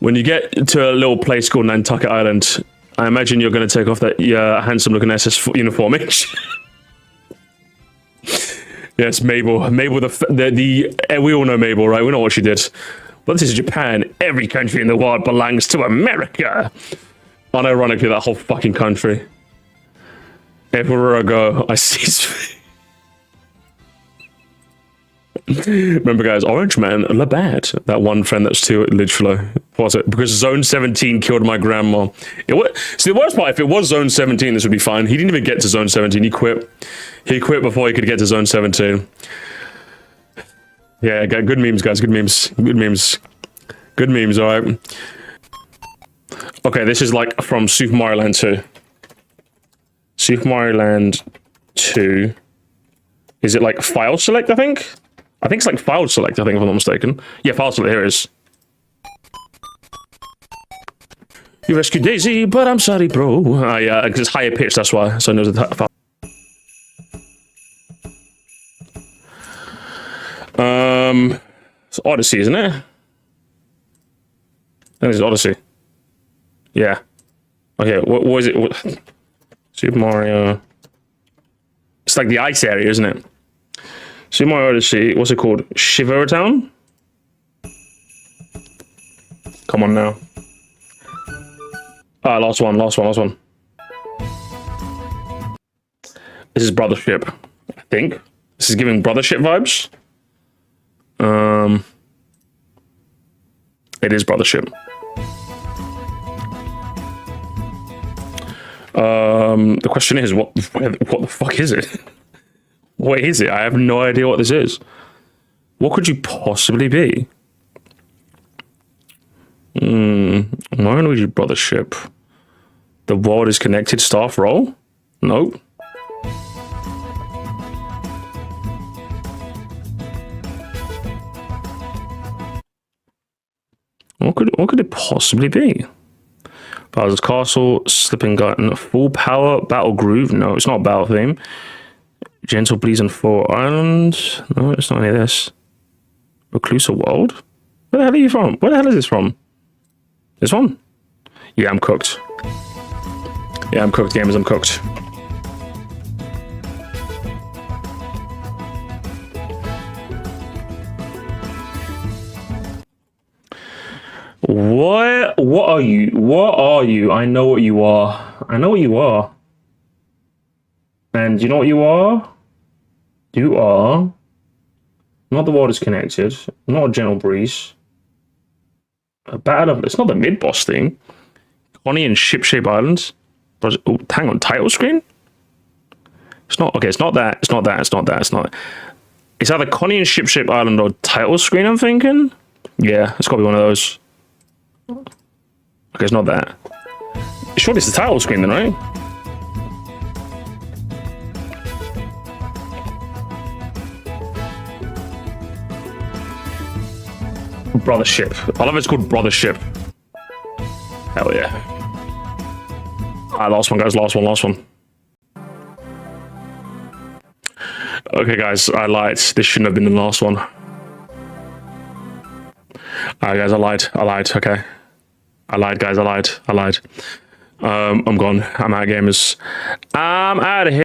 When you get to a little place called Nantucket Island, I imagine you're going to take off that handsome-looking SS uniform. Yes, Mabel. Mabel, we all know Mabel, right? We know what she did. But this is Japan. Every country in the world belongs to America. Unironically, that whole fucking country. Everywhere I go, I see. Remember, guys, Orange Man, Labatt. That one friend that's too literally. What was it? Because Zone 17 killed my grandma. See, the worst part, if it was Zone 17, this would be fine. He didn't even get to Zone 17. He quit. He quit before he could get to Zone 17. Yeah, good memes, guys. Good memes. Good memes. Good memes, alright. Okay, this is like from Super Mario Land 2. Super Mario Land 2. Is it like file select, I think? I think it's like file select, I think, if I'm not mistaken. Yeah, file select, here it is. You rescued Daisy, but I'm sorry, bro. Yeah, because it's higher pitch, that's why. So I know the file. It's Odyssey, isn't it? I think it's Odyssey. Yeah. Okay, what is it? Super Mario. It's like the ice area, isn't it? Super Mario Odyssey. What's it called? Shiver Town? Come on now. Ah, last one. This is Brothership, I think. This is giving Brothership vibes. It is Brothership. The question is, what the fuck is it? What is it? I have no idea what this is. What could you possibly be? Mario Luigi Brothership. The world is connected. Staff roll? Nope. What could it possibly be? Bowser's Castle, Slipping Gun, Full Power, Battle Groove. No, it's not Battle Theme. Gentle Breeze and Four Island. No, it's not any of this. Reclusa World? Where the hell are you from? Where the hell is this from? This one? Yeah, I'm cooked. Yeah, I'm cooked, gamers, I'm cooked. What are you? What are you? I know what you are. I know what you are. And you know what you are? You are not the world is connected, not a gentle breeze. A battle of, it's not the mid-boss thing. Connie and Ship-Shape Islands. Oh, hang on, title screen? It's not, okay, it's not that, it's not that, it's not that, it's not. It's either Connie and Ship-Shape Island or title screen, I'm thinking? Yeah, it's gotta be one of those. Okay, it's not that. Surely it's the title screen then, right? Brothership. I love it's called Brothership. Hell yeah. Alright, last one, guys. Last one. Okay, guys, I lied. This shouldn't have been the last one. Alright, guys, I lied. Okay. I lied, guys. I lied. I'm gone. I'm out of gamers. I'm out of here.